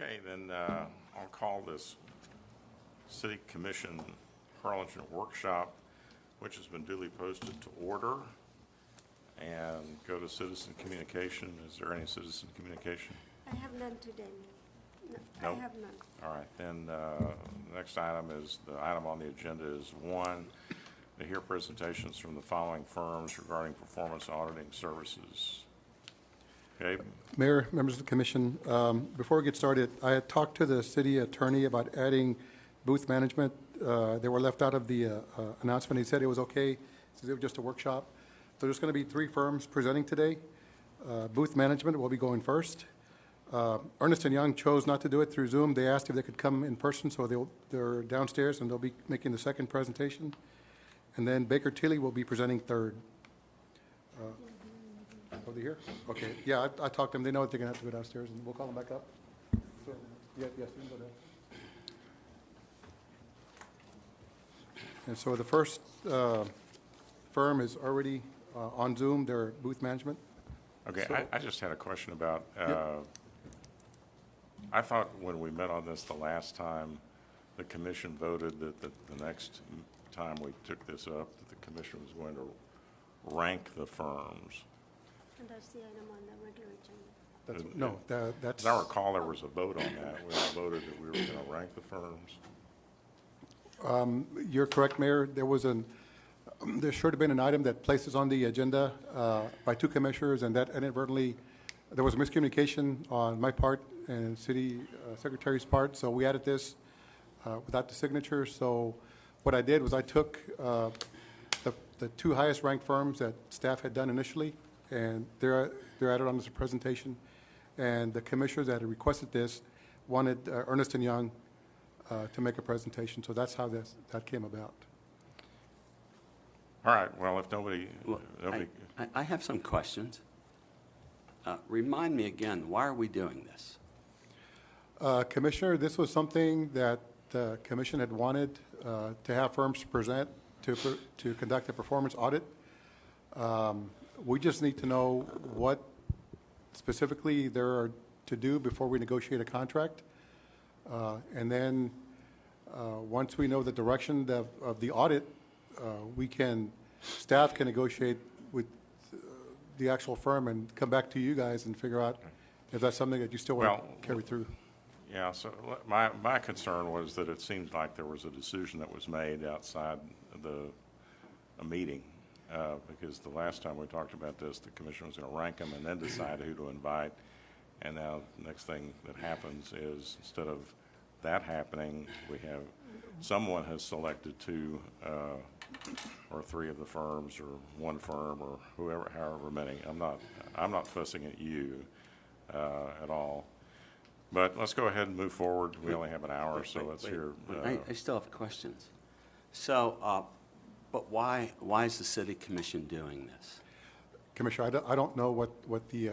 Okay, then I'll call this City Commission Harlingen Workshop, which has been duly posted, to order, and go to citizen communication. Is there any citizen communication? I have none today. No, Nope. I have none. All right, then the next item is, the item on the agenda is 1, to hear presentations from the following firms regarding performance auditing services. Okay, Mayor, members of the commission, before we get started, I had talked to the city attorney about adding booth management. They were left out of the announcement. He said it was okay, since it was just a workshop. So there's going to be 3 firms presenting today. Booth management will be going first. Ernst Young chose not to do it through Zoom. They asked if they could come in person, so they're downstairs, and they'll be making the second presentation. And then Baker Tilly will be presenting third. Are they here? Okay, yeah, I talked to them. They know that they're going to have to go downstairs, and we'll call them back up. So, yes, we can go down. And so the first firm is already on Zoom. They're booth management. okay. So- I just had a question about, Yep. I thought when we met on this the last time, the commission voted that the next time we took this up, that the commission was going to rank the firms. And that's the item on the regular agenda. That's, no, that's. As I recall, there was a vote on that. We all voted that we were going to rank the firms. You're correct, Mayor. There should have been an item that places on the agenda by 2 commissioners, and that inadvertently, there was a miscommunication on my part and city secretary's part, so we added this without the signature. So what I did was I took the 2 highest ranked firms that staff had done initially, and they're added on this presentation. And the commissioners that had requested this wanted Ernst Young to make a presentation, so that's how that came about. All right, well, if nobody, Well, I have some questions. Remind me again, why are we doing this? Commissioner, this was something that the commission had wanted to have firms present to conduct a performance audit. We just need to know what specifically there are to do before we negotiate a contract. And then, once we know the direction of the audit, staff can negotiate with the actual firm and come back to you guys and figure out if that's something that you still want to carry through. yeah, so my concern was that it seemed like there was a decision that was made outside a meeting. Because the last time we talked about this, the commission was going to rank them and then decide who to invite. And now the next thing that happens is, instead of that happening, we have, someone has selected 2 or 3 of the firms, or 1 firm, or whoever, however many. I'm not fussing at you at all. But let's go ahead and move forward. We only have an hour, so let's hear. I still have questions. So, but why is the city commission doing this? Commissioner, I don't know what the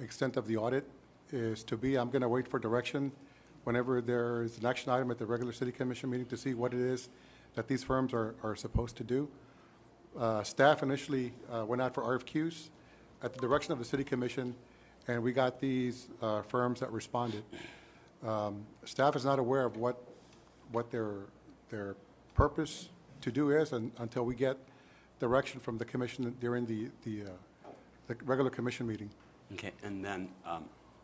extent of the audit is to be. I'm going to wait for direction whenever there is an action item at the regular city commission meeting to see what it is that these firms are supposed to do. Staff initially went out for RFQs at the direction of the city commission, and we got these firms that responded. Staff is not aware of what their purpose to do is until we get direction from the commission during the regular commission meeting. Okay, and then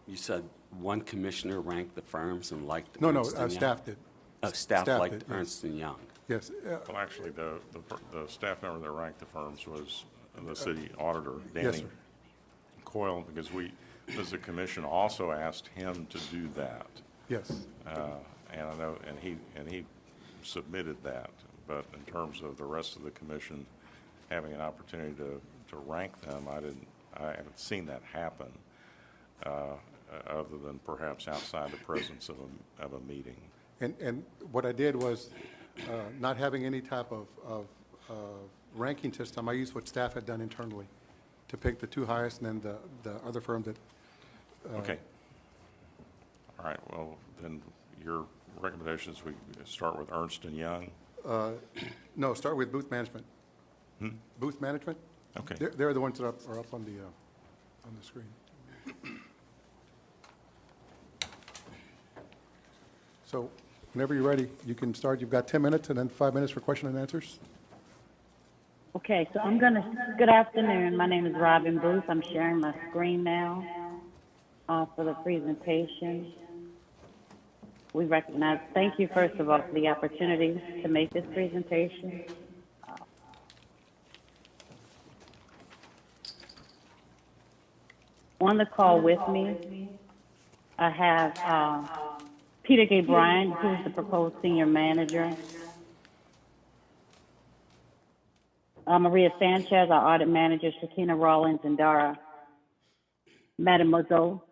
you said 1 commissioner ranked the firms and liked No, Ernst Young? staff did. Staff Staff liked did, yes. Ernst Young. Yes. Well, actually, the staff member that ranked the firms was the city auditor, Yes, Danny sir. Coyle, because we, as a commission, also asked him to do that. Yes. And I know, and he submitted that. But in terms of the rest of the commission having an opportunity to rank them, I haven't seen that happen, other than perhaps outside the presence of a meeting. And what I did was, not having any type of ranking system, I used what staff had done internally to pick the 2 highest, and then the other firm that. Okay. All right, well, then your recommendations, we start with Ernst and Young. No, start with booth management. Booth management? Okay. They're the ones that are up on the screen. So whenever you're ready, you can start. You've got 10 minutes and then 5 minutes for question and answers. Okay, so good afternoon. My name is Robin Booth. I'm sharing my screen now for the presentation. Thank you first of all for the opportunity to make this presentation. On the call with me, I have Peter G. Bryant, who is the proposed senior manager. Maria Sanchez, our audit manager, Shakina Rawlins, and Dara Mademoiselle.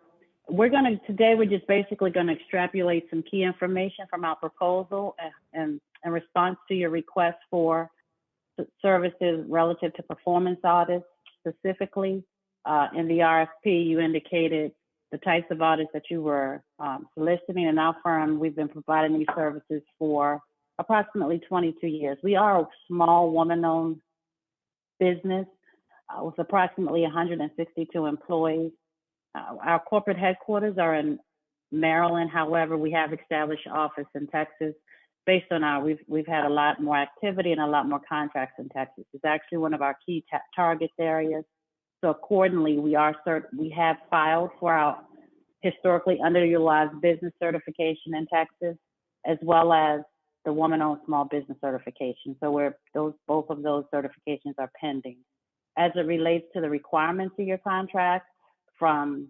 Today we're just basically going to extrapolate some key information from our proposal and in response to your request for services relative to performance audits. Specifically, in the RFP, you indicated the types of audits that you were soliciting. In our firm, we've been providing these services for approximately 22 years. We are a small woman-owned business with approximately 162 employees. Our corporate headquarters are in Maryland. However, we have established office in Texas. Based on we've had a lot more activity and a lot more contracts in Texas. It's actually one of our key target areas. So accordingly, we have filed for our historically underutilized business certification in Texas, as well as the woman-owned small business certification. So both of those certifications are pending. As it relates to the requirements of your contract, from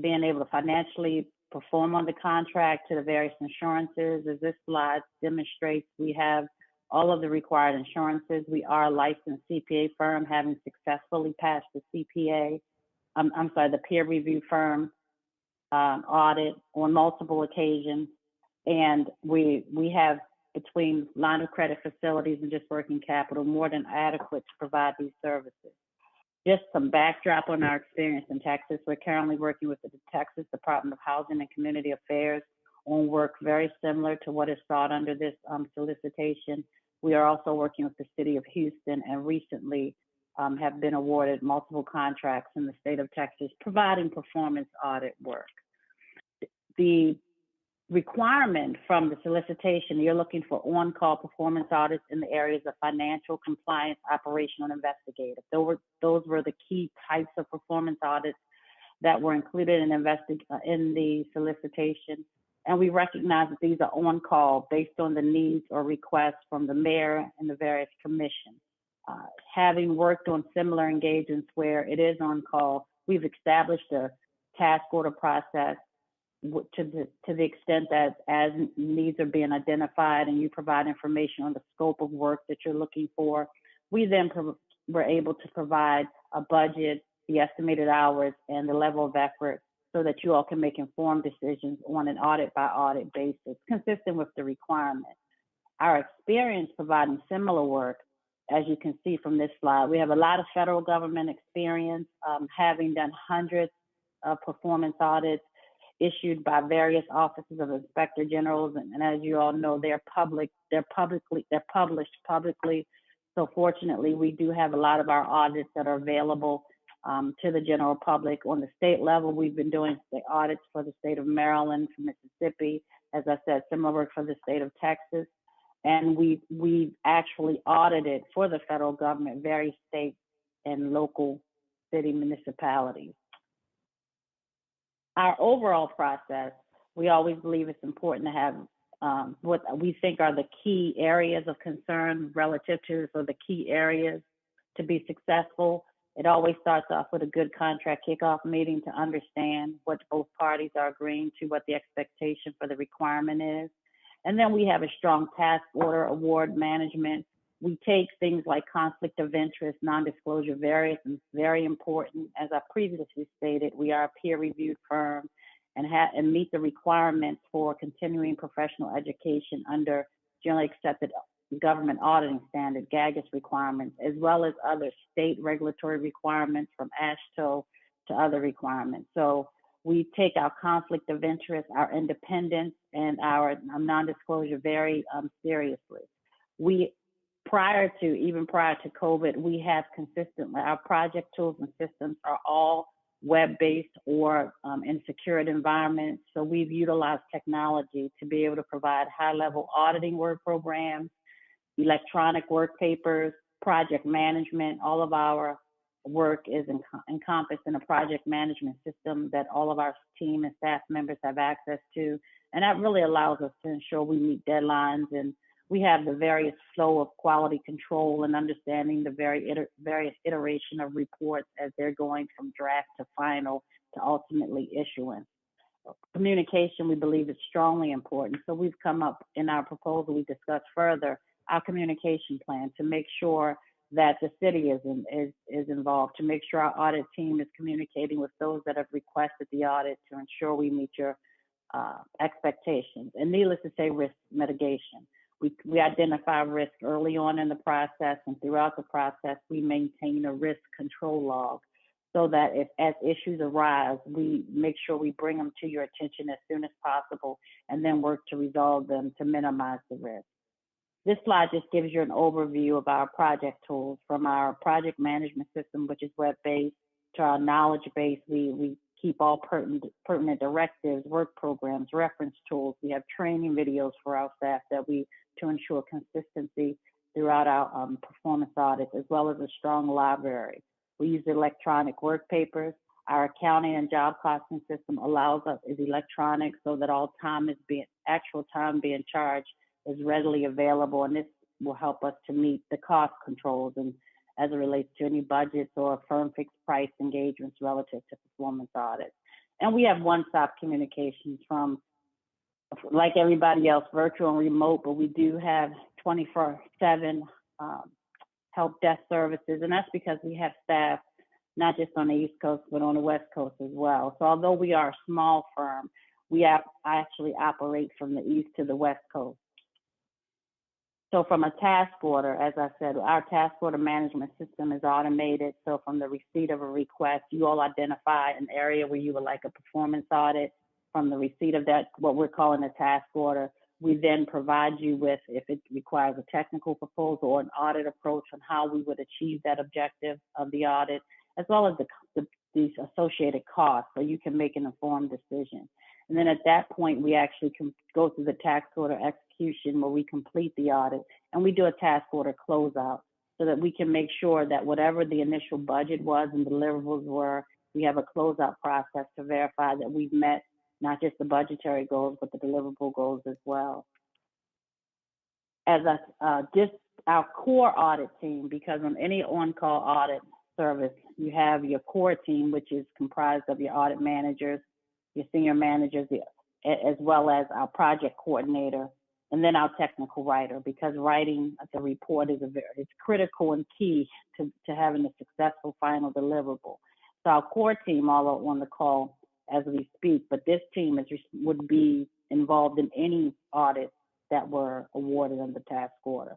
being able to financially perform on the contract to the various insurances, as this slide demonstrates, we have all of the required insurances. We are a licensed CPA firm, having successfully passed the the peer review firm audit on multiple occasions. And we have, between line of credit facilities and just working capital, more than adequate to provide these services. Just some backdrop on our experience in Texas. We're currently working with the Texas Department of Housing and Community Affairs on work very similar to what is sought under this solicitation. We are also working with the City of Houston and recently have been awarded multiple contracts in the state of Texas providing performance audit work. The requirement from the solicitation, you're looking for on-call performance audits in the areas of financial, compliance, operational, and investigative. Those were the key types of performance audits that were included in the solicitation. And we recognize that these are on-call based on the needs or requests from the mayor and the various commissions. Having worked on similar engagements where it is on-call, we've established a task order process to the extent that as needs are being identified and you provide information on the scope of work that you're looking for, we then were able to provide a budget, the estimated hours, and the level of effort so that you all can make informed decisions on an audit by audit basis, consistent with the requirement. Our experience providing similar work, as you can see from this slide, we have a lot of federal government experience, having done hundreds of performance audits issued by various offices of inspector generals, and as you all know, they're published publicly. So fortunately, we do have a lot of our audits that are available to the general public. On the state level, we've been doing the audits for the state of Maryland, for Mississippi, as I said, similar work for the state of Texas, and we've actually audited for the federal government various state and local city municipalities. Our overall process, we always believe it's important to have what we think are the key areas of concern relative to, so the key areas to be successful. It always starts off with a good contract kickoff meeting to understand what both parties are agreeing to, what the expectation for the requirement is. And then we have a strong task order award management. We take things like conflict of interest, non-disclosure variance, and very important. As I previously stated, we are a peer-reviewed firm and meet the requirements for continuing professional education under generally accepted government auditing standard, GAGAS requirements, as well as other state regulatory requirements from AASHTO to other requirements. So we take our conflict of interest, our independence, and our non-disclosure very seriously. Even prior to COVID, we have consistently, our project tools and systems are all web-based or in secured environments. So we've utilized technology to be able to provide high-level auditing work programs, electronic work papers, project management. All of our work is encompassed in a project management system that all of our team and staff members have access to. And that really allows us to ensure we meet deadlines, and we have the various flow of quality control and understanding the various iteration of reports as they're going from draft to final to ultimately issuance. Communication, we believe, is strongly important. So we've come up in our proposal, we discussed further our communication plan to make sure that the city is involved, to make sure our audit team is communicating with those that have requested the audit to ensure we meet your expectations. And needless to say, risk mitigation. We identify risk early on in the process, and throughout the process, we maintain a risk control log so that if as issues arise, we make sure we bring them to your attention as soon as possible and then work to resolve them to minimize the risk. This slide just gives you an overview of our project tools, from our project management system, which is web-based, to our knowledge base. We keep all pertinent directives, work programs, reference tools. We have training videos for our staff to ensure consistency throughout our performance audits, as well as a strong library. We use electronic work papers. Our accounting and job costing system allows us is electronic so that all actual time being charged is readily available, and this will help us to meet the cost controls and as it relates to any budgets or firm fixed price engagements relative to performance audits. And we have one-stop communications from, like everybody else, virtual and remote, but we do have 24/7 help desk services, and that's because we have staff not just on the East Coast, but on the West Coast as well. So although we are a small firm, we actually operate from the East to the West Coast. So from a task order, as I said, our task order management system is automated. So from the receipt of a request, you all identify an area where you would like a performance audit. From the receipt of that, what we're calling a task order, we then provide you with, if it requires a technical proposal or an audit approach on how we would achieve that objective of the audit, as well as the associated costs, so you can make an informed decision. And then at that point, we actually can go through the task order execution where we complete the audit, and we do a task order closeout so that we can make sure that whatever the initial budget was and deliverables were, we have a closeout process to verify that we've met not just the budgetary goals, but the deliverable goals as well. As just our core audit team, because on any on-call audit service, you have your core team, which is comprised of your audit managers, your senior managers, as well as our project coordinator, and then our technical writer, because writing the report is it's critical and key to having a successful final deliverable. So our core team all are on the call as we speak, but this team would be involved in any audits that were awarded under task order.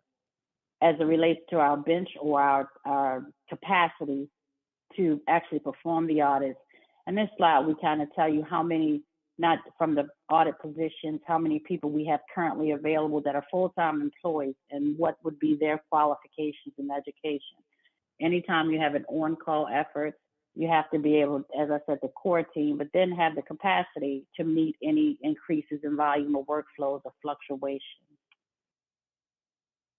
As it relates to our bench or our capacity to actually perform the audits, in this slide, we kind of tell you how many, not from the audit positions, how many people we have currently available that are full-time employees and what would be their qualifications and education. Anytime you have an on-call effort, you have to be able, as I said, the core team, but then have the capacity to meet any increases in volume of workflows or fluctuations.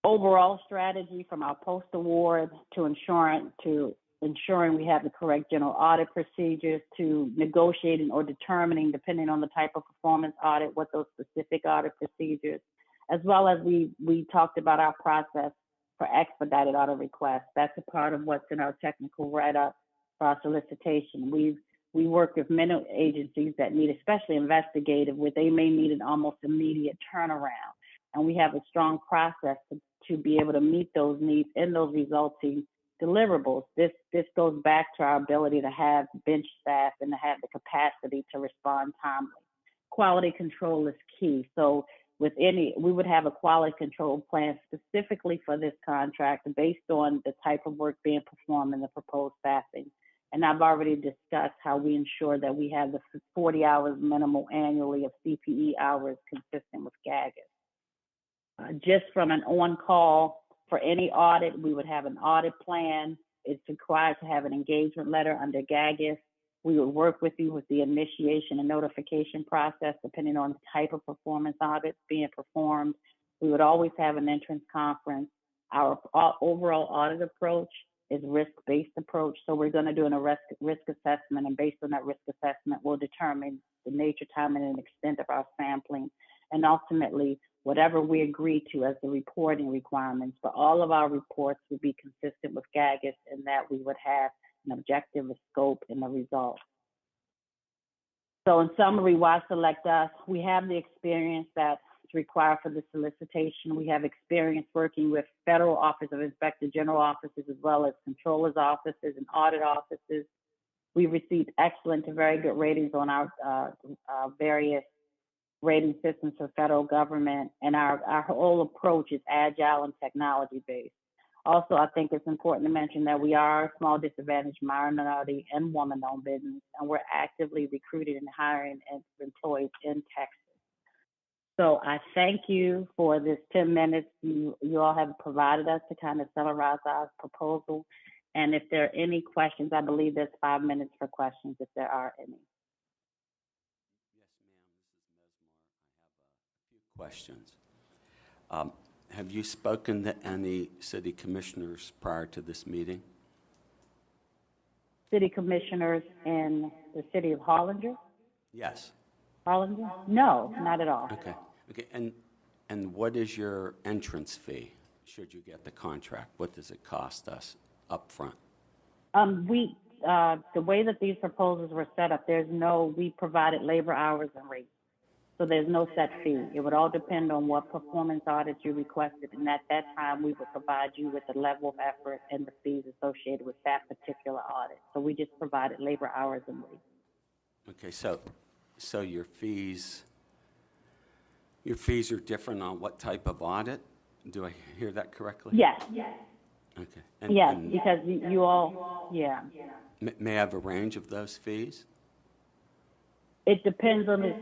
Overall strategy from our post-award to ensuring we have the correct general audit procedures, to negotiating or determining, depending on the type of performance audit, what those specific audit procedures, as well as we talked about our process for expedited audit requests. That's a part of what's in our technical write-up for our solicitation. We work with many agencies that need, especially investigative, where they may need an almost immediate turnaround. And we have a strong process to be able to meet those needs and those resulting deliverables. This goes back to our ability to have bench staff and to have the capacity to respond timely. Quality control is key. So we would have a quality control plan specifically for this contract based on the type of work being performed and the proposed staffing. And I've already discussed how we ensure that we have the 40 hours minimal annually of CPE hours consistent with GAGIS. Just from an on-call, for any audit, we would have an audit plan. It's required to have an engagement letter under GAGIS. We would work with you with the initiation and notification process, depending on the type of performance audits being performed. We would always have an entrance conference. Our overall audit approach is risk-based approach. So we're going to do a risk assessment, and based on that risk assessment, we'll determine the nature, time, and extent of our sampling, and ultimately whatever we agree to as the reporting requirements. But all of our reports would be consistent with GAGIS in that we would have an objective, a scope, and a result. So in summary, why select us? We have the experience that's required for the solicitation. We have experience working with Federal Office of Inspector General offices, as well as controllers offices and audit offices. We received excellent to very good ratings on our various rating systems for federal government, and our whole approach is agile and technology based. Also, I think it's important to mention that we are a small disadvantaged minority and woman-owned business, and we're actively recruiting and hiring employees in Texas. So I thank you for this 10 minutes you all have provided us to kind of summarize our proposal. And if there are any questions, I believe there's 5 minutes for questions if there are any. Yes, ma'am, this is Mesmar. I have a few questions. Have you spoken to any city commissioners prior to this meeting? City commissioners in the city of Hollinger? Yes. Hollinger? No, not at all. Okay. Okay. And what is your entrance fee should you get the contract? What does it cost us up front? The way that these proposals were set up, we provided labor hours and rates. So there's no set fee. It would all depend on what performance audits you requested. And at that time, we would provide you with the level of effort and the fees associated with that particular audit. So we just provided labor hours and rates. Okay. So your fees are different on what type of audit? Do I hear that correctly? Yes. Okay. Yes, because you all, yeah. May I have a range of those fees? It depends on this.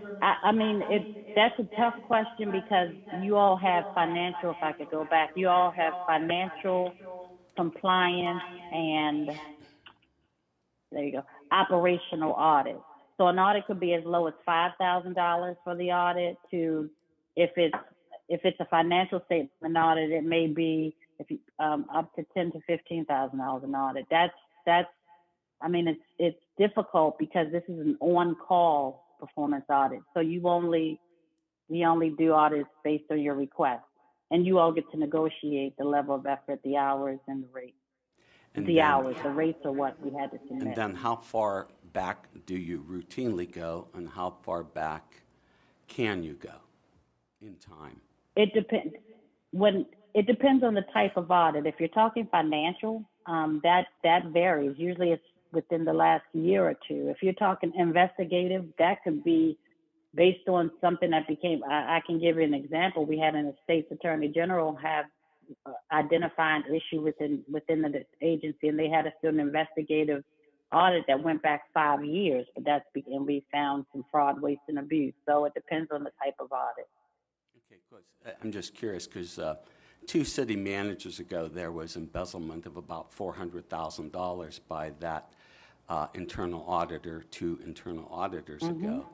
That's a tough question because you all have financial, if I could go back, you all have financial compliance and, there you go, operational audit. So an audit could be as low as $5,000 for the audit to, if it's a financial statement audit, it may be up to $10,000 to $15,000 an audit. It's difficult because this is an on-call performance audit. So we only do audits based on your request, and you all get to negotiate the level of effort, the hours, and the rate. The rates are what we had to submit. And then how far back do you routinely go, and how far back can you go in time? It depends. It depends on the type of audit. If you're talking financial, that varies. Usually it's within the last year or two. If you're talking investigative, that could be based on something that became, I can give you an example. We had an state's attorney general have identified an issue within the agency, and they had us do an investigative audit that went back 5 years, but and we found some fraud, waste, and abuse. So it depends on the type of audit. Okay, good. I'm just curious because 2 city managers ago, there was embezzlement of about $400,000 by that internal auditor 2 internal auditors ago,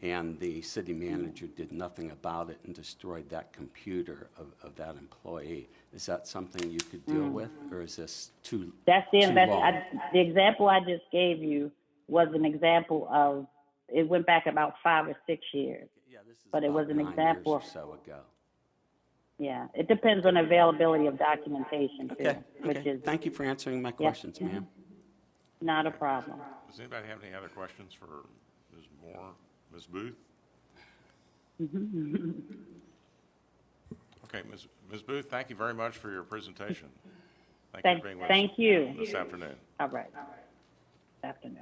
and the city manager did nothing about it and destroyed that computer of that employee. Is that something you could deal with, or is this too long? The example I just gave you was an example of, it went back about 5 or 6 years. Yeah, this is but it was an 9 example years or so ago. Yeah, it depends on availability of documentation too. Okay. Which is Thank you for answering my questions, ma'am. not a problem. Does anybody have any other questions for Ms. Moore, Ms. Booth? Okay, Ms. Booth, thank you very much for your presentation. Thank you for being with us Thank you. this afternoon. All right. Afternoon.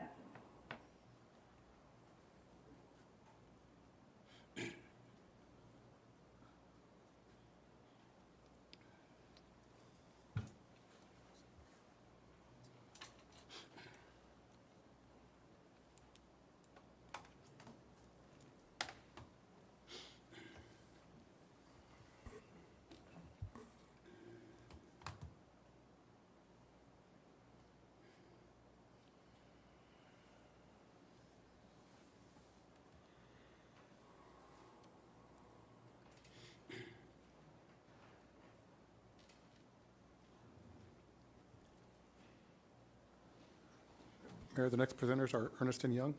Mayor, the next presenters are Ernst Young.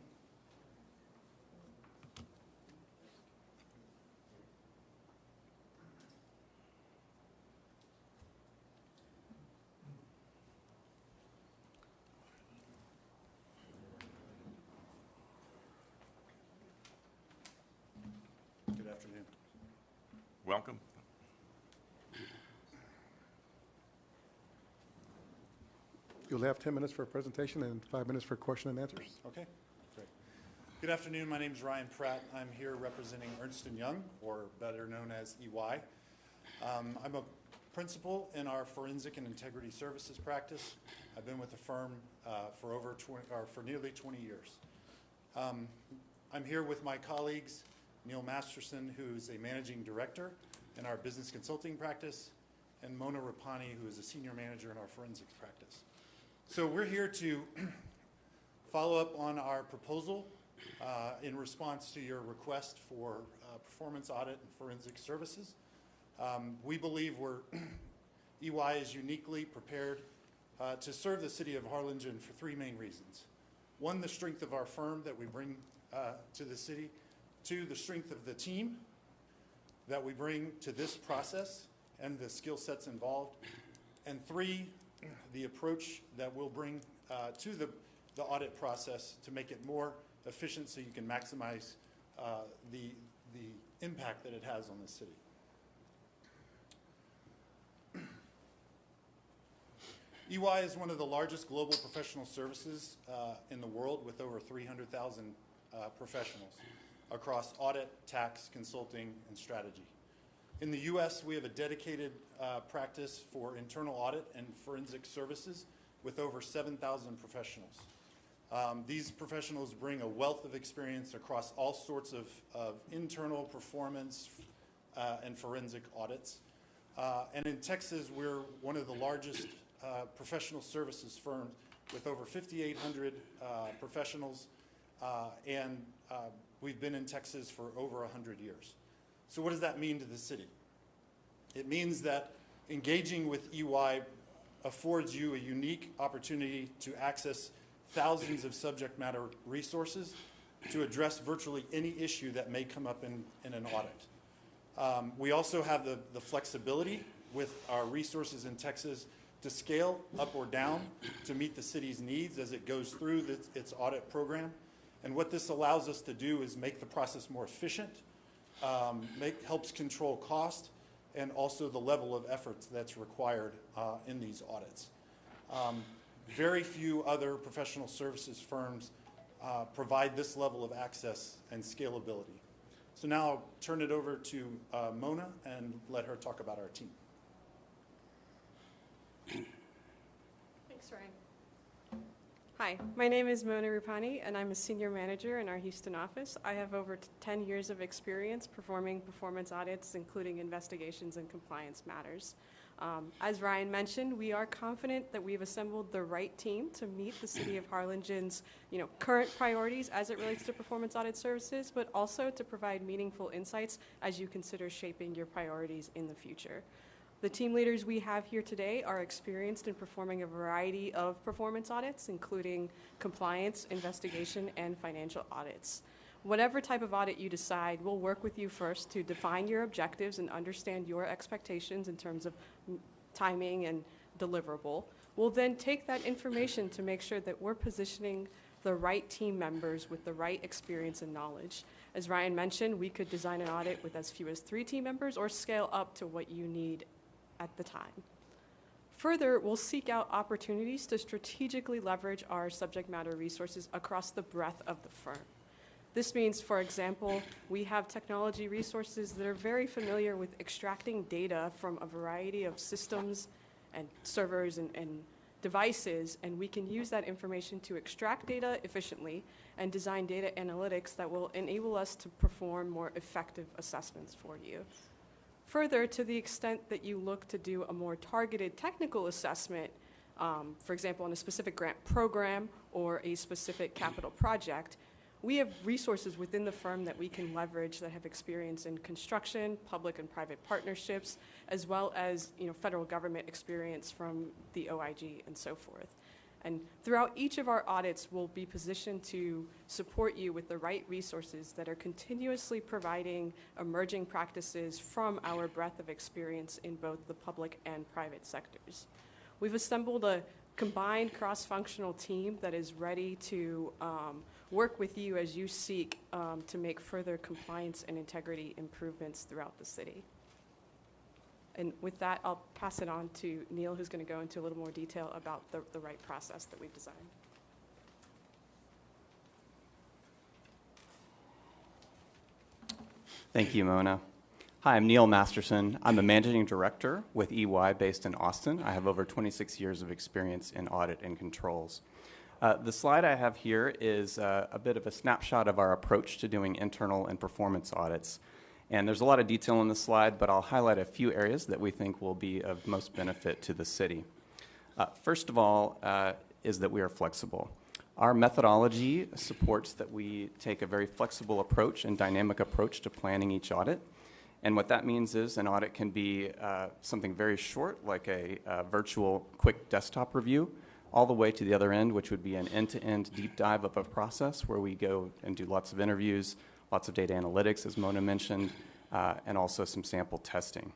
Good afternoon. Welcome. You'll have 10 minutes for a presentation and 5 minutes for question and answers. Okay, great. Good afternoon. My name is Ryan Pratt. I'm here representing Ernst Young, or better known as EY. I'm a principal in our forensic and integrity services practice. I've been with the firm for nearly 20 years. I'm here with my colleagues, Neil Masterson, who's a managing director in our business consulting practice, and Mona Rapani, who is a senior manager in our forensics practice. So we're here to follow up on our proposal in response to your request for performance audit and forensic services. We believe EY is uniquely prepared to serve the city of Harlingen for three main reasons. One, the strength of our firm that we bring to the city. Two, the strength of the team that we bring to this process and the skill sets involved. And three, the approach that we'll bring to the audit process to make it more efficient so you can maximize the impact that it has on the city. EY is one of the largest global professional services in the world, with over 300,000 professionals across audit, tax, consulting, and strategy. In the U.S., we have a dedicated practice for internal audit and forensic services with over 7,000 professionals. These professionals bring a wealth of experience across all sorts of internal performance and forensic audits. And in Texas, we're one of the largest professional services firms with over 5,800 professionals, and we've been in Texas for over 100 years. So what does that mean to the city? It means that engaging with EY affords you a unique opportunity to access thousands of subject matter resources to address virtually any issue that may come up in an audit. We also have the flexibility with our resources in Texas to scale up or down to meet the city's needs as it goes through its audit program. And what this allows us to do is make the process more efficient, helps control cost, and also the level of effort that's required in these audits. Very few other professional services firms provide this level of access and scalability. So now I'll turn it over to Mona and let her talk about our team. Thanks, Ryan. Hi, my name is Mona Rupani, and I'm a senior manager in our Houston office. I have over 10 years of experience performing performance audits, including investigations and compliance matters. As Ryan mentioned, we are confident that we've assembled the right team to meet the City of Harlingen's current priorities as it relates to performance audit services, but also to provide meaningful insights as you consider shaping your priorities in the future. The team leaders we have here today are experienced in performing a variety of performance audits, including compliance, investigation, and financial audits. Whatever type of audit you decide, we'll work with you first to define your objectives and understand your expectations in terms of timing and deliverable. We'll then take that information to make sure that we're positioning the right team members with the right experience and knowledge. As Ryan mentioned, we could design an audit with as few as 3 team members or scale up to what you need at the time. Further, we'll seek out opportunities to strategically leverage our subject matter resources across the breadth of the firm. This means, for example, we have technology resources that are very familiar with extracting data from a variety of systems and servers and devices, and we can use that information to extract data efficiently and design data analytics that will enable us to perform more effective assessments for you. Further, to the extent that you look to do a more targeted technical assessment, for example, on a specific grant program or a specific capital project, we have resources within the firm that we can leverage that have experience in construction, public and private partnerships, as well as federal government experience from the OIG and so forth. And throughout each of our audits, we'll be positioned to support you with the right resources that are continuously providing emerging practices from our breadth of experience in both the public and private sectors. We've assembled a combined cross-functional team that is ready to work with you as you seek to make further compliance and integrity improvements throughout the city. And with that, I'll pass it on to Neil, who's going to go into a little more detail about the right process that we've designed. Thank you, Mona. Hi, I'm Neil Masterson. I'm a managing director with EY based in Austin. I have over 26 years of experience in audit and controls. The slide I have here is a bit of a snapshot of our approach to doing internal and performance audits. And there's a lot of detail on this slide, but I'll highlight a few areas that we think will be of most benefit to the city. First of all is that we are flexible. Our methodology supports that we take a very flexible approach and dynamic approach to planning each audit. And what that means is an audit can be something very short, like a virtual quick desktop review, all the way to the other end, which would be an end-to-end deep dive of a process where we go and do lots of interviews, lots of data analytics, as Mona mentioned, and also some sample testing.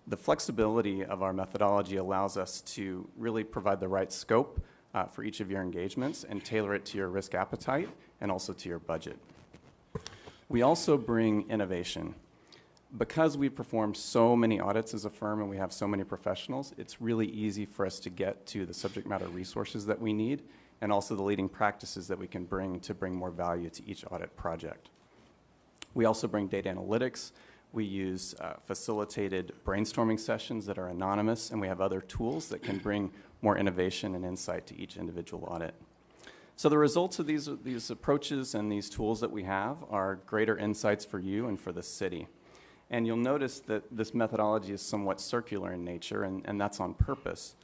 The flexibility of our methodology allows us to really provide the right scope for each of your engagements and tailor it to your risk appetite and also to your budget. We also bring innovation. Because we perform so many audits as a firm and we have so many professionals, it's really easy for us to get to the subject matter resources that we need and also the leading practices that we can bring to bring more value to each audit project. We also bring data analytics. We use facilitated brainstorming sessions that are anonymous, and we have other tools that can bring more innovation and insight to each individual audit. So the results of these approaches and these tools that we have are greater insights for you and for the city. And you'll notice that this methodology is somewhat circular in nature, and that's on purpose.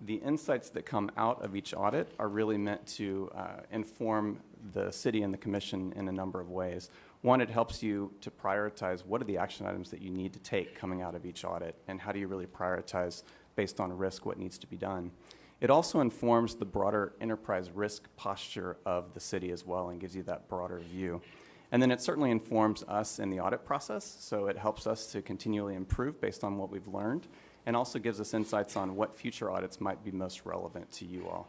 The insights that come out of each audit are really meant to inform the city and the commission in a number of ways. One, it helps you to prioritize what are the action items that you need to take coming out of each audit, and how do you really prioritize based on risk what needs to be done. It also informs the broader enterprise risk posture of the city as well and gives you that broader view. And then it certainly informs us in the audit process, so it helps us to continually improve based on what we've learned, and also gives us insights on what future audits might be most relevant to you all.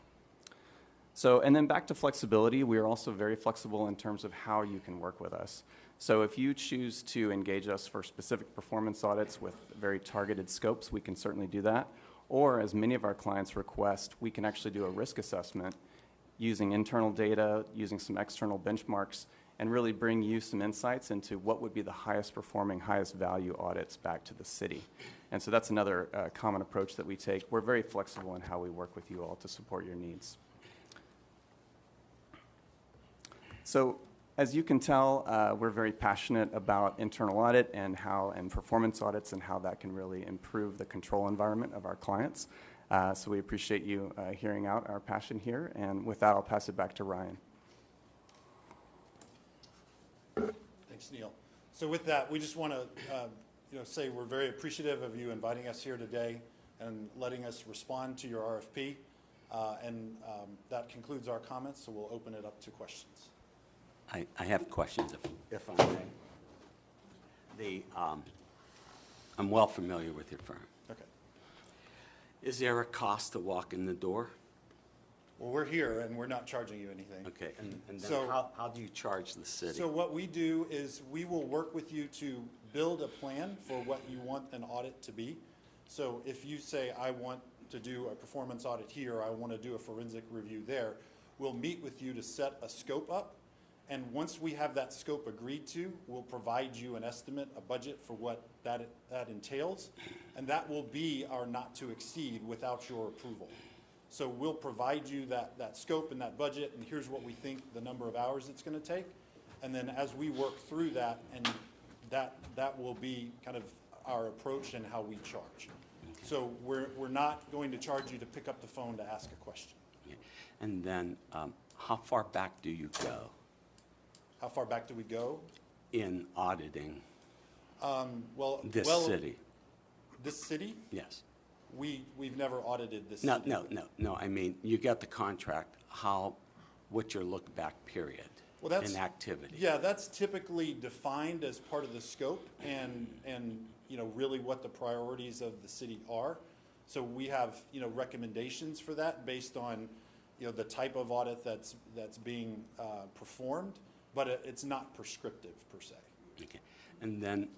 So, and then back to flexibility, we are also very flexible in terms of how you can work with us. So if you choose to engage us for specific performance audits with very targeted scopes, we can certainly do that. Or as many of our clients request, we can actually do a risk assessment using internal data, using some external benchmarks, and really bring you some insights into what would be the highest performing, highest value audits back to the city. And so that's another common approach that we take. We're very flexible in how we work with you all to support your needs. So as you can tell, we're very passionate about internal audit and performance audits and how that can really improve the control environment of our clients. So we appreciate you hearing out our passion here. And with that, I'll pass it back to Ryan. Thanks, Neil. So with that, we just want to say we're very appreciative of you inviting us here today and letting us respond to your RFP. That concludes our comments, so we'll open it up to questions. I have questions, if I may. I'm well familiar with your firm. Okay. Is there a cost to walk in the door? Well, we're here, and we're not charging you anything. Okay, and then So- how do you charge the city? So what we do is we will work with you to build a plan for what you want an audit to be. So if you say, I want to do a performance audit here, I want to do a forensic review there, we'll meet with you to set a scope up. And once we have that scope agreed to, we'll provide you an estimate, a budget for what that entails. And that will be our not to exceed without your approval. So we'll provide you that scope and that budget, and here's what we think the number of hours it's going to take. And then as we work through that, and that will be kind of our approach and how we charge. So we're not going to charge you to pick up the phone to ask a question. Yeah. And then how far back do you go How far back do we go? in auditing Well, this city? This city? Yes. We've never audited this. No, no, no, no. I mean, you got the contract. What's your look back period Well, that's, in activity? yeah, that's typically defined as part of the scope and really what the priorities of the city are. So we have, recommendations for that based on, the type of audit that's being performed, but it's not prescriptive per se. Okay. And then,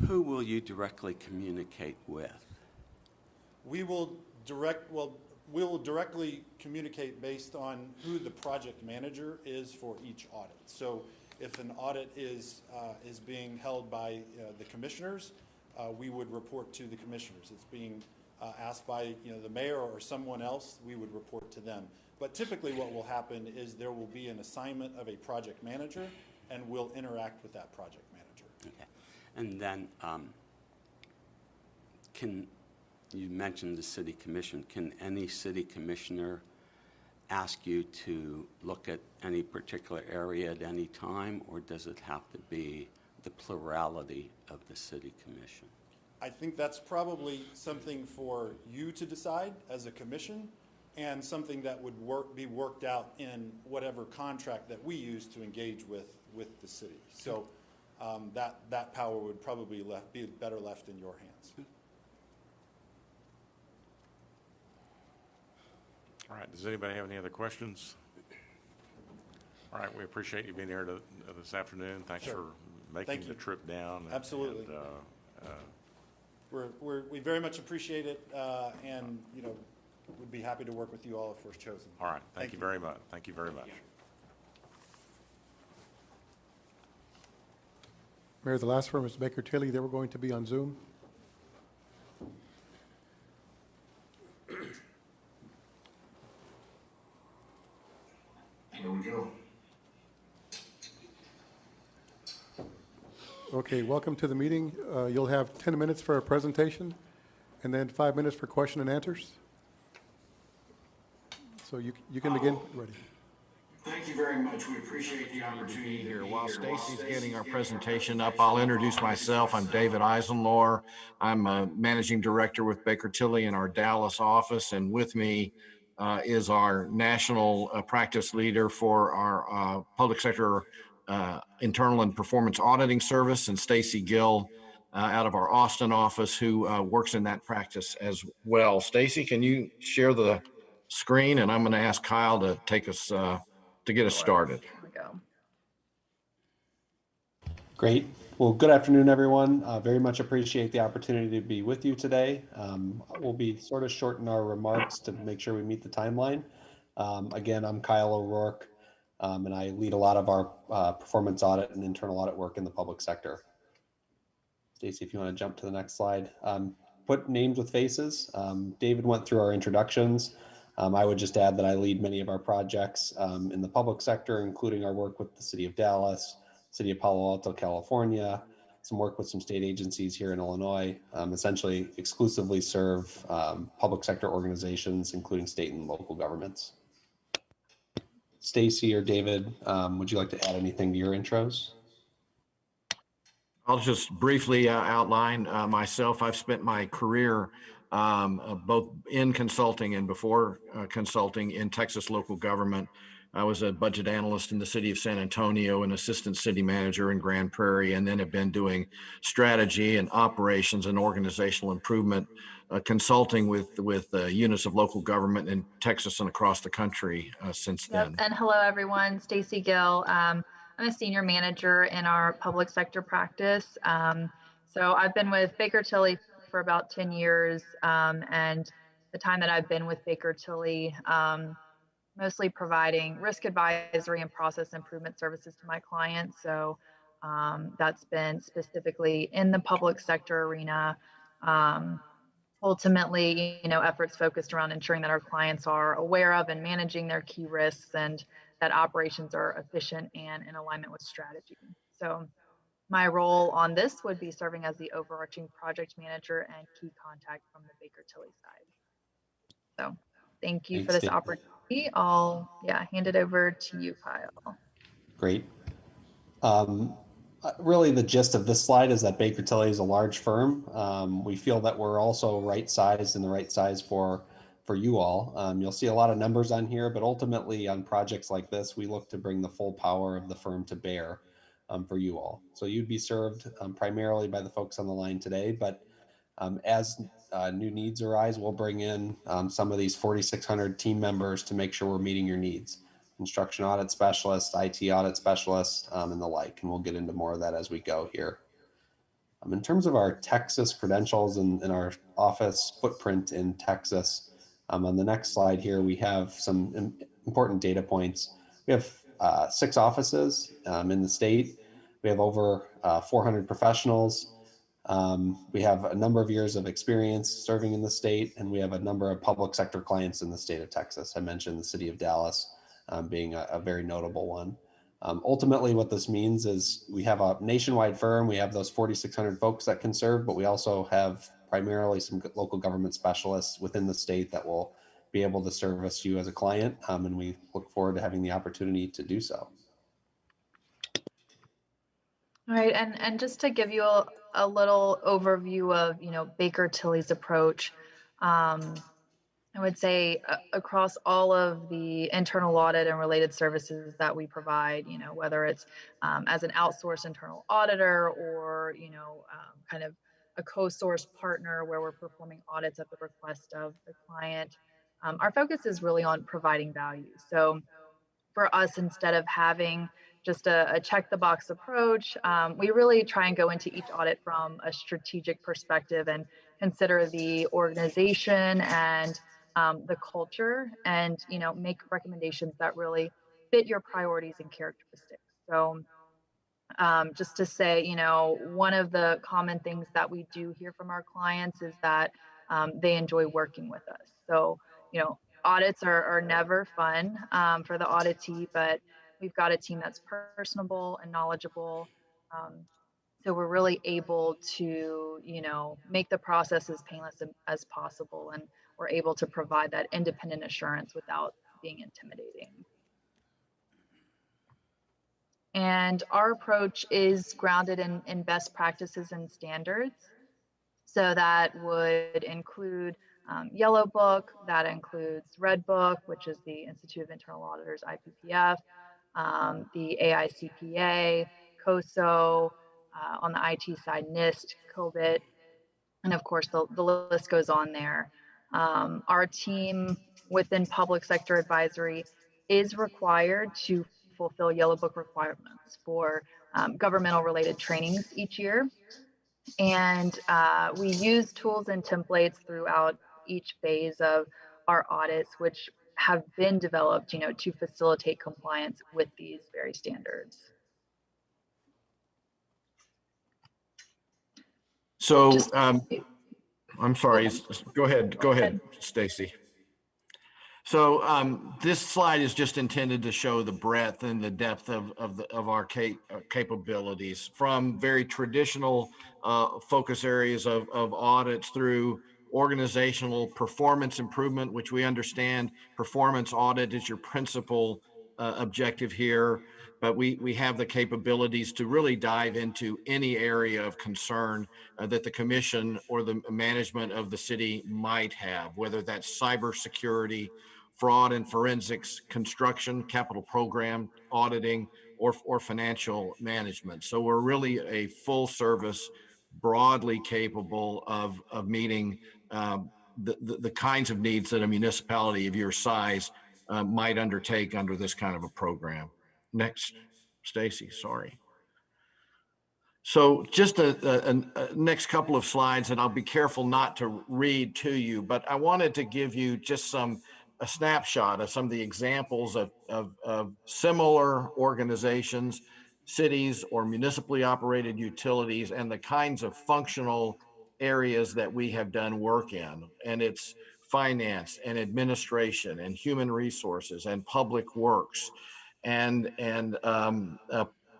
who will you directly communicate with? We will directly communicate based on who the project manager is for each audit. So if an audit is being held by the commissioners, we would report to the commissioners. It's being asked by the mayor or someone else, we would report to them. But typically what will happen is there will be an assignment of a project manager, and we'll interact with that project manager. Okay. And then, you mentioned the city commission. Can any city commissioner ask you to look at any particular area at any time, or does it have to be the plurality of the city commission? I think that's probably something for you to decide as a commission, and something that would be worked out in whatever contract that we use to engage with the city. So that power would probably be better left in your hands. All right, does anybody have any other questions? All right, we appreciate you being here this afternoon. Thanks Sure. for making Thank the you. trip down. Absolutely. We very much appreciate it, and would be happy to work with you all if we're chosen. All right, thank you very much. Thank you very much. Mayor, the last firm is Baker Tilly. They were going to be on Zoom. Here we go. Okay, welcome to the meeting. You'll have 10 minutes for a presentation and then 5 minutes for question and answers. So you can begin. Ready. Thank you very much. We appreciate the opportunity Here. While Stacy's getting our presentation up, I'll introduce myself. I'm David Eisenlohr. I'm a managing director with Baker Tilly in our Dallas office, and with me is our national practice leader for our public sector internal and performance auditing service, and Stacy Gill out of our Austin office, who works in that practice as well. Stacy, can you share the screen? And I'm going to ask Kyle to take us to get us started. There we go. Great. Well, good afternoon, everyone. Very much appreciate the opportunity to be with you today. We'll be sort of shorten our remarks to make sure we meet the timeline. Again, I'm Kyle O'Rourke, and I lead a lot of our performance audit and internal audit work in the public sector. Stacy, if you want to jump to the next slide. Put names with faces. David went through our introductions. I would just add that I lead many of our projects in the public sector, including our work with the City of Dallas, City of Palo Alto, California, some work with some state agencies here in Illinois, essentially exclusively serve public sector organizations, including state and local governments. Stacy or David, would you like to add anything to your intros? I'll just briefly outline myself. I've spent my career both in consulting and before consulting in Texas local government. I was a budget analyst in the city of San Antonio, an assistant city manager in Grand Prairie, and then have been doing strategy and operations and organizational improvement consulting with units of local government in Texas and across the country since then. And hello, everyone. Stacy Gill. I'm a senior manager in our public sector practice. So I've been with Baker Tilly for about 10 years. And the time that I've been with Baker Tilly, mostly providing risk advisory and process improvement services to my clients. So that's been specifically in the public sector arena. Ultimately, efforts focused around ensuring that our clients are aware of and managing their key risks, and that operations are efficient and in alignment with strategy. So my role on this would be serving as the overarching project manager and key contact from the Baker Tilly side. So thank you for this opportunity. I'll hand it over to you, Kyle. Great. Really, the gist of this slide is that Baker Tilly is a large firm. We feel that we're also right sized and the right size for you all. You'll see a lot of numbers on here, but ultimately on projects like this, we look to bring the full power of the firm to bear for you all. So you'd be served primarily by the folks on the line today, but as new needs arise, we'll bring in some of these 4,600 team members to make sure we're meeting your needs. Construction audit specialists, IT audit specialists, and the like. And we'll get into more of that as we go here. In terms of our Texas credentials and our office footprint in Texas, on the next slide here, we have some important data points. We have 6 offices in the state. We have over 400 professionals. We have a number of years of experience serving in the state, and we have a number of public sector clients in the state of Texas. I mentioned the city of Dallas being a very notable one. Ultimately, what this means is we have a nationwide firm. We have those 4,600 folks that can serve, but we also have primarily some local government specialists within the state that will be able to service you as a client, and we look forward to having the opportunity to do so. All right, and just to give you a little overview of, Baker Tilly's approach, I would say across all of the internal audit and related services that we provide, whether it's as an outsourced internal auditor or, kind of a co-source partner where we're performing audits at the request of the client, our focus is really on providing value. So for us, instead of having just a check the box approach, we really try and go into each audit from a strategic perspective and consider the organization and the culture, and make recommendations that really fit your priorities and characteristics. So just to say, one of the common things that we do hear from our clients is that they enjoy working with us. So audits are never fun for the auditee, but we've got a team that's personable and knowledgeable. So we're really able to, make the process as painless as possible, and we're able to provide that independent assurance without being intimidating. And our approach is grounded in best practices and standards. So that would include Yellow Book, that includes Red Book, which is the Institute of Internal Auditors, IPPF, the AICPA, COSO, on the IT side, NIST, COVID, and of course the list goes on there. Our team within public sector advisory is required to fulfill Yellow Book requirements for governmental related trainings each year. And we use tools and templates throughout each phase of our audits, which have been developed, to facilitate compliance with these very standards. So I'm sorry. Go ahead, Stacy. So this slide is just intended to show the breadth and the depth of our capabilities, from very traditional focus areas of audits through organizational performance improvement, which we understand performance audit is your principal objective here. But we have the capabilities to really dive into any area of concern that the commission or the management of the city might have, whether that's cybersecurity, fraud and forensics, construction, capital program auditing, or financial management. So we're really a full service, broadly capable of meeting the kinds of needs that a municipality of your size might undertake under this kind of a program. Next, Stacy, sorry. So just a next couple of slides, and I'll be careful not to read to you, but I wanted to give you just a snapshot of some of the examples of similar organizations, cities, or municipally operated utilities, and the kinds of functional areas that we have done work in. And it's finance and administration and human resources and public works and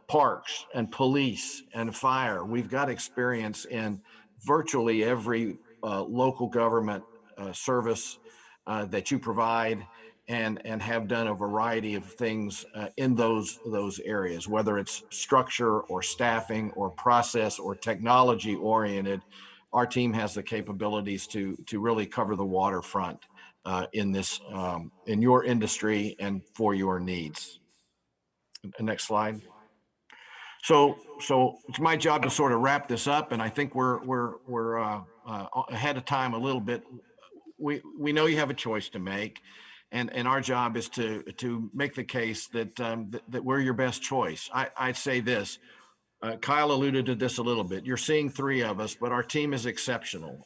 parks and police and fire. We've got experience in virtually every local government service that you provide. and have done a variety of things in those areas, whether it's structure or staffing or process or technology oriented. Our team has the capabilities to really cover the waterfront in this in your industry and for your needs. Next slide. So it's my job to sort of wrap this up, and I think we're ahead of time a little bit. We know you have a choice to make, and our job is to make the case that that we're your best choice. I'd say this. Kyle alluded to this a little bit. You're seeing three of us, but our team is exceptional.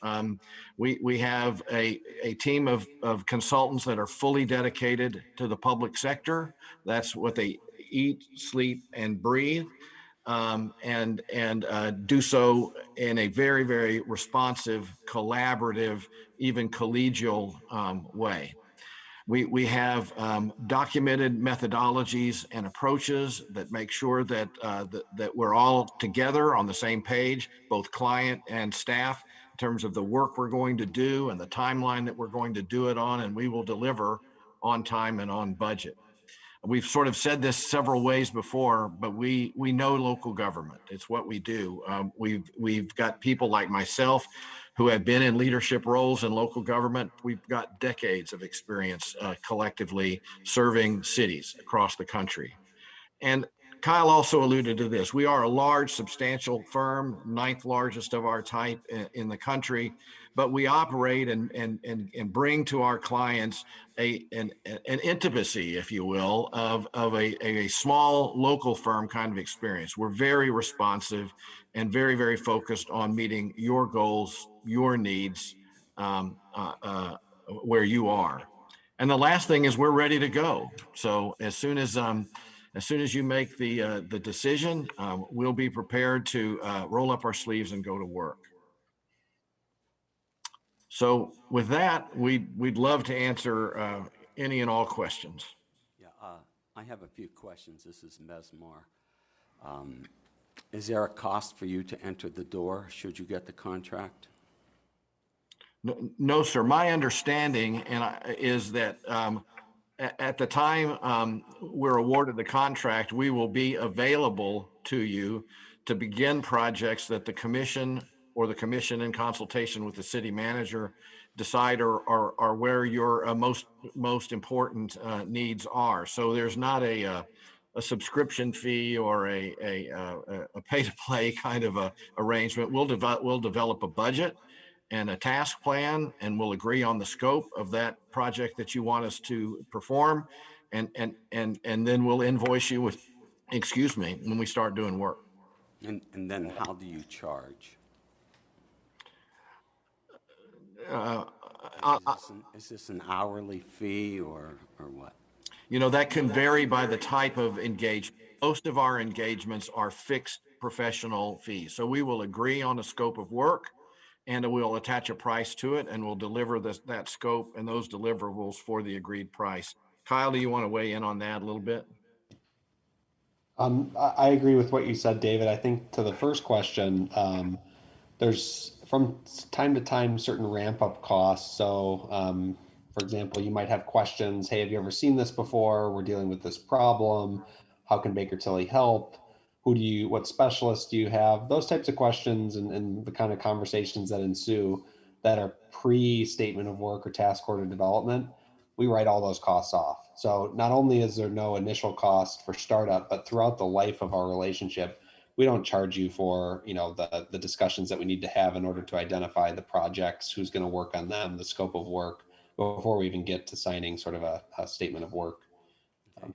We have a team of consultants that are fully dedicated to the public sector. That's what they eat, sleep, and breathe, and do so in a very, very responsive, collaborative, even collegial way. We have documented methodologies and approaches that make sure that, that we're all together on the same page, both client and staff, in terms of the work we're going to do and the timeline that we're going to do it on, and we will deliver on time and on budget. We've sort of said this several ways before, but we know local government. It's what we do. We've got people like myself who have been in leadership roles in local government. We've got decades of experience collectively serving cities across the country. And Kyle also alluded to this. We are a large, substantial firm, ninth largest of our type in the country, but we operate and bring to our clients an intimacy, if you will, of a small local firm kind of experience. We're very responsive and very, very focused on meeting your goals, your needs, where you are. And the last thing is we're ready to go. So as soon as you make the decision, we'll be prepared to roll up our sleeves and go to work. So with that, we'd love to answer any and all questions. Yeah, I have a few questions. This is Mesmar. Is there a cost for you to enter the door should you get the contract? No, sir. My understanding is that at the time we're awarded the contract, we will be available to you to begin projects that the commission or the commission in consultation with the city manager decide are where your most important needs are. So there's not a subscription fee or a pay to play kind of a arrangement. We'll develop a budget and a task plan, and we'll agree on the scope of that project that you want us to perform, and then we'll invoice you with, when we start doing work. And then how do you charge? Is this an hourly fee or what? You know, that can vary by the type of engagement. Most of our engagements are fixed professional fees. So we will agree on a scope of work, and we'll attach a price to it, and we'll deliver that scope and those deliverables for the agreed price. Kyle, do you want to weigh in on that a little bit? I agree with what you said, David. I think to the first question, there's from time to time certain ramp up costs. So, for example, you might have questions. Hey, have you ever seen this before? We're dealing with this problem. How can Baker Tilly help? What specialists do you have? Those types of questions and the kind of conversations that ensue that are pre-statement of work or task order development, we write all those costs off. So not only is there no initial cost for startup, but throughout the life of our relationship, we don't charge you for, the discussions that we need to have in order to identify the projects, who's going to work on them, the scope of work, before we even get to signing sort of a statement of work.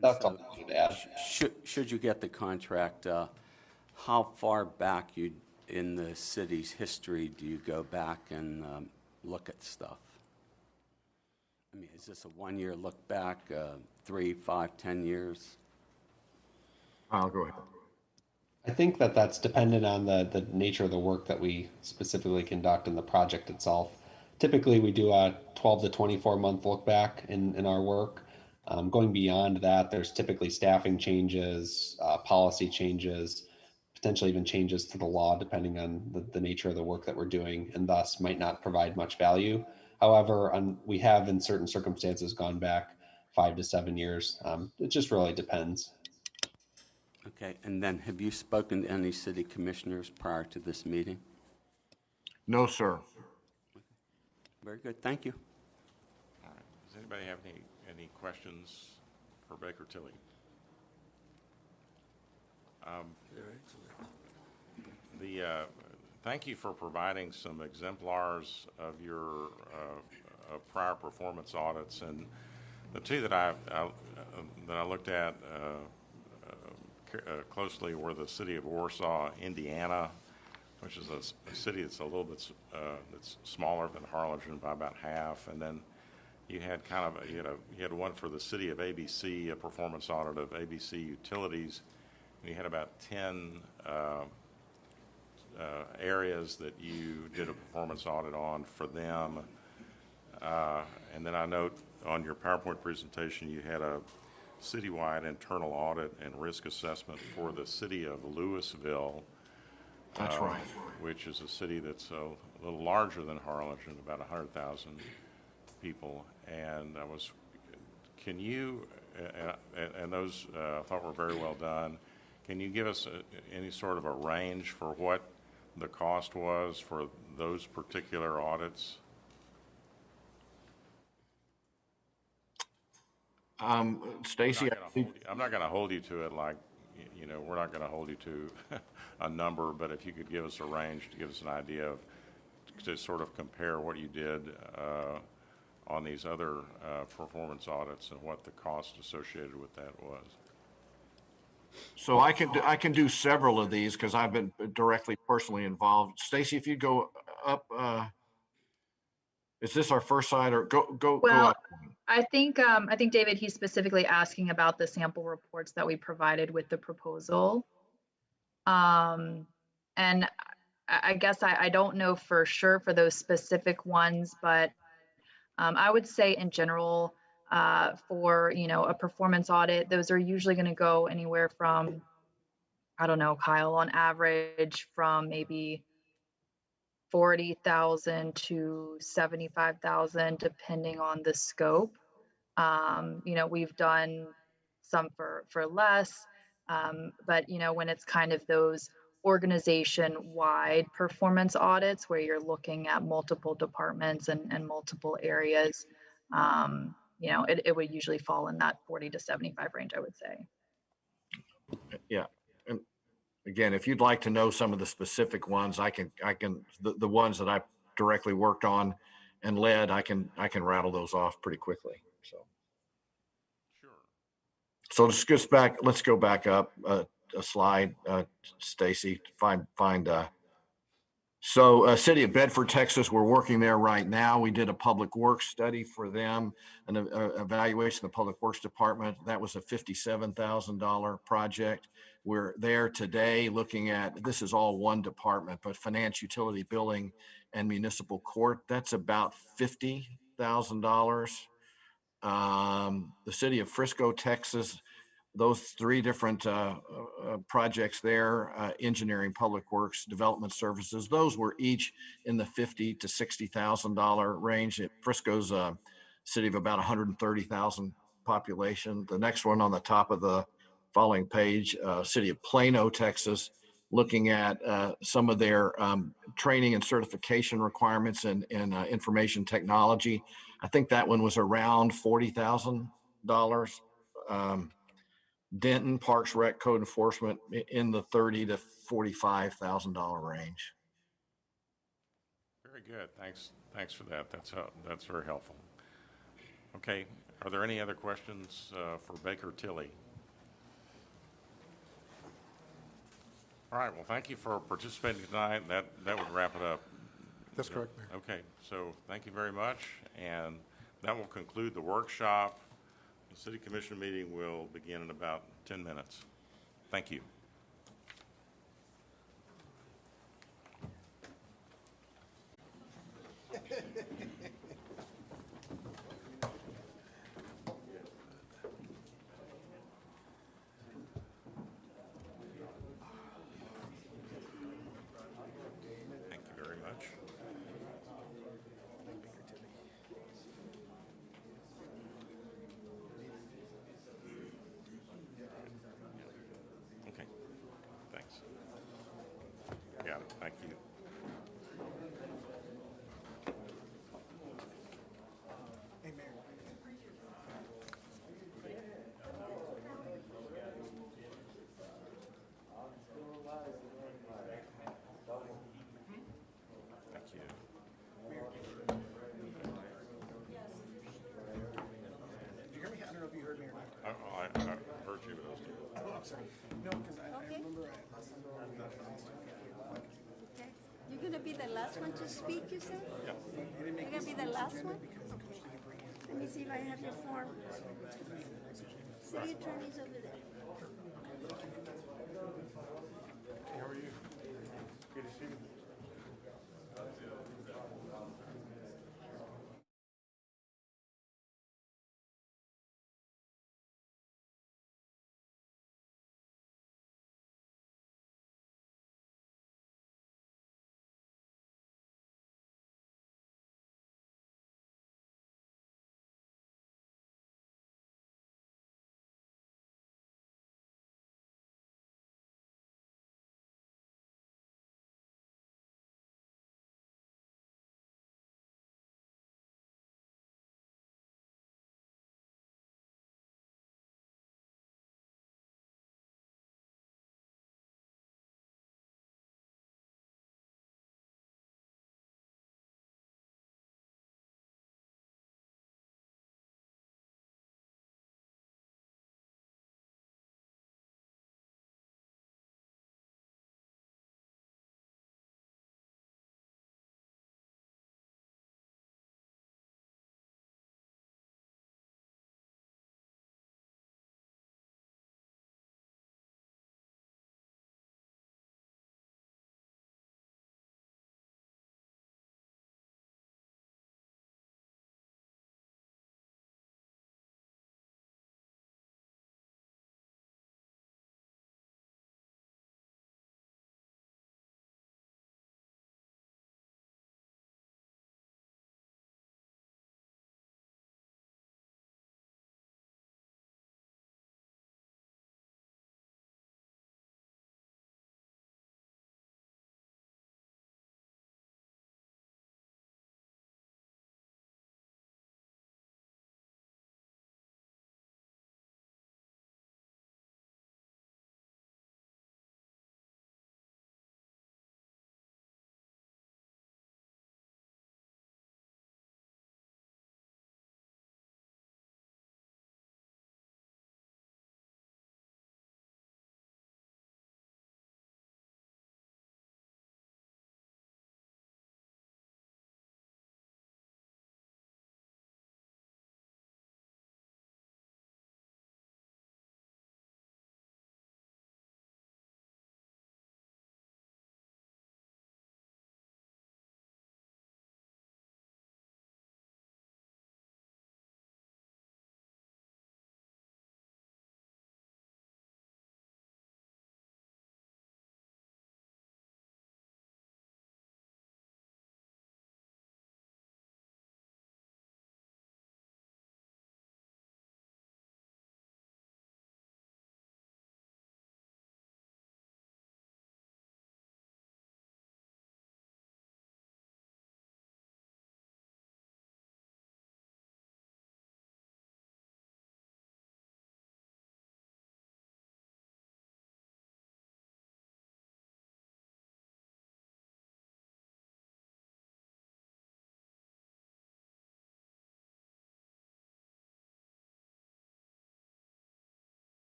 That's all I need to add. Should you get the contract, how far back in the city's history do you go back and look at stuff? I mean, is this a 1-year look back, 3, 5, 10 years? I'll go ahead. I think that's dependent on the nature of the work that we specifically conduct in the project itself. Typically, we do a 12 to 24 month look back in our work. Going beyond that, there's typically staffing changes, policy changes, potentially even changes to the law, depending on the nature of the work that we're doing, and thus might not provide much value. However, we have in certain circumstances gone back 5 to 7 years. It just really depends. Okay, and then have you spoken to any city commissioners prior to this meeting? No, sir. Very good, thank you. All right. Does anybody have any questions for Baker Tilly? Thank you for providing some exemplars of your prior performance audits, and the two that I looked at closely were the city of Warsaw, Indiana, which is a city that's a little bit that's smaller than Harlingen by about half, and then you had you had one for the city of ABC, a performance audit of ABC Utilities, and you had about 10 areas that you did a performance audit on for them. And then I note on your PowerPoint presentation you had a citywide internal audit and risk assessment for the city of Louisville. That's right. Which is a city that's a little larger than Harlingen, about 100,000 people. And can you, and those I thought were very well done. Can you give us any sort of a range for what the cost was for those particular audits? Stacy, I'm not going to hold you to it like, we're not going to hold you to a number, but if you could give us a range to give us an idea of, to sort of compare what you did on these other performance audits and what the cost associated with that was. so I can do several of these because I've been directly personally involved. Stacy, if you go up, is this our first slide or go Well, up? I think David, he's specifically asking about the sample reports that we provided with the proposal. And I guess I don't know for sure for those specific ones, but I would say in general, for a performance audit, those are usually going to go anywhere from, I don't know, Kyle, on average from maybe 40,000 to 75,000, depending on the scope. We've done some for less, but when it's kind of those organization-wide performance audits where you're looking at multiple departments and multiple areas, it would usually fall in that 40 to 75 range, I would say. Yeah. And again, if you'd like to know some of the specific ones, the ones that I directly worked on and led, I can rattle those off pretty quickly. So let's go back up a slide, Stacy, so City of Bedford, Texas, we're working there right now. We did a public works study for them, an evaluation of the public works department. That was a $57,000 project. We're there today looking at, this is all one department, but finance, utility, billing, and municipal court, that's about $50,000. The City of Frisco, Texas, those three different projects there, engineering, public works, development services, those were each in the $50,000 to $60,000 range. Frisco's a city of about 130,000 population. The next one on the top of the following page, City of Plano, Texas, looking at some of their training and certification requirements in information technology. I think that one was around $40,000. Denton, Parks, Rec, Code Enforcement in the $30,000 to $45,000 range. Very good. Thanks for that. That's very helpful. Okay. Are there any other questions for Baker Tilly? All right. Well, thank you for participating tonight. That would wrap it up. That's correct, Mayor. Okay. So thank you very much, and that will conclude the workshop. The City Commission meeting will begin in about 10 minutes. Thank you. Thank you. Thank you. Did you hear me? I don't know if you heard me or not. I heard you, but I was. Oh, I'm sorry. No, because I Okay. remember last time we had Okay. You're gonna be the last one to speak, you said? Yeah. You're gonna be the last one? Okay. Let me see if I have your form. City attorney's over there. How are you? Good to see you.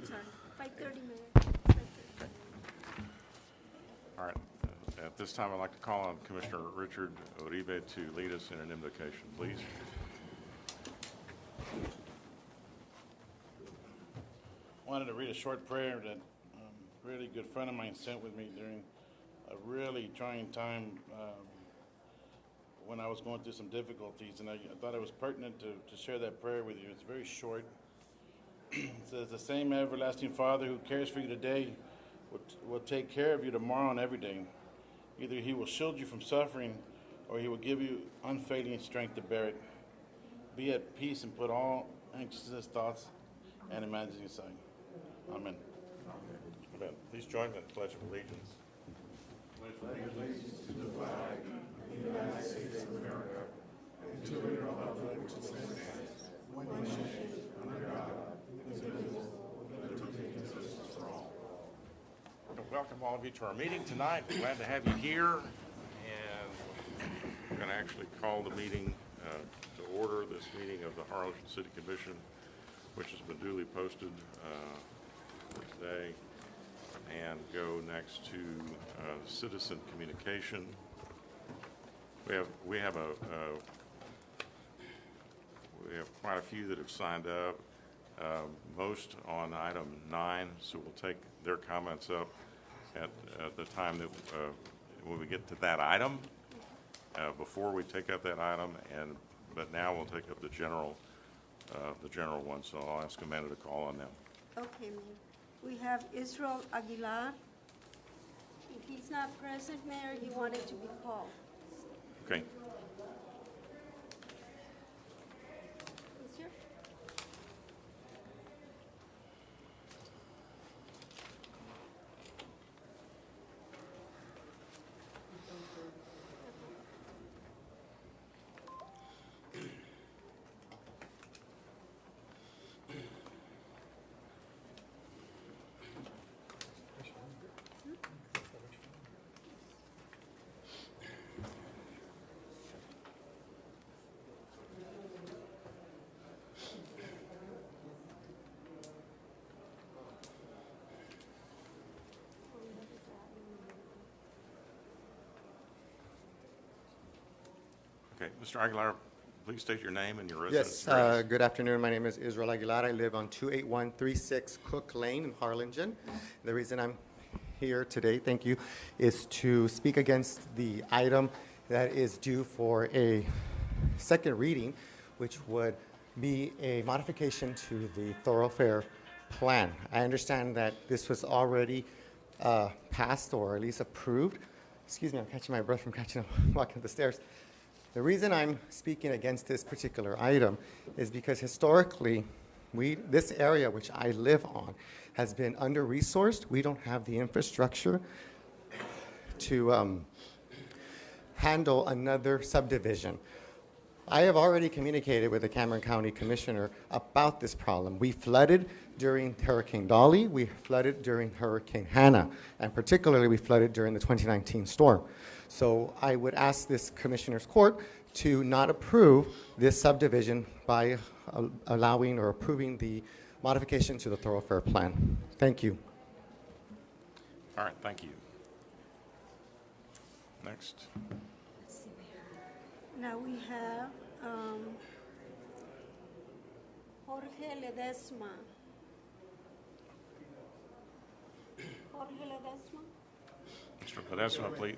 sorry, 5:30, Mayor. 5:30. All right. At this time, I'd like to call on Commissioner Richard Uribe to lead us in an invocation, please. Wanted to read a short prayer that a really good friend of mine sent with me during a really trying time when I was going through some difficulties, and I thought it was pertinent to share that prayer with you. It's very short. It says, "The same everlasting Father who cares for you today will take care of you tomorrow and every day. Either he will shield you from suffering, or he will give you unfailing strength to bear it. Be at peace and put all anxious thoughts and imaginings aside." Amen. Amen. Please join me in the Pledge of Allegiance. Welcome all of you to our meeting tonight. Glad to have you here. And we're going to actually call the meeting to order, this meeting of the Harlingen City Commission, which has been duly posted for today, and go next to citizen communication. We have quite a few that have signed up, most on item 9, so we'll take their comments up at the time that when we get to that item, before we take up that item, but now we'll take up the general one. So I'll ask Amanda to call on them. Okay, Mayor. We have Israel Aguilar. If he's not present, Mayor, he wanted to be called. Okay. Is here? Okay, Mr. Aguilar, please state your name and your residence. Yes, good afternoon. My name is Israel Aguilar. I live on 28136 Cook Lane in Harlingen. The reason I'm here today, thank you, is to speak against the item that is due for a second reading, which would be a modification to the thoroughfare plan. I understand that this was already passed or at least approved. Excuse me, I'm catching my breath from walking up the stairs. The reason I'm speaking against this particular item is because historically, this area which I live on has been under-resourced. We don't have the infrastructure to handle another subdivision. I have already communicated with the Cameron County Commissioner about this problem. We flooded during Hurricane Dolly, we flooded during Hurricane Hannah, and particularly we flooded during the 2019 storm. So I would ask this Commissioner's Court to not approve this subdivision by allowing or approving the modification to the thoroughfare plan. Thank you. All right, thank you. Next. Now we have Jorge Ledesma. Jorge Ledesma? Mr. Ledesma,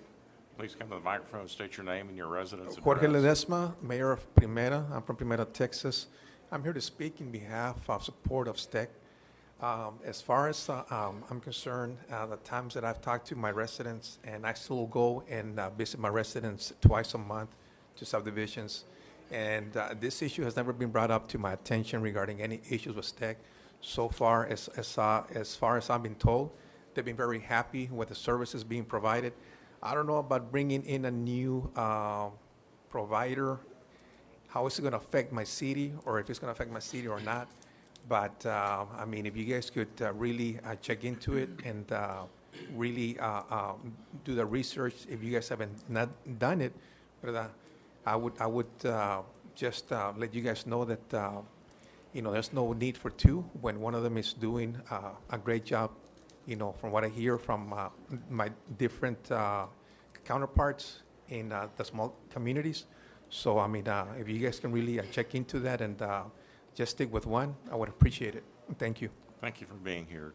please come to the microphone, state your name and your residence address. Jorge Ledesma, Mayor of Primera. I'm from Primera, Texas. I'm here to speak in behalf of support of STEC. As far as I'm concerned, the times that I've talked to my residents, and I still go and visit my residents twice a month to subdivisions, and this issue has never been brought up to my attention regarding any issues with STEC. So far, as far as I've been told, they've been very happy with the services being provided. I don't know about bringing in a new provider, how is it going to affect my city, or if it's going to affect my city or not. But, I mean, if you guys could really check into it and really do the research, if you guys haven't not done it, but I would just let you guys know that there's no need for two when one of them is doing a great job, from what I hear from my different counterparts in the small communities. So, I mean, if you guys can really check into that and just stick with one, I would appreciate it. Thank you. Thank you for being here.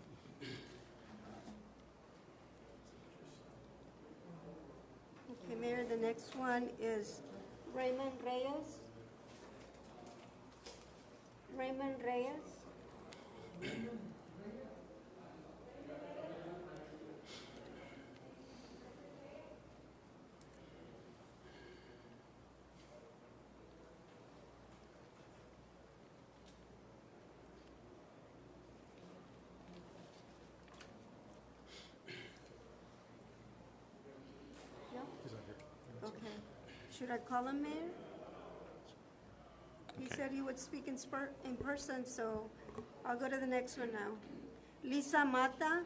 Okay, Mayor, the next one is Raymond Reyes. Raymond Reyes. No? Okay. Should I call him, Mayor? He Okay. said he would speak in person, so I'll go to the next one now. Lisa Mata.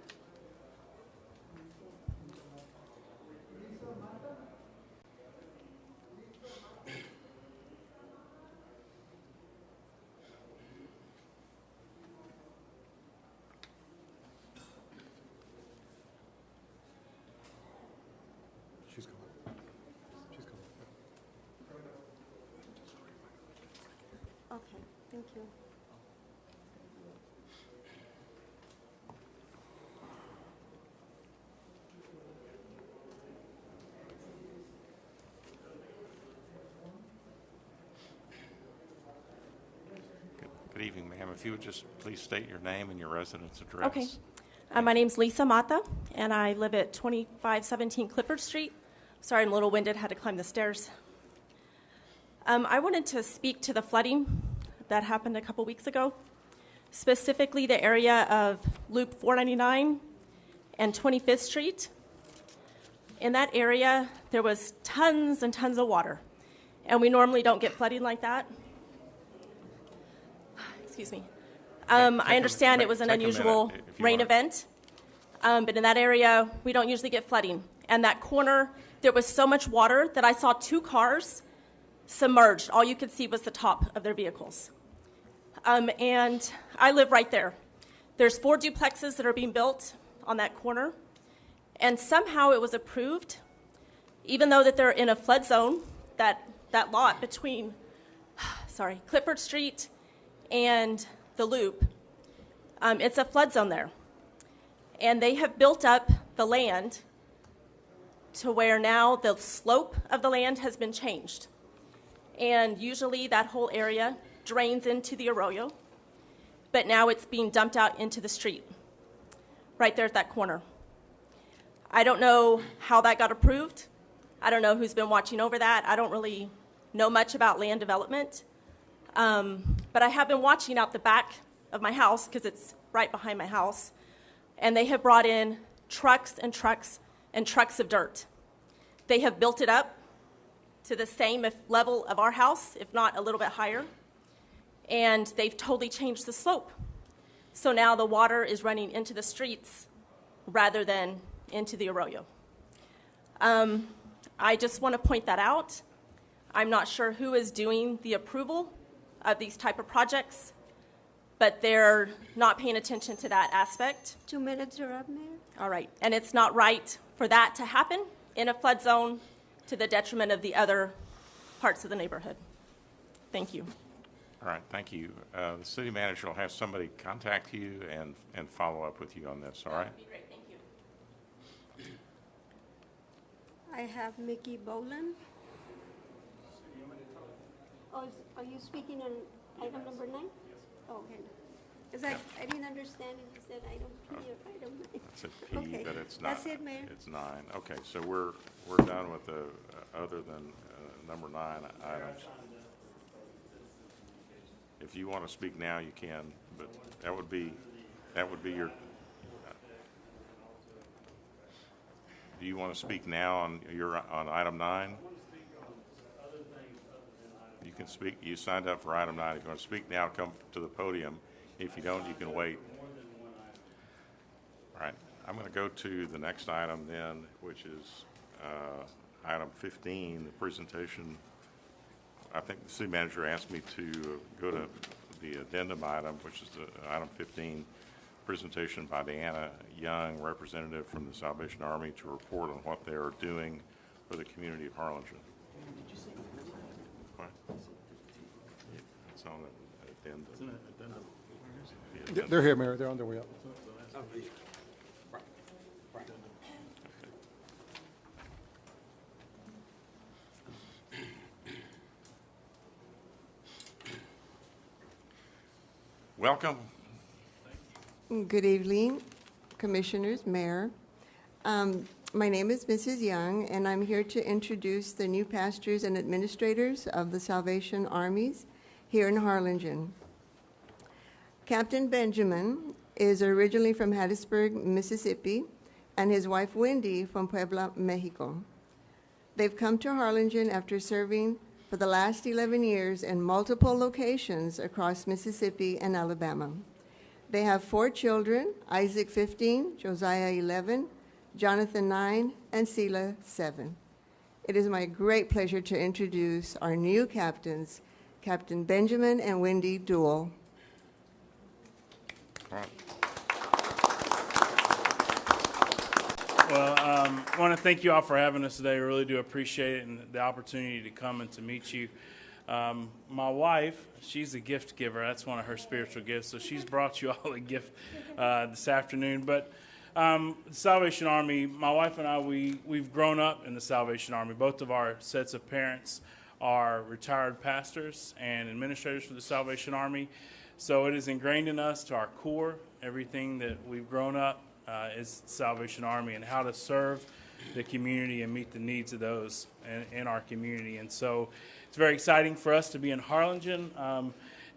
She's coming. She's coming. Okay, thank you. Good evening, ma'am. If you would just please state your name and your residence address. Okay. My name's Lisa Mata, and I live at 2517 Clifford Street. Sorry, I'm a little winded, had to climb the stairs. I wanted to speak to the flooding that happened a couple weeks ago, specifically the area of Loop 499 and 25th Street. In that area, there was tons and tons of water, and we normally don't get flooding like that. Excuse me. I understand it was an unusual rain event, but in that area, we don't usually get flooding. And that corner, there was so much water that I saw two cars submerged. All you could see was the top of their vehicles. And I live right there. There's 4 duplexes that are being built on that corner, and somehow it was approved, even though that they're in a flood zone, that lot between, Clifford Street and the Loop, it's a flood zone there. And they have built up the land to where now the slope of the land has been changed. And usually that whole area drains into the arroyo, but now it's being dumped out into the street, right there at that corner. I don't know how that got approved. I don't know who's been watching over that. I don't really know much about land development. But I have been watching out the back of my house because it's right behind my house, and they have brought in trucks and trucks and trucks of dirt. They have built it up to the same level of our house, if not a little bit higher, and they've totally changed the slope. So now the water is running into the streets rather than into the arroyo. I just want to point that out. I'm not sure who is doing the approval of these type of projects, but they're not paying attention to that aspect. 2 minutes are up, Mayor. All right, and it's not right for that to happen in a flood zone to the detriment of the other parts of the neighborhood. Thank you. All right, thank you. The city manager will have somebody contact you and follow up with you on this, all right? That'd be great, thank you. I have Mickey Boland. Oh, are you speaking on item number 9? Oh, okay. Because I didn't understand it. You said item P or item 9. It's a P, Okay. but it's not. That's it, Mayor. It's 9. Okay, so we're done with the other than number 9 items. If you want to speak now, you can, but that would be your. Do you want to speak now on item 9? You can speak. You signed up for item 9. If you want to speak now, come to the podium. If you don't, you can wait. All right. I'm going to go to the next item then, which is item 15, the presentation. I think the city manager asked me to go to the addendum item, which is item 15, presentation by Deanna Young, representative from the Salvation Army, to report on what they are doing for the community of Harlingen. What? It's on the addendum. They're here, Mayor. They're on their way up. Welcome. Good evening, Commissioners, Mayor. My name is Mrs. Young, and I'm here to introduce the new pastors and administrators of the Salvation Armies here in Harlingen. Captain Benjamin is originally from Hattiesburg, Mississippi, and his wife Wendy from Puebla, Mexico. They've come to Harlingen after serving for the last 11 years in multiple locations across Mississippi and Alabama. They have 4 children, Isaac 15, Josiah 11, Jonathan 9, and Selah 7. It is my great pleasure to introduce our new captains, Captain Benjamin and Wendy Duell. Well, I want to thank you all for having us today. I really do appreciate it and the opportunity to come and to meet you. My wife, she's a gift giver. That's one of her spiritual gifts. So she's brought you all a gift this afternoon. But the Salvation Army, my wife and I, we've grown up in the Salvation Army. Both of our sets of parents are retired pastors and administrators for the Salvation Army. So it is ingrained in us to our core, everything that we've grown up is Salvation Army and how to serve the community and meet the needs of those in our community. And so it's very exciting for us to be in Harlingen,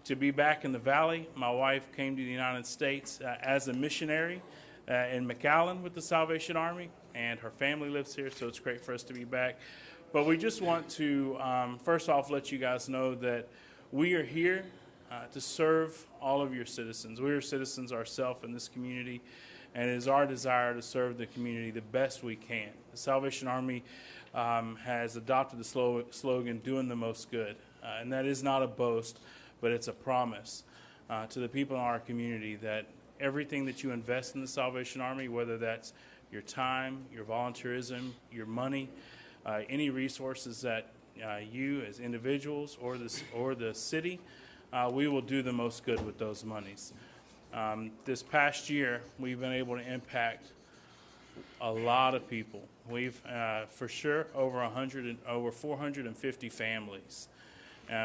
to be back in the Valley. My wife came to the United States as a missionary in McAllen with the Salvation Army, and her family lives here, so it's great for us to be back. But we just want to, first off, let you guys know that we are here to serve all of your citizens. We are citizens ourselves in this community, and it is our desire to serve the community the best we can. The Salvation Army has adopted the slogan, doing the most good, and that is not a boast, but it's a promise to the people in our community that everything that you invest in the Salvation Army, whether that's your time, your volunteerism, your money, any resources that you as individuals or the city, we will do the most good with those monies. This past year, we've been able to impact a lot of people. We've, for sure, over 450 families.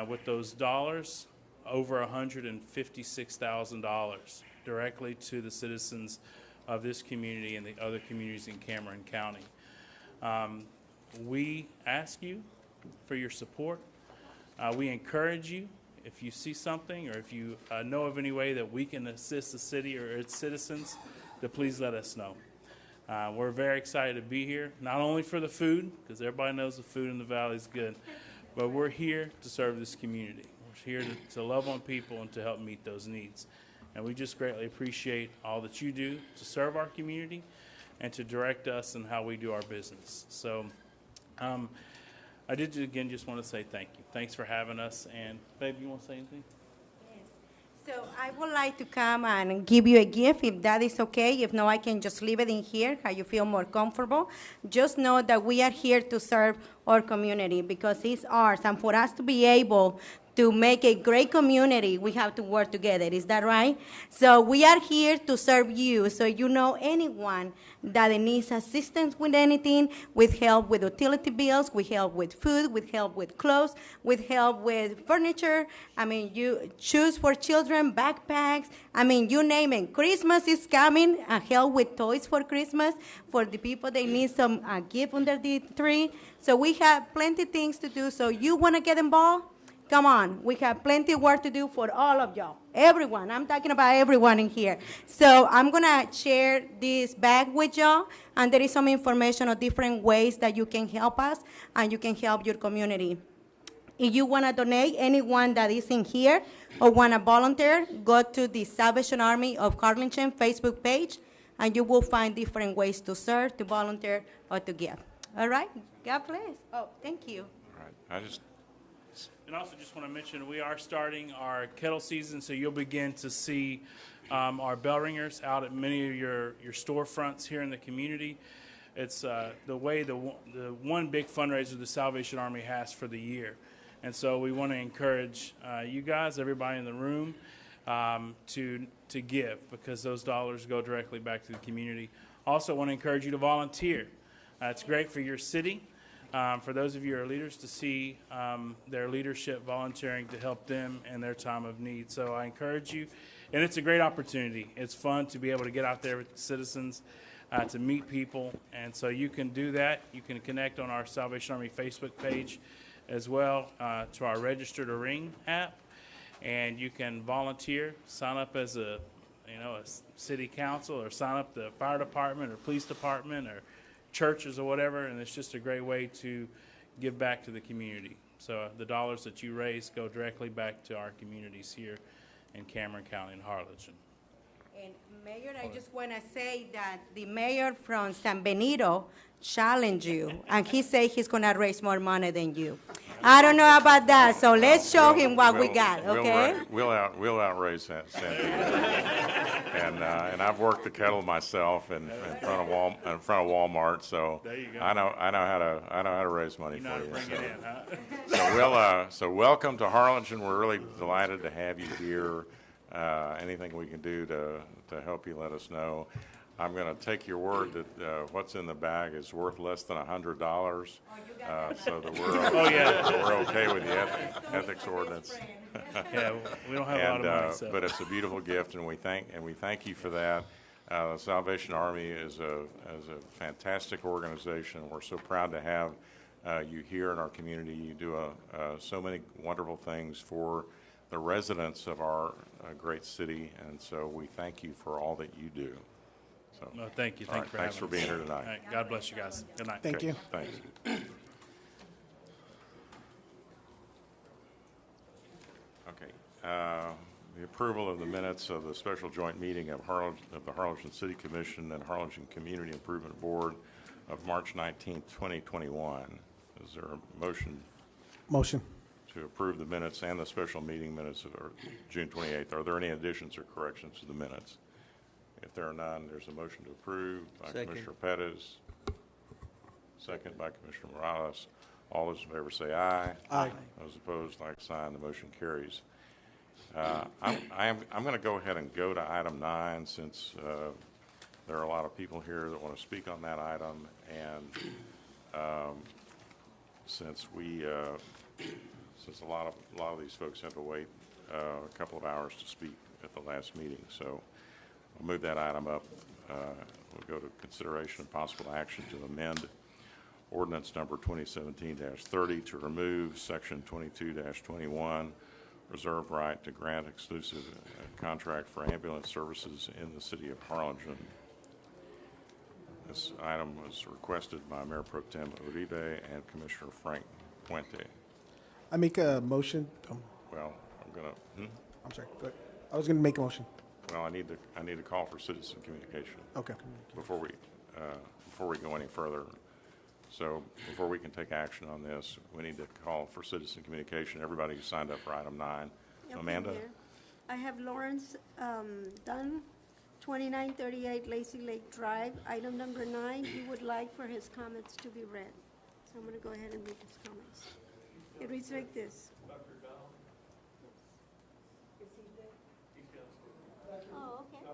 With those dollars, over $156,000 directly to the citizens of this community and the other communities in Cameron County. We ask you for your support. We encourage you, if you see something or if you know of any way that we can assist the city or its citizens, to please let us know. We're very excited to be here, not only for the food, because everybody knows the food in the Valley is good, but we're here to serve this community. We're here to love on people and to help meet those needs. And we just greatly appreciate all that you do to serve our community and to direct us in how we do our business. So I did, again, just want to say thank you. Thanks for having us. And, babe, you want to say anything? So I would like to come and give you a gift, if that is okay. If no, I can just leave it in here, how you feel more comfortable. Just know that we are here to serve our community because it's ours. And for us to be able to make a great community, we have to work together. Is that right? So we are here to serve you. So you know anyone that needs assistance with anything, with help with utility bills, with help with food, with help with clothes, with help with furniture. I mean, you choose for children, backpacks. I mean, you name it. Christmas is coming, help with toys for Christmas. For the people, they need some gift under the tree. So we have plenty of things to do. So you want to get involved? Come on, we have plenty of work to do for all of y'all. Everyone, I'm talking about everyone in here. So I'm gonna share this bag with y'all, and there is some information on different ways that you can help us and you can help your community. If you wanna donate, anyone that is in here or wanna volunteer, go to the Salvation Army of Harlingen Facebook page, and you will find different ways to serve, to volunteer, or to give. All right, God bless. Oh, thank you. All right, I just And also just want to mention, we are starting our kettle season, so you'll begin to see our bell ringers out at many of your storefronts here in the community. It's the one big fundraiser the Salvation Army has for the year. And so we want to encourage you guys, everybody in the room, to give, because those dollars go directly back to the community. Also want to encourage you to volunteer. It's great for your city. For those of you who are leaders, to see their leadership volunteering to help them in their time of need. So I encourage you, and it's a great opportunity. It's fun to be able to get out there with the citizens, to meet people, and so you can do that. You can connect on our Salvation Army Facebook page as well, to our Register to Ring app, and you can volunteer, sign up as a city council, or sign up the fire department or police department or churches or whatever, and it's just a great way to give back to the community. So the dollars that you raise go directly back to our communities here in Cameron County and Harlingen. And Mayor, I just want to say that the mayor from San Benito challenged you, and he said he's going to raise more money than you. I don't know about that, so let's show him what we got, okay? We'll outraise that, Sandy. And I've worked the kettle myself in front of Walmart, so there you go. I know how to raise money You know how for to you. bring it in, huh? So welcome to Harlingen. We're really delighted to have you here. Anything we can do to help you, let us know. I'm going to take your word that what's in the bag is worth less than $100, so that we're okay with the ethics ordinance. Yeah, we don't have a lot of money, so. But it's a beautiful gift, and we thank you for that. The Salvation Army is a fantastic organization. We're so proud to have you here in our community. You do so many wonderful things for the residents of our great city, and so we thank you for all that you do. So, No, thank you. all right, thanks for being here tonight. All right, God bless you guys. Good night. Thank you. Thanks. Okay. The approval of the minutes of the special joint meeting of the Harlingen City Commission and Harlingen Community Improvement Board of March 19th, 2021. Is there a motion? Motion. To approve the minutes and the special meeting minutes of June 28th. Are there any additions or corrections to the minutes? If there are none, there's a motion to approve by Second. Commissioner Pettis, second by Commissioner Morales. All those in favor say aye. Aye. Those opposed, like sign. The motion carries. I'm going to go ahead and go to item 9, since there are a lot of people here that want to speak on that item, and since a lot of these folks had to wait a couple of hours to speak at the last meeting, so I'll move that item up. We'll go to consideration and possible action to amend ordinance number 2017-30 to remove section 22-21, reserve right to grant exclusive contract for ambulance services in the city of Harlingen. This item was requested by Mayor Pro Tem Uribe and Commissioner Frank Puente. I make a motion. Well, I'm gonna. I'm sorry. Go ahead. I was going to make a motion. Well, I need to call for citizen communication. Okay. Before we go any further. So before we can take action on this, we need to call for citizen communication. Everybody who signed up for item 9. Okay, Amanda? Mayor. I have Lawrence Dunn, 2938 Lazy Lake Drive. Item number 9, he would like for his comments to be read. So I'm going to go ahead and read his comments. It reads like this. Oh, okay.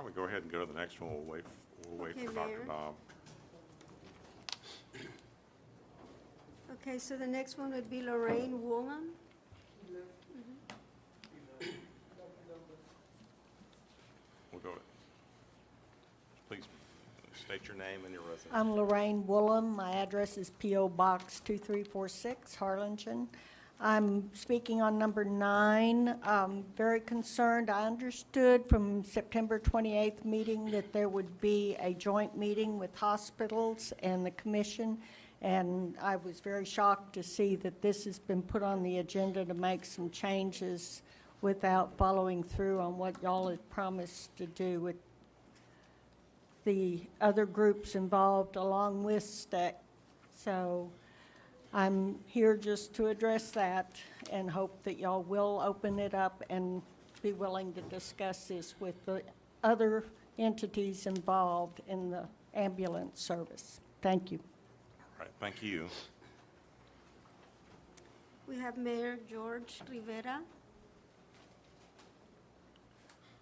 don't we go ahead and go to the next one? We'll wait Okay, for Dr. Mayor. Bob. Okay, so the next one would be Lorraine Woolham. We'll go. Please state your name and your residence. I'm Lorraine Woolham. My address is P.O. Box 2346, Harlingen. I'm speaking on number 9. Very concerned. I understood from September 28th meeting that there would be a joint meeting with hospitals and the commission, and I was very shocked to see that this has been put on the agenda to make some changes without following through on what y'all had promised to do with the other groups involved along with STEC. So I'm here just to address that and hope that y'all will open it up and be willing to discuss this with the other entities involved in the ambulance service. Thank you. All right, thank you. We have Mayor George Rivera.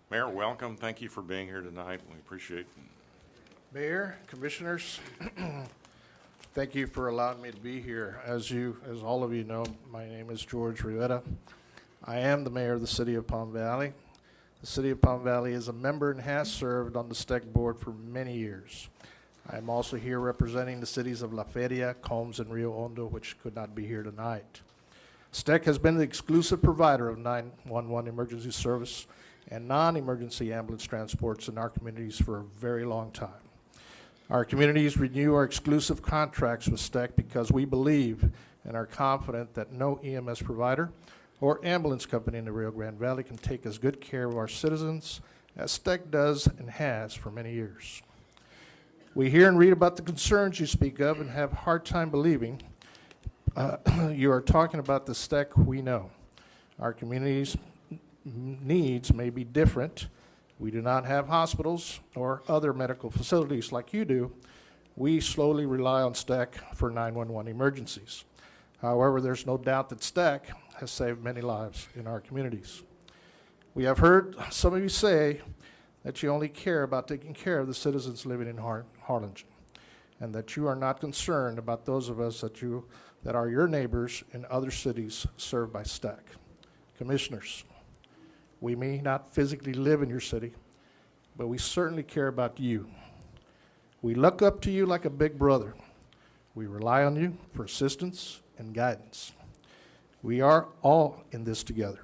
Mayor, welcome. Thank you for being here tonight. We appreciate it. Mayor, Commissioners, thank you for allowing me to be here. As all of you know, my name is George Rivera. I am the mayor of the city of Palm Valley. The city of Palm Valley is a member and has served on the STEC board for many years. I am also here representing the cities of La Feria, Combs, and Rio Hondo, which could not be here tonight. STEC has been the exclusive provider of 911 emergency service and non-emergency ambulance transports in our communities for a very long time. Our communities renew our exclusive contracts with STEC because we believe and are confident that no EMS provider or ambulance company in the Rio Grande Valley can take as good care of our citizens as STEC does and has for many years. We hear and read about the concerns you speak of and have a hard time believing you are talking about the STEC we know. Our communities' needs may be different. We do not have hospitals or other medical facilities like you do. We slowly rely on STEC for 911 emergencies. However, there's no doubt that STEC has saved many lives in our communities. We have heard some of you say that you only care about taking care of the citizens living in Harlingen, and that you are not concerned about those of us that are your neighbors in other cities served by STEC. Commissioners, we may not physically live in your city, but we certainly care about you. We look up to you like a big brother. We rely on you for assistance and guidance. We are all in this together,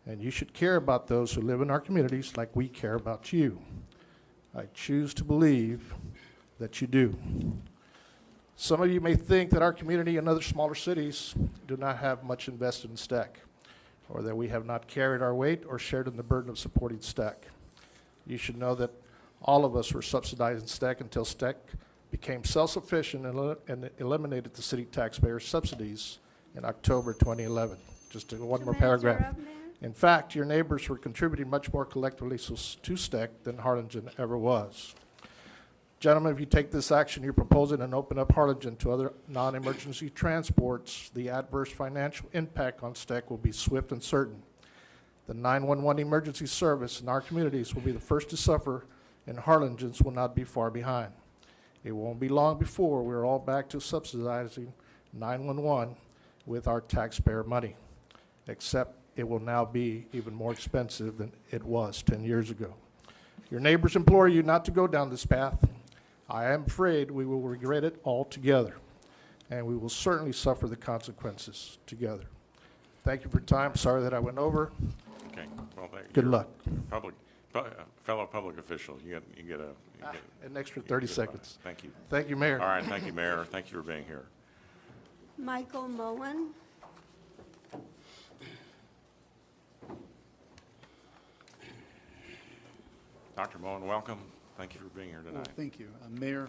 and you should care about those who live in our communities like we care about you. I choose to believe that you do. Some of you may think that our community and other smaller cities do not have much invested in STEC, or that we have not carried our weight or shared in the burden of supporting STEC. You should know that all of us were subsidizing STEC until STEC became self-sufficient and eliminated the city taxpayer subsidies in October 2011. Just one more paragraph. In fact, your neighbors were contributing much more collectively to STEC than Harlingen ever was. Gentlemen, if you take this action you're proposing and open up Harlingen to other non-emergency transports, the adverse financial impact on STEC will be swift and certain. The 911 emergency service in our communities will be the first to suffer, and Harlingen's will not be far behind. It won't be long before we're all back to subsidizing 911 with our taxpayer money, except it will now be even more expensive than it was 10 years ago. Your neighbors implore you not to go down this path. I am afraid we will regret it all together, and we will certainly suffer the consequences together. Thank you for your time. Sorry that I went over. Okay. Well, Good luck. Fellow public official, you get an extra 30 seconds. Thank you. Thank you, Mayor. All right. Thank you, Mayor. Thank you for being here. Michael Moen. Dr. Moen, welcome. Thank you for being here Well, tonight. thank you. Mayor,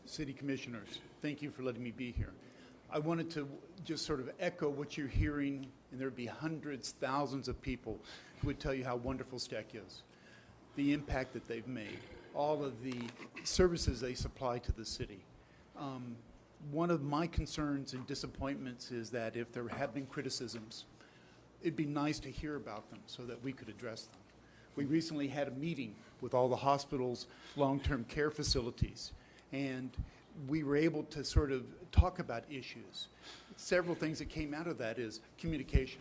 City Commissioners, thank you for letting me be here. I wanted to just sort of echo what you're hearing, and there'd be hundreds, thousands of people who would tell you how wonderful STEC is, the impact that they've made, all of the services they supply to the city. One of my concerns and disappointments is that if there have been criticisms, it'd be nice to hear about them so that we could address them. We recently had a meeting with all the hospitals' long-term care facilities, and we were able to sort of talk about issues. Several things that came out of that is communication.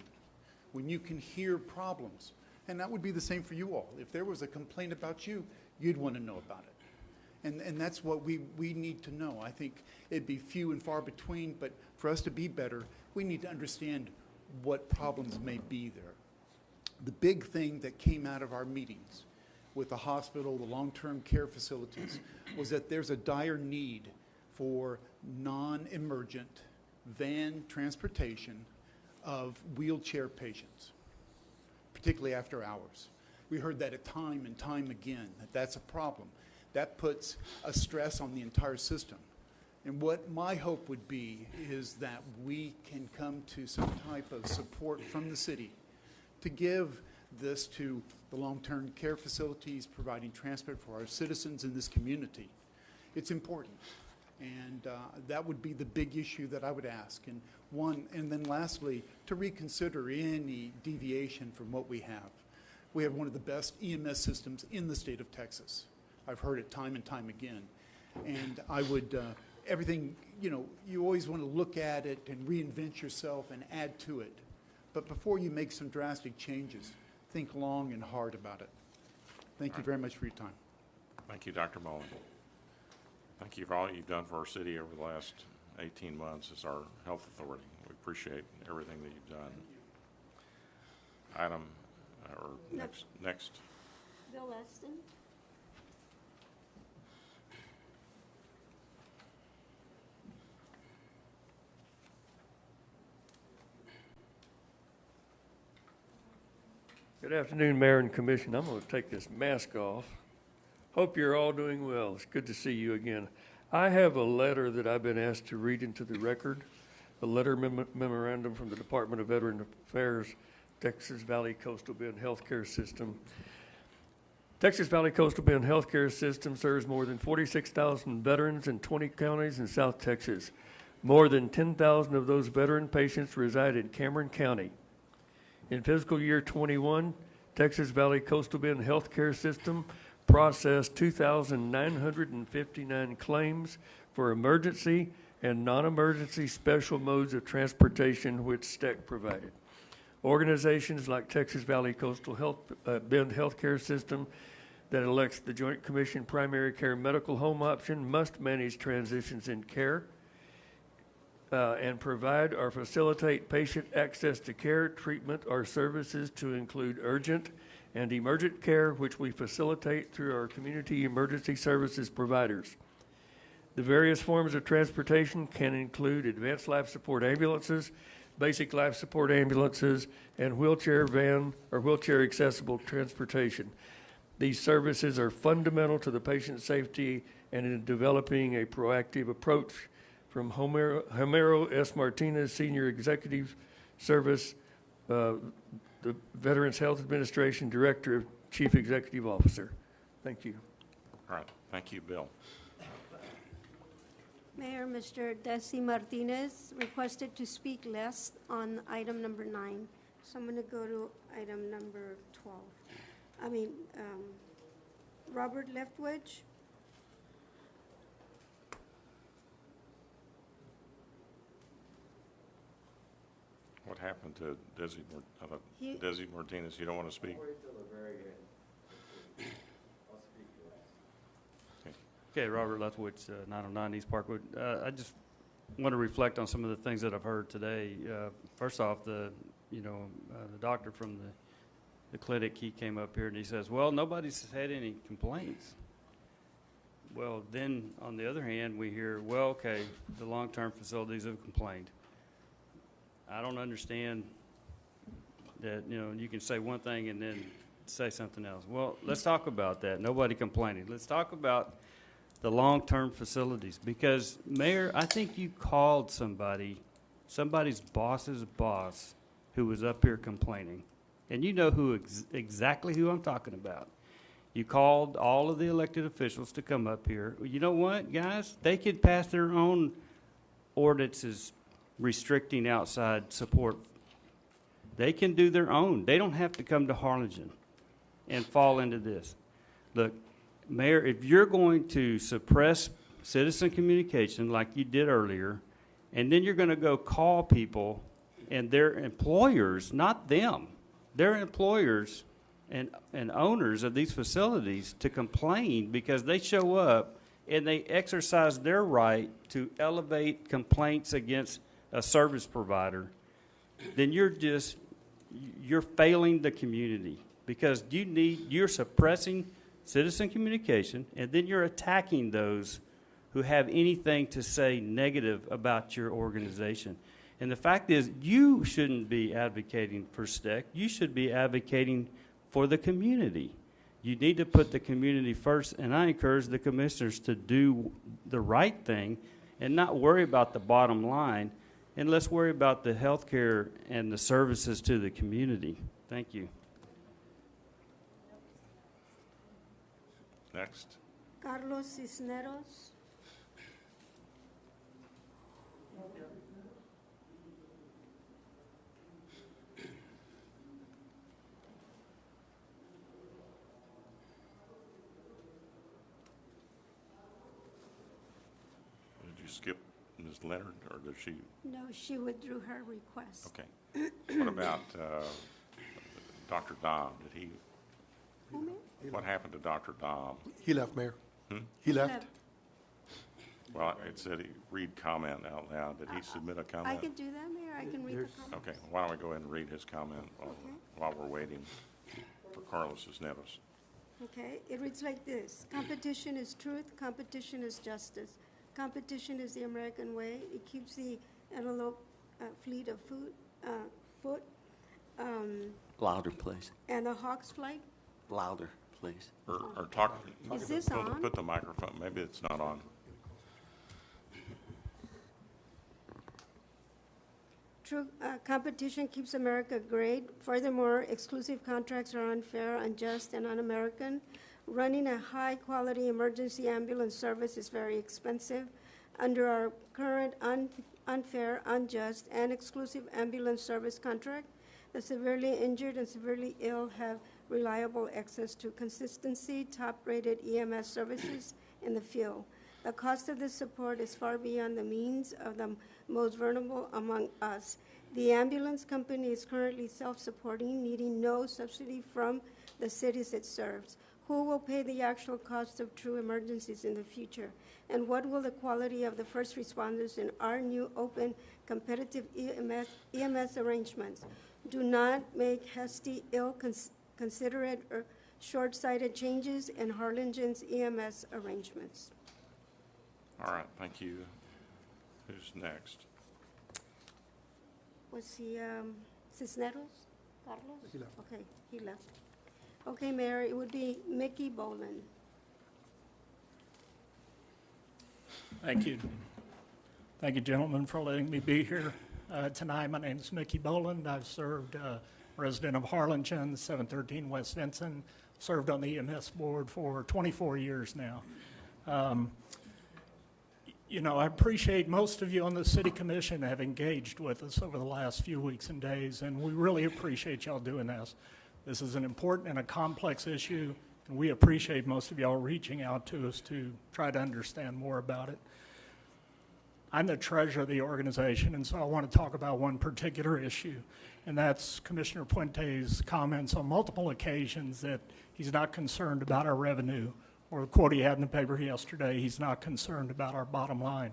When you can hear problems, and that would be the same for you all. If there was a complaint about you, you'd want to know about it. And that's what we need to know. I think it'd be few and far between, but for us to be better, we need to understand what problems may be there. The big thing that came out of our meetings with the hospital, the long-term care facilities, was that there's a dire need for non-emergent van transportation of wheelchair patients, particularly after hours. We heard that at time and time again, that that's a problem. That puts a stress on the entire system. And what my hope would be is that we can come to some type of support from the city to give this to the long-term care facilities, providing transport for our citizens in this community. It's important. And that would be the big issue that I would ask. And then lastly, to reconsider any deviation from what we have. We have one of the best EMS systems in the state of Texas. I've heard it time and time again. And I would, everything, you always want to look at it and reinvent yourself and add to it. But before you make some drastic changes, think long and hard about it. Thank you very much for your time. Thank you, Dr. Mullen. Thank you for all you've done for our city over the last 18 months as our health authority. We appreciate everything that you've done. Item, or next. Bill Eston. Good afternoon, Mayor and Commission. I'm going to take this mask off. Hope you're all doing well. It's good to see you again. I have a letter that I've been asked to read into the record, a letter memorandum from the Department of Veteran Affairs, Texas Valley Coastal Bend Healthcare System. Texas Valley Coastal Bend Healthcare System serves more than 46,000 veterans in 20 counties in South Texas. More than 10,000 of those veteran patients reside in Cameron County. In fiscal year 21, Texas Valley Coastal Bend Healthcare System processed 2,959 claims for emergency and non-emergency special modes of transportation which STEC provided. Organizations like Texas Valley Coastal Bend Healthcare System that elects the Joint Commission Primary Care Medical Home option must manage transitions in care and provide or facilitate patient access to care, treatment, or services to include urgent and emergent care, which we facilitate through our community emergency services providers. The various forms of transportation can include advanced life support ambulances, basic life support ambulances, and wheelchair van or wheelchair accessible transportation. These services are fundamental to the patient safety and in developing a proactive approach. From Homero S. Martinez, Senior Executive Service, the Veterans Health Administration Director, Chief Executive Officer. Thank you. All right. Thank you, Bill. Mayor, Mr. Desi Martinez requested to speak last on item number 9. So I'm going to go to item number 12. Robert Leftwich. What happened to Desi Martinez? You don't want to speak? Okay, Robert Leftwich, 909 East Parkwood. I just want to reflect on some of the things that I've heard today. First off, the doctor from the clinic, he came up here and he says, well, nobody's had any complaints. Well, then on the other hand, we hear, well, okay, the long-term facilities have complained. I don't understand that, you can say one thing and then say something else. Well, let's talk about that. Nobody complaining. Let's talk about the long-term facilities because, Mayor, I think you called somebody's boss's boss who was up here complaining. And you know exactly who I'm talking about. You called all of the elected officials to come up here. You know what, guys? They could pass their own ordinances restricting outside support. They can do their own. They don't have to come to Harlingen. and fall into this. Look, Mayor, if you're going to suppress citizen communication like you did earlier, and then you're going to go call people and their employers, not them, their employers and owners of these facilities to complain because they show up and they exercise their right to elevate complaints against a service provider, then you're failing the community, because you're suppressing citizen communication, and then you're attacking those who have anything to say negative about your organization. And the fact is, you shouldn't be advocating for STEC. You should be advocating for the community. You need to put the community first, and I encourage the commissioners to do the right thing and not worry about the bottom line, and let's worry about the health care and the services to the community. Thank you. Next. Carlos Cisneros. Did you skip Ms. Leonard, or did she? No, she withdrew her request. Okay. What about Dr. Dom? Did he? Who, Mayor? What happened to Dr. Dom? He left, Mayor. Hmm? He left. Well, it said he read comment out loud. Did he submit a comment? I can do that, Mayor. I can read the comment. Okay, why don't we go ahead and read his comment while we're waiting for Carlos Cisneros. Okay, it reads like this. Competition is truth, competition is justice. Competition is the American way. It keeps the antelope fleet of foot, Louder, please. and the hawk's flight. Louder, please. Or talk. Is this on? Put the microphone, maybe it's not on. True competition keeps America great. Furthermore, exclusive contracts are unfair, unjust, and un-American. Running a high-quality emergency ambulance service is very expensive. Under our current unfair, unjust, and exclusive ambulance service contract, the severely injured and severely ill have reliable access to consistency, top-rated EMS services in the field. The cost of this support is far beyond the means of the most vulnerable among us. The ambulance company is currently self-supporting, needing no subsidy from the cities it serves. Who will pay the actual cost of true emergencies in the future? And what will the quality of the first responders in our new open, competitive EMS arrangements? Do not make hasty, ill-considerate, or short-sighted changes in Harlingen's EMS arrangements. All right, thank you. Who's next? Was he Cisneros? Carlos? He left. Okay, he left. Okay, Mayor, it would be Mickey Boland. Thank you. Thank you, gentlemen, for letting me be here tonight. My name is Mickey Boland. I've served resident of Harlingen, 713 West Vinson, served on the EMS board for 24 years now. You know, I appreciate most of you on the City Commission have engaged with us over the last few weeks and days, and we really appreciate y'all doing this. This is an important and a complex issue, and we appreciate most of y'all reaching out to us to try to understand more about it. I'm the treasurer of the organization, and so I want to talk about one particular issue, and that's Commissioner Puente's comments on multiple occasions that he's not concerned about our revenue, or the quote he had in the paper yesterday, he's not concerned about our bottom line.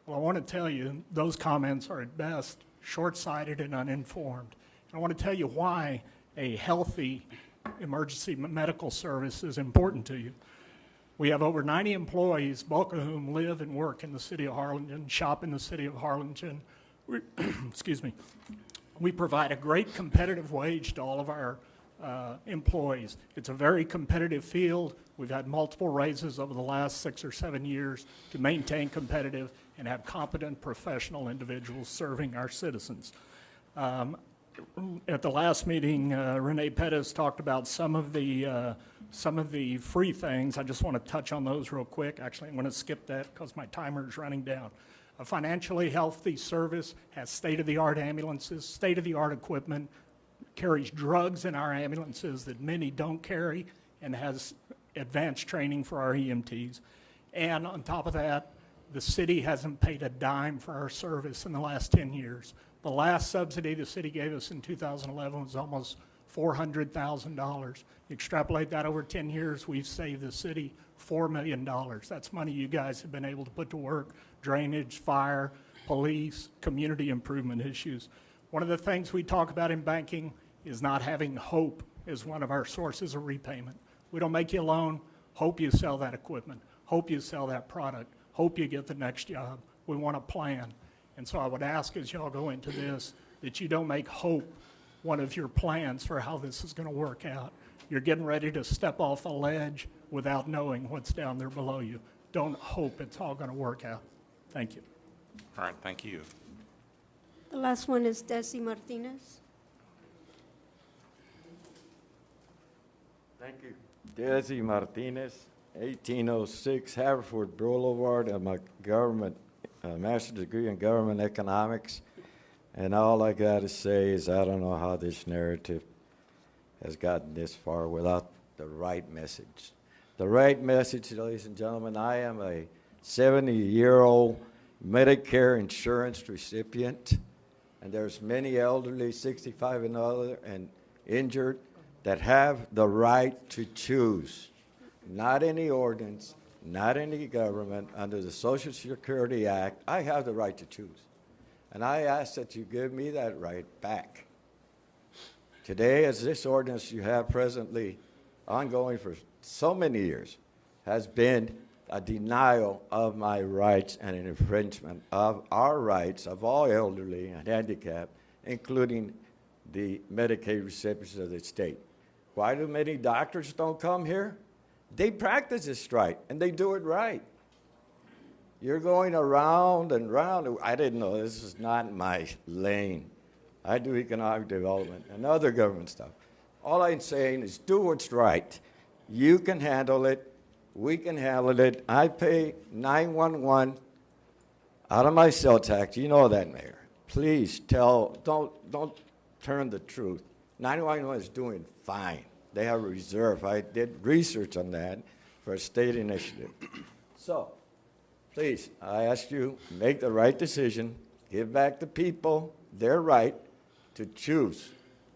Well, I want to tell you, those comments are at best short-sighted and uninformed. And I want to tell you why a healthy emergency medical service is important to you. We have over 90 employees, bulk of whom live and work in the city of Harlingen, shop in the city of Harlingen. Excuse me. We provide a great competitive wage to all of our employees. It's a very competitive field. We've had multiple raises over the last 6 or 7 years to maintain competitive and have competent professional individuals serving our citizens. At the last meeting, Renee Pettis talked about some of the free things. I just want to touch on those real quick. Actually, I'm going to skip that because my timer is running down. A financially healthy service has state-of-the-art ambulances, state-of-the-art equipment, carries drugs in our ambulances that many don't carry, and has advanced training for our EMTs. And on top of that, the city hasn't paid a dime for our service in the last 10 years. The last subsidy the city gave us in 2011 was almost $400,000. Extrapolate that over 10 years, we've saved the city $4 million. That's money you guys have been able to put to work: drainage, fire, police, community improvement issues. One of the things we talk about in banking is not having hope as one of our sources of repayment. We don't make you a loan, hope you sell that equipment, hope you sell that product, hope you get the next job. We want a plan. And so I would ask, as y'all go into this, that you don't make hope one of your plans for how this is going to work out. You're getting ready to step off a ledge without knowing what's down there below you. Don't hope it's all going to work out. Thank you. All right, thank you. The last one is Desi Martinez. Thank you. Desi Martinez, 1806 Haverford Boulevard. I'm a master's degree in government economics. And all I got to say is I don't know how this narrative has gotten this far without the right message. The right message, ladies and gentlemen, I am a 70-year-old Medicare insurance recipient, and there's many elderly, 65 and older, and injured, that have the right to choose. Not any ordinance, not any government. Under the Social Security Act, I have the right to choose. And I ask that you give me that right back. Today, as this ordinance you have presently ongoing for so many years has been a denial of my rights and an infringement of our rights of all elderly and handicapped, including the Medicaid recipients of the state. Why do many doctors don't come here? They practice this right, and they do it right. You're going around and round. I didn't know, this is not my lane. I do economic development and other government stuff. All I'm saying is do what's right. You can handle it. We can handle it. I pay 911 out of my cell tax. You know that, Mayor. Please don't turn the truth. 911 is doing fine. They have a reserve. I did research on that for a state initiative. So, please, I ask you, make the right decision. Give back the people their right to choose.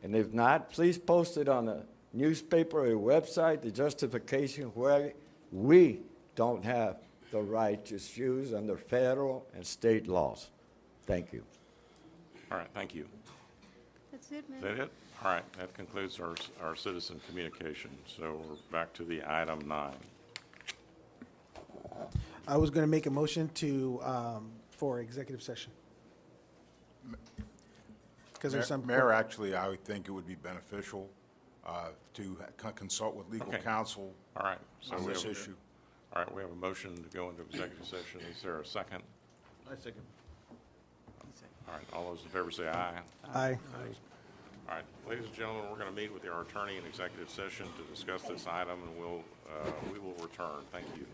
And if not, please post it on a newspaper or a website, the justification where we don't have the right to choose under federal and state laws. Thank you. All right, thank you. That's it, Is man. that it? All right, that concludes our citizen communication. So we're back to the item 9. I was going to make a motion to, for executive session. Because there's some. Mayor, actually, I would think it would be beneficial to consult with legal Okay. counsel All right. So on we this have, issue. all right, we have a motion to go into executive session. Is there a second? I second. All right, all those in favor say aye. Aye. All right, ladies and gentlemen, we're going to meet with our attorney in executive session to discuss this item, and we will return. Thank you.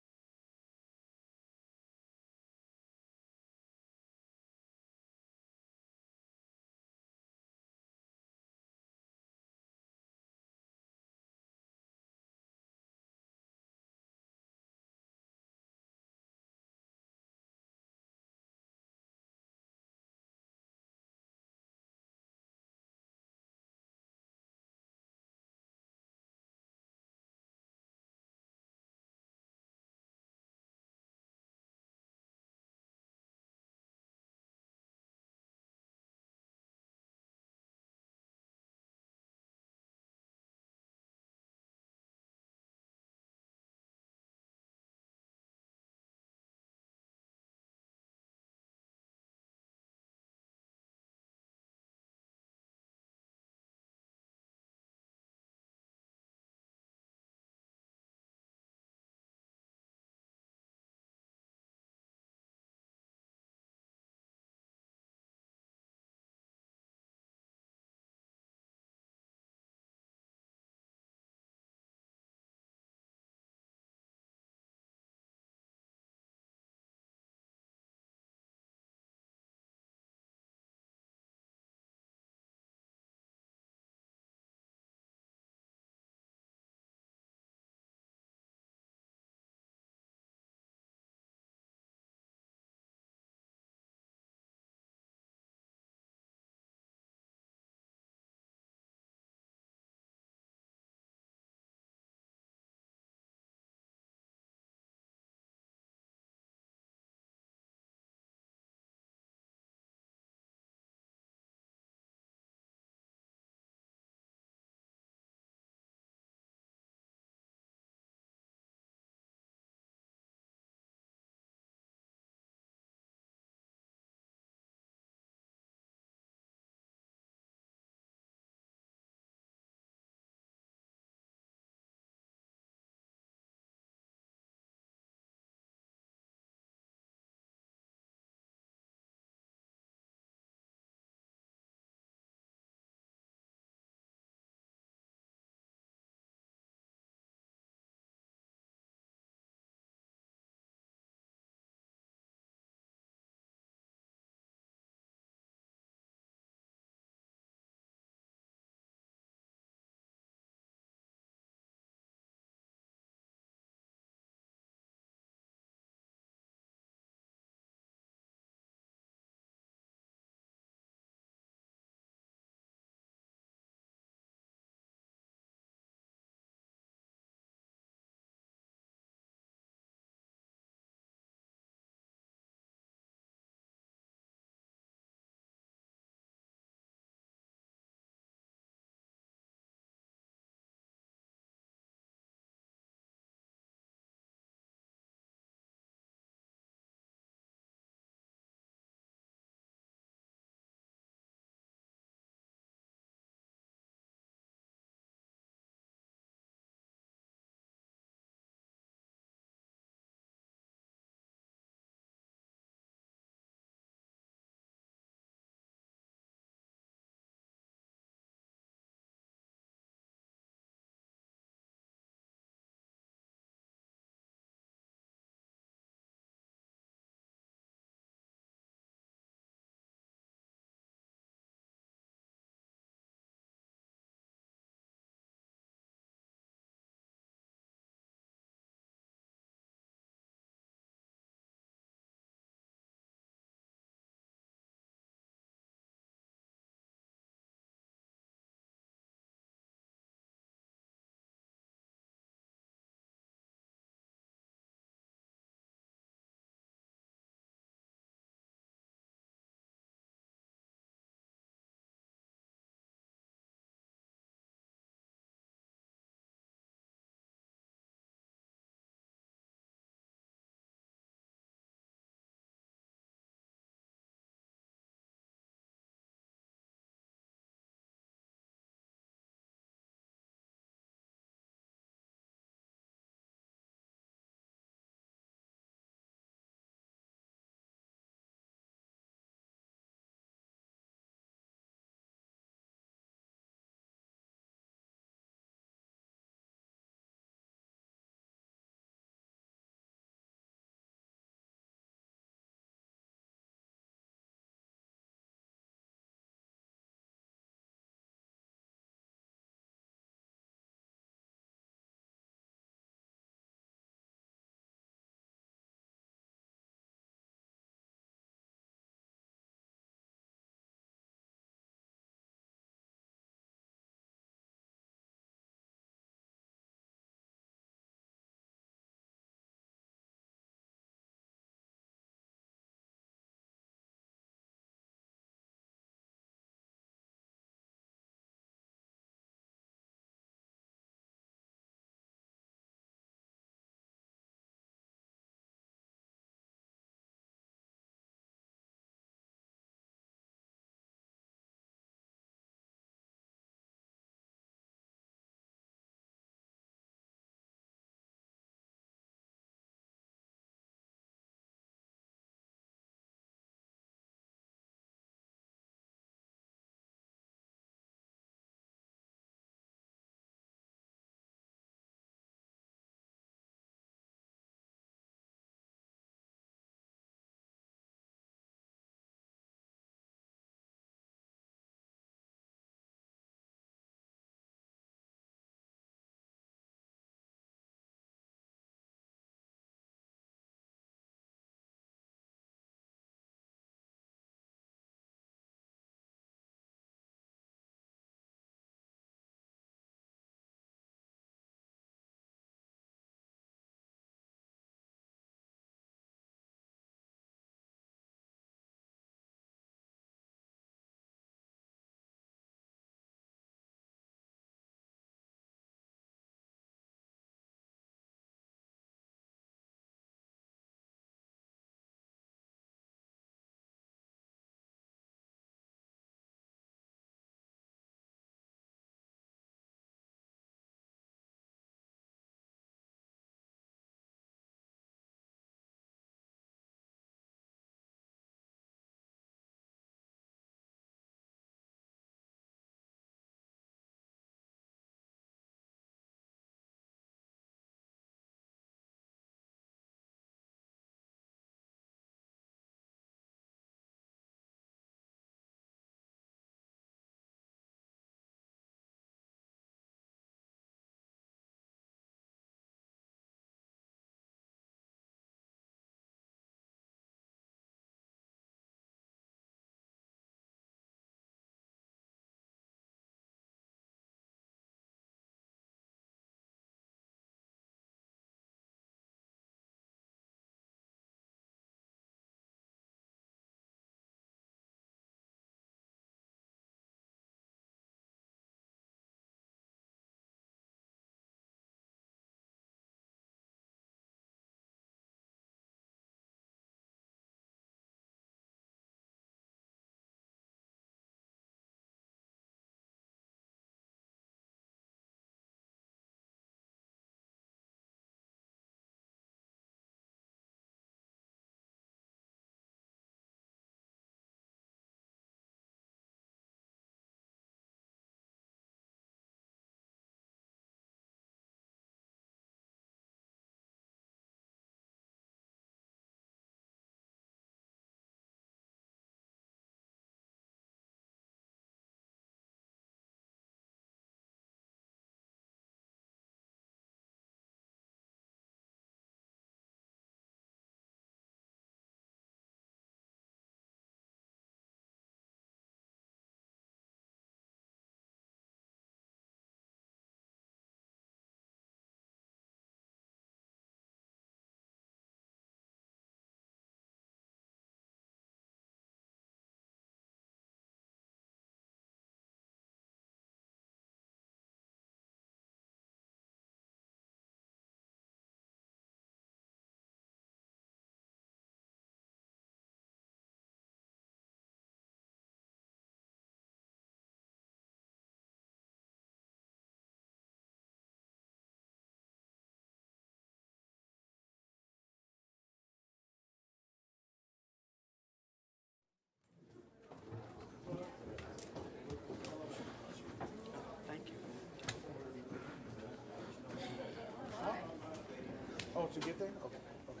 to get there? Okay, okay.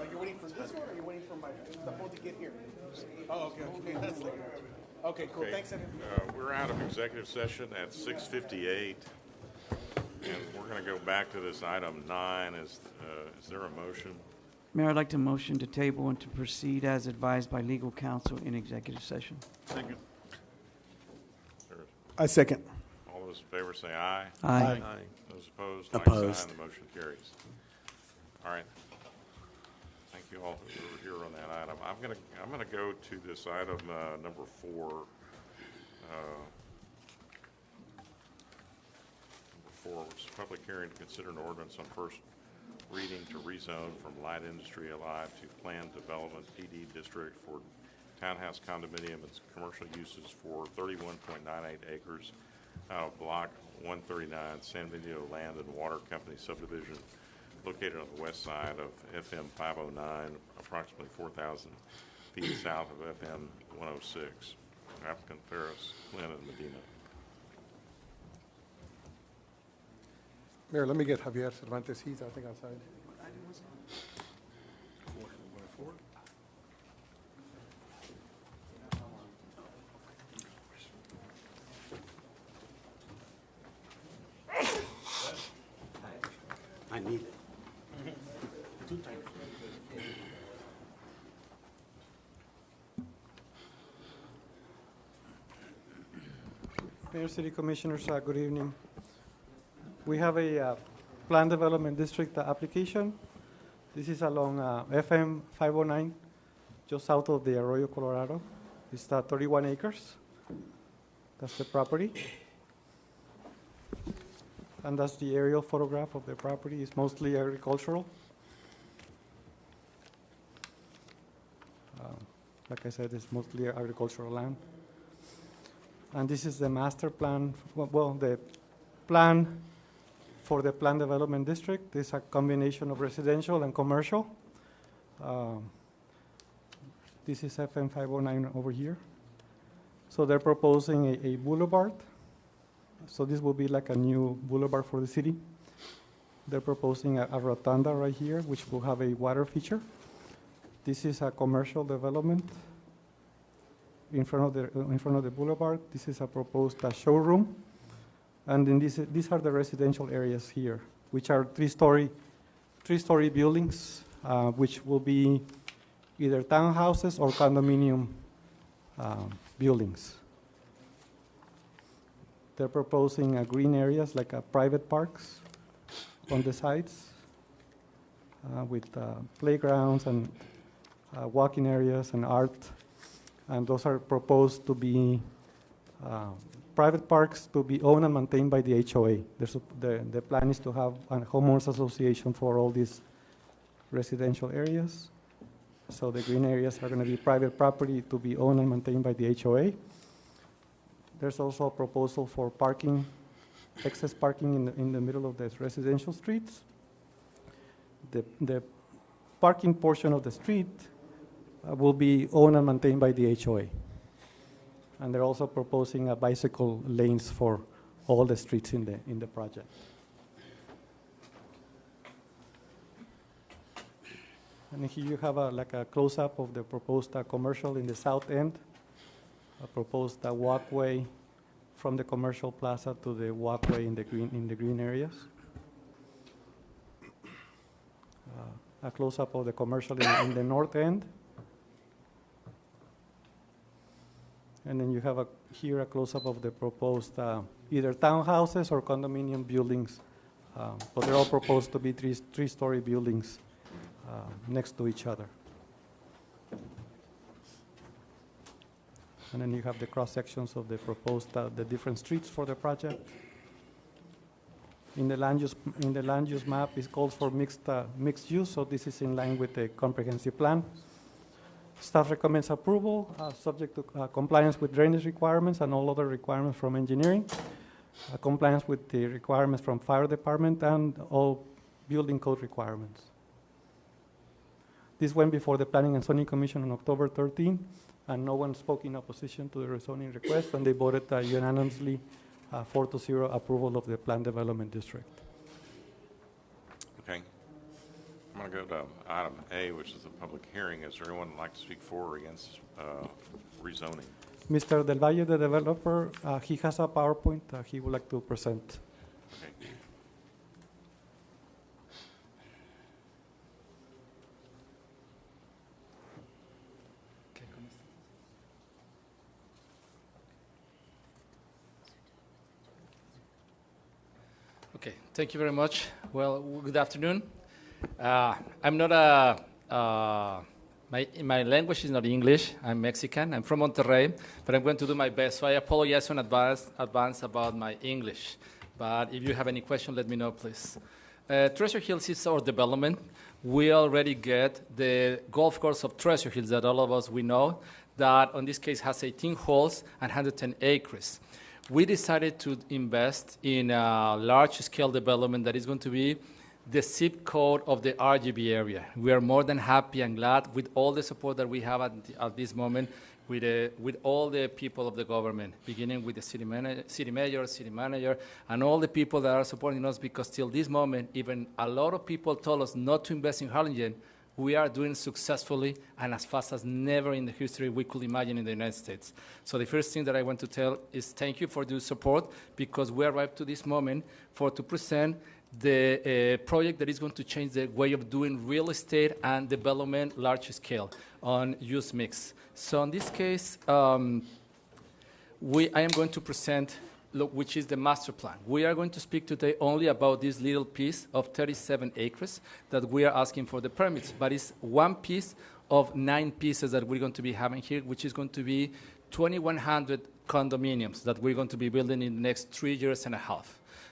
Like you're waiting for this one, or you're waiting for the phone to get here? Oh, okay, okay. That's like, okay, cool. Okay, Thanks, Senator. we're out of executive session at 6:58, and we're going to go back to this item 9. Is there a motion? Mayor, I'd like to motion to table and to proceed as advised by legal counsel in executive session. Second. I second. All those in favor say aye. Aye. Those opposed, like Opposed. sign. The motion carries. All right. Thank you all who were here on that item. I'm gonna go to this item number 4. Number 4, which is public hearing to consider an ordinance on first reading to rezone from light industry LI to planned development PD district for townhouse condominium and commercial uses for 31.98 acres out of Block 139 San Benito Land and Water Company subdivision located on the west side of FM 509, approximately 4,000 feet south of FM 106. Applicant Ferris, Flynn, and Medina. Mayor, let me get Javier Cervantes. He's, I think, outside. I need it. Mayor, City Commissioners, good evening. We have a plan development district application. This is along FM 509, just south of the Arroyo Colorado. It's 31 acres. That's the property. And that's the aerial photograph of the property. It's mostly agricultural. Like I said, it's mostly agricultural land. And this is the master plan, well, the plan for the plan development district. It's a combination of residential and commercial. This is FM 509 over here. So they're proposing a boulevard. So this will be like a new boulevard for the city. They're proposing a rotunda right here, which will have a water feature. This is a commercial development in front of the boulevard. This is a proposed showroom, and then these are the residential areas here, which are three-story buildings, which will be either townhouses or condominium buildings. They're proposing green areas like private parks on the sides with playgrounds and walking areas and art. And those are proposed to be private parks to be owned and maintained by the HOA. The plan is to have a homeowners association for all these residential areas. So the green areas are going to be private property to be owned and maintained by the HOA. There's also a proposal for parking, excess parking in the middle of the residential streets. The parking portion of the street will be owned and maintained by the HOA. And they're also proposing bicycle lanes for all the streets in the project. And here you have a close-up of the proposed commercial in the south end, a proposed walkway from the commercial plaza to the walkway in the green areas. A close-up of the commercial in the north end. And then you have here a close-up of the proposed either townhouses or condominium buildings, but they're all proposed to be three-story buildings next to each other. And then you have the cross-sections of the proposed, the different streets for the project. In the land use map, it calls for mixed use, so this is in line with the comprehensive plan. Staff recommends approval, subject to compliance with drainage requirements and all other requirements from engineering, compliance with the requirements from fire department, and all building code requirements. This went before the Planning and Zoning Commission on October 13, and no one spoke in opposition to the rezoning request, and they voted unanimously 4-0 approval of the plan development district. Okay. I'm going to go to item A, which is the public hearing. Is there anyone who'd like to speak for or against rezoning? Mr. Del Valle, the developer, he has a PowerPoint he would like to present. Okay. Okay, thank you very much. Well, good afternoon. I'm not a, my language is not English. I'm Mexican. I'm from Monterrey, but I'm going to do my best. So I apologize in advance about my English. But if you have any question, let me know, please. Treasure Hills is our development. We already get the golf course of Treasure Hills that all of us we know that on this case has 18 holes and 110 acres. We decided to invest in a large-scale development that is going to be the zip code of the RGB area. We are more than happy and glad with all the support that we have at this moment with all the people of the government, beginning with the city mayor, city manager, and all the people that are supporting us, because till this moment, even a lot of people told us not to invest in Harlingen. We are doing successfully and as fast as never in the history we could imagine in the United States. So the first thing that I want to tell is thank you for your support, because we arrived to this moment to present the project that is going to change the way of doing real estate and development large scale on use mix. So in this case, I am going to present which is the master plan. We are going to speak today only about this little piece of 37 acres that we are asking for the permits, but it's one piece of 9 pieces that we're going to be having here, which is going to be 2,100 condominiums that we're going to be building in the next 3.5 years.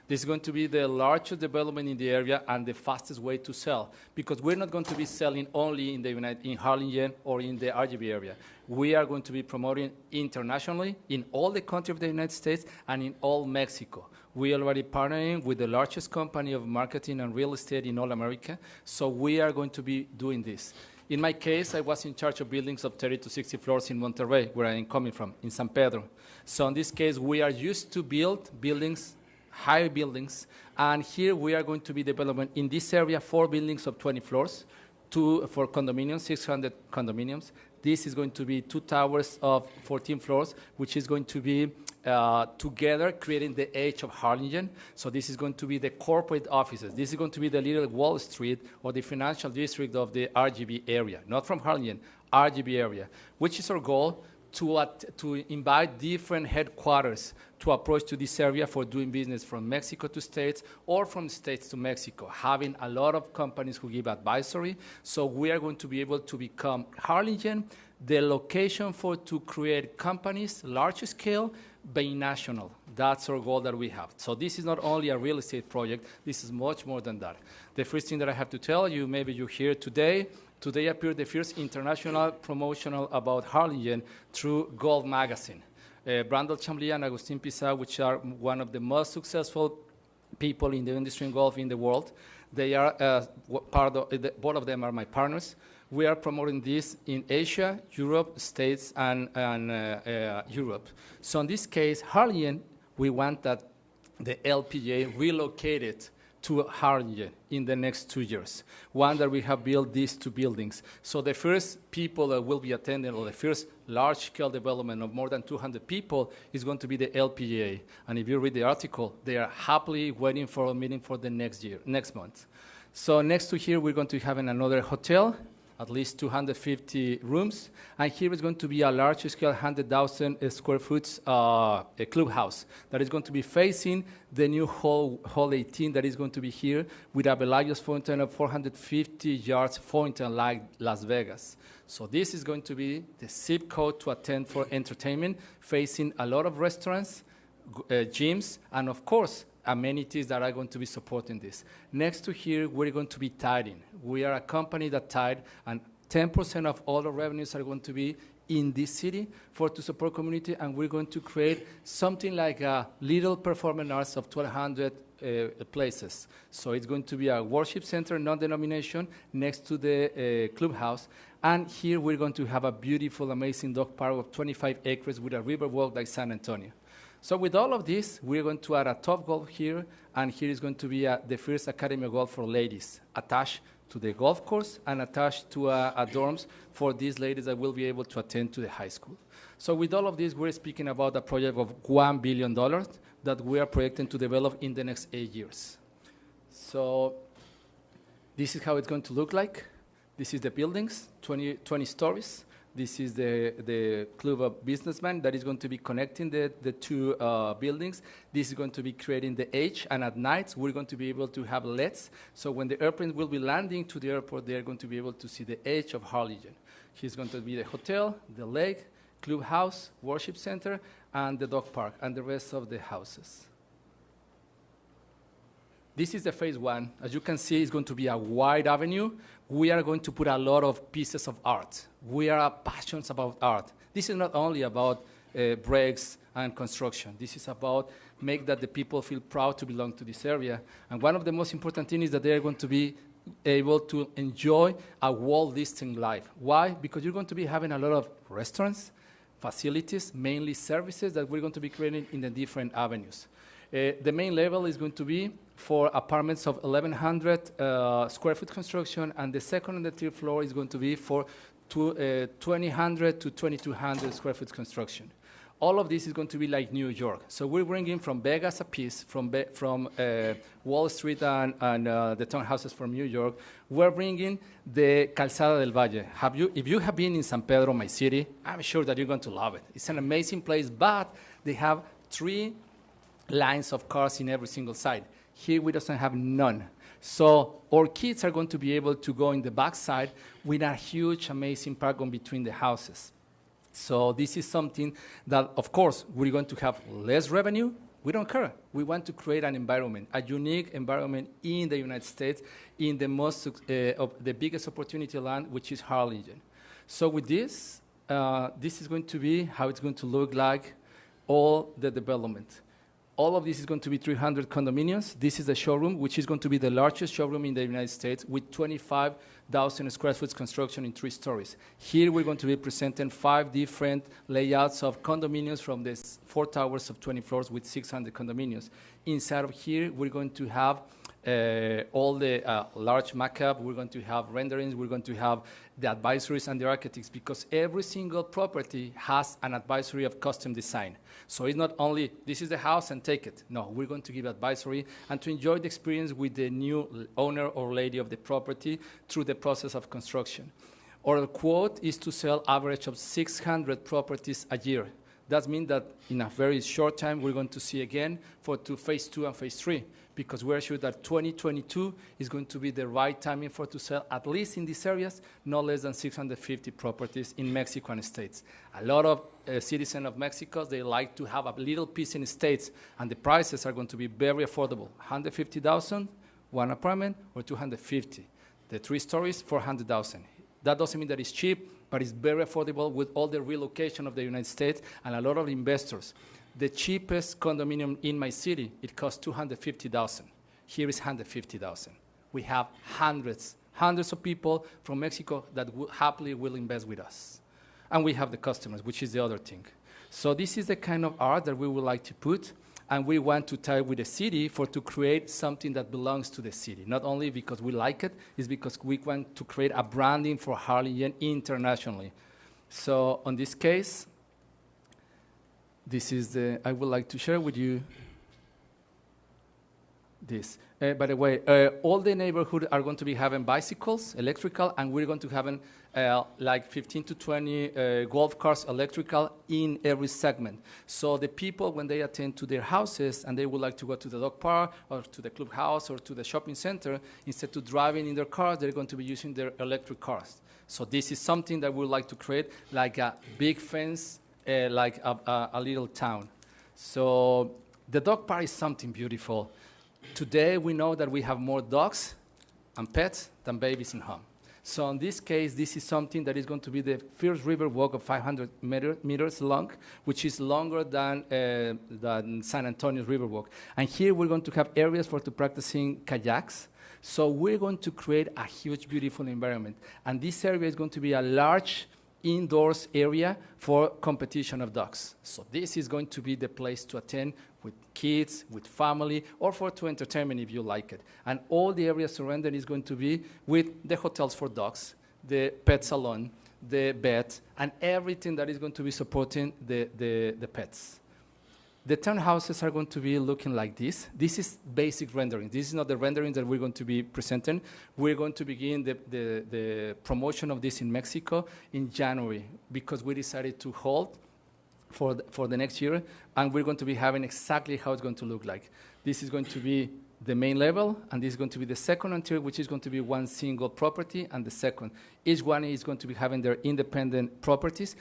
This is going to be the largest development in the area and the fastest way to sell, because we're not going to be selling only in Harlingen or in the RGB area. We are going to be promoting internationally in all the countries of the United States and in all Mexico. We are already partnering with the largest company of marketing and real estate in all America, so we are going to be doing this. In my case, I was in charge of buildings of 30 to 60 floors in Monterrey, where I am coming from, in San Pedro. So in this case, we are used to build buildings, high buildings, and here we are going to be developing in this area 4 buildings of 20 floors, 2 for condominiums, 600 condominiums. This is going to be 2 towers of 14 floors, which is going to be together creating the edge of Harlingen. So this is going to be the corporate offices. This is going to be the little Wall Street or the financial district of the RGB area, not from Harlingen, RGB area, which is our goal to invite different headquarters to approach to this area for doing business from Mexico to States or from States to Mexico, having a lot of companies who give advisory. So we are going to be able to become Harlingen, the location to create companies, large scale, binational. That's our goal that we have. So this is not only a real estate project, this is much more than that. The first thing that I have to tell you, maybe you hear today appeared the first international promotional about Harlingen through Gold Magazine. Brandel Chambly and Agustin Pizarro, which are one of the most successful people in the industry in golf in the world. They are both of them are my partners. We are promoting this in Asia, Europe, States, and Europe. So in this case, Harlingen, we want that the LPGA relocated to Harlingen in the next 2 years. One that we have built these 2 buildings. So the first people that will be attending, or the first large-scale development of more than 200 people, is going to be the LPGA. And if you read the article, they are happily waiting for a meeting for the next month. So next to here, we're going to have another hotel, at least 250 rooms. And here is going to be a large-scale 100,000 square foot a clubhouse that is going to be facing the new hole 18 that is going to be here with a Bellagio's fountain of 450 yards fountain like Las Vegas. So this is going to be the zip code to attend for entertainment, facing a lot of restaurants, gyms, and of course, amenities that are going to be supporting this. Next to here, we're going to be tidying. We are a company that tied, and 10% of all the revenues are going to be in this city to support community, and we're going to create something like a little performing arts of 1,200 places. So it's going to be a worship center, non-denomination, next to the clubhouse. And here we're going to have a beautiful, amazing dog park of 25 acres with a river walk like San Antonio. So with all of this, we're going to add a Top Golf here, and here is going to be the first Academy of Golf for ladies attached to the golf course and attached to a dorms for these ladies that will be able to attend to the high school. So with all of this, we're speaking about a project of $1 billion that we are projecting to develop in the next 8 years. So this is how it's going to look like. This is the buildings, 20 stories. This is the Club of Businessmen that is going to be connecting the two buildings. This is going to be creating the edge, and at night we're going to be able to have LEDs. So when the airplanes will be landing to the airport, they're going to be able to see the edge of Harlingen. Here's going to be the hotel, the lake, clubhouse, worship center, and the dog park, and the rest of the houses. This is the phase one. As you can see, it's going to be a wide avenue. We are going to put a lot of pieces of art. We are passionate about art. This is not only about bricks and construction. This is about make that the people feel proud to belong to this area. And one of the most important things is that they are going to be able to enjoy a Walt Disney life. Why? Because you're going to be having a lot of restaurants, facilities, mainly services that we're going to be creating in the different avenues. The main level is going to be for apartments of 1,100 square foot construction, and the second and the third floor is going to be for 2,100 to 2,200 square foot construction. All of this is going to be like New York. So we're bringing from Vegas a piece, from Wall Street and the townhouses from New York. We're bringing the Calzada del Valle. If you have been in San Pedro, my city, I'm sure that you're going to love it. It's an amazing place, but they have 3 lines of cars in every single side. Here we doesn't have none. So our kids are going to be able to go in the backside with a huge, amazing park in between the houses. So this is something that, of course, we're going to have less revenue. We don't care. We want to create an environment, a unique environment in the United States, in the most of the biggest opportunity land, which is Harlingen. So with this, this is going to be how it's going to look like all the development. All of this is going to be 300 condominiums. This is the showroom, which is going to be the largest showroom in the United States with 25,000 square foot construction in 3 stories. Here we're going to be presenting 5 different layouts of condominiums from the 4 towers of 20 floors with 600 condominiums. Inside of here, we're going to have all the large mock-up. We're going to have renderings. We're going to have the advisories and the architects, because every single property has an advisory of custom design. So it's not only, this is the house and take it. No, we're going to give advisory and to enjoy the experience with the new owner or lady of the property through the process of construction. Our quote is to sell average of 600 properties a year. That means that in a very short time, we're going to see again for phase 2 and phase 3, because we're sure that 2022 is going to be the right timing for to sell, at least in these areas, no less than 650 properties in Mexico and states. A lot of citizens of Mexico, they like to have a little piece in states, and the prices are going to be very affordable. 150,000, 1 apartment, or 250. The 3 stories, 400,000. That doesn't mean that it's cheap, but it's very affordable with all the relocation of the United States and a lot of investors. The cheapest condominium in my city, it costs 250,000. Here is 150,000. We have hundreds of people from Mexico that happily will invest with us. And we have the customers, which is the other thing. So this is the kind of art that we would like to put, and we want to tie with the city to create something that belongs to the city. Not only because we like it, it's because we want to create a branding for Harlingen internationally. So on this case, this is I would like to share with you this. By the way, all the neighborhood are going to be having bicycles, electrical, and we're going to have like 15 to 20 golf cars, electrical, in every segment. So the people, when they attend to their houses and they would like to go to the dog park or to the clubhouse or to the shopping center, instead of driving in their cars, they're going to be using their electric cars. So this is something that we would like to create, like a big fence, like a little town. So the dog park is something beautiful. Today, we know that we have more dogs and pets than babies in home. So in this case, this is something that is going to be the first river walk of 500 meters long, which is longer than San Antonio's river walk. And here we're going to have areas for practicing kayaks. So we're going to create a huge, beautiful environment. And this area is going to be a large indoors area for competition of dogs. So this is going to be the place to attend with kids, with family, or to entertainment if you like it. And all the area surrounding is going to be with the hotels for dogs, the pet salon, the vet, and everything that is going to be supporting the pets. The townhouses are going to be looking like this. This is basic rendering. This is not the rendering that we're going to be presenting. We're going to begin the promotion of this in Mexico in January because we decided to hold for the next year, and we're going to be having exactly how it's going to look like. This is going to be the main level, and this is going to be the second tier, which is going to be one single property, and the second. Each one is going to be having their independent properties.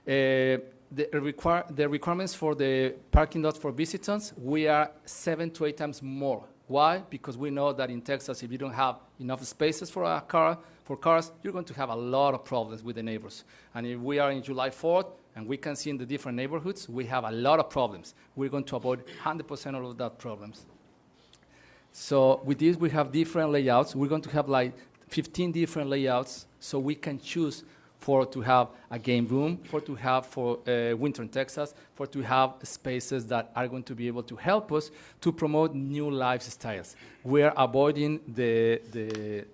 The requirements for the parking lot for visitors, we are 7 to 8 times more. Why? Because we know that in Texas, if you don't have enough spaces for cars, you're going to have a lot of problems with the neighbors. And if we are in July 4th, and we can see in the different neighborhoods, we have a lot of problems. We're going to avoid 100% of those problems. So with this, we have different layouts. We're going to have like 15 different layouts, so we can choose to have a game room, to have winter in Texas, to have spaces that are going to be able to help us to promote new lifestyles. We are avoiding the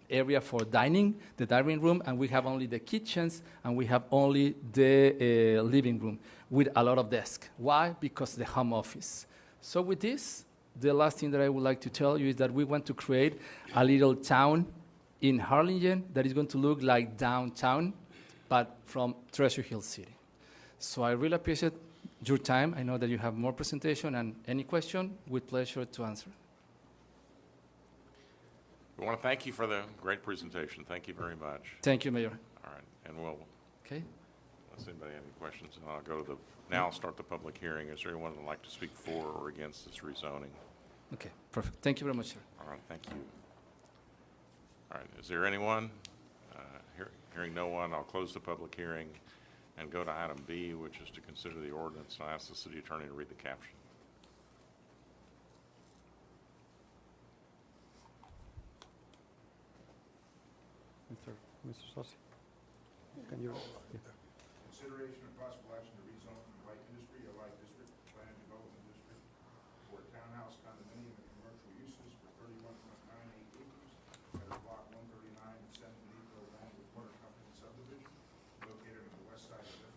area for dining, the dining room, and we have only the kitchens, and we have only the living room with a lot of desks. Why? Because the home office. So with this, the last thing that I would like to tell you is that we want to create a little town in Harlingen that is going to look like downtown, but from Treasure Hill City. So I really appreciate your time. I know that you have more presentation, and any question, with pleasure to answer. We want to thank you for the great presentation. Thank you very much. Thank you, Mayor. All right, and we'll, okay. Unless anybody have any questions, and I'll go to now I'll start the public hearing. Is there anyone that would like to speak for or against this rezoning? Okay, perfect. Thank you very much, sir. All right, thank you. All right, is there anyone? Hearing no one, I'll close the public hearing and go to item B, which is to consider the ordinance. And I ask the city attorney to read the caption. Mr. Sossi, can you? Consideration of possible action to rezone from light industry or light district, planned development district for townhouse condominium and commercial uses for 31.98 acres at block 139 and 7 Leafville land with water company subdivision located on the west side of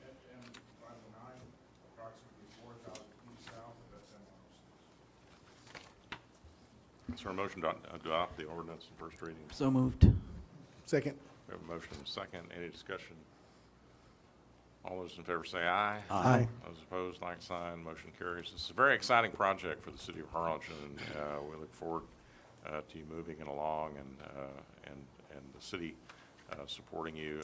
FM 509, approximately 4,000 feet south of FM 106. Is there a motion to adopt the ordinance in first reading? So moved. Second. We have a motion and a second. Any discussion? All those in favor say aye. Aye. Those opposed, like sign. Motion carries. This is a very exciting project for the city of Harlingen, and we look forward to you moving it along and the city supporting you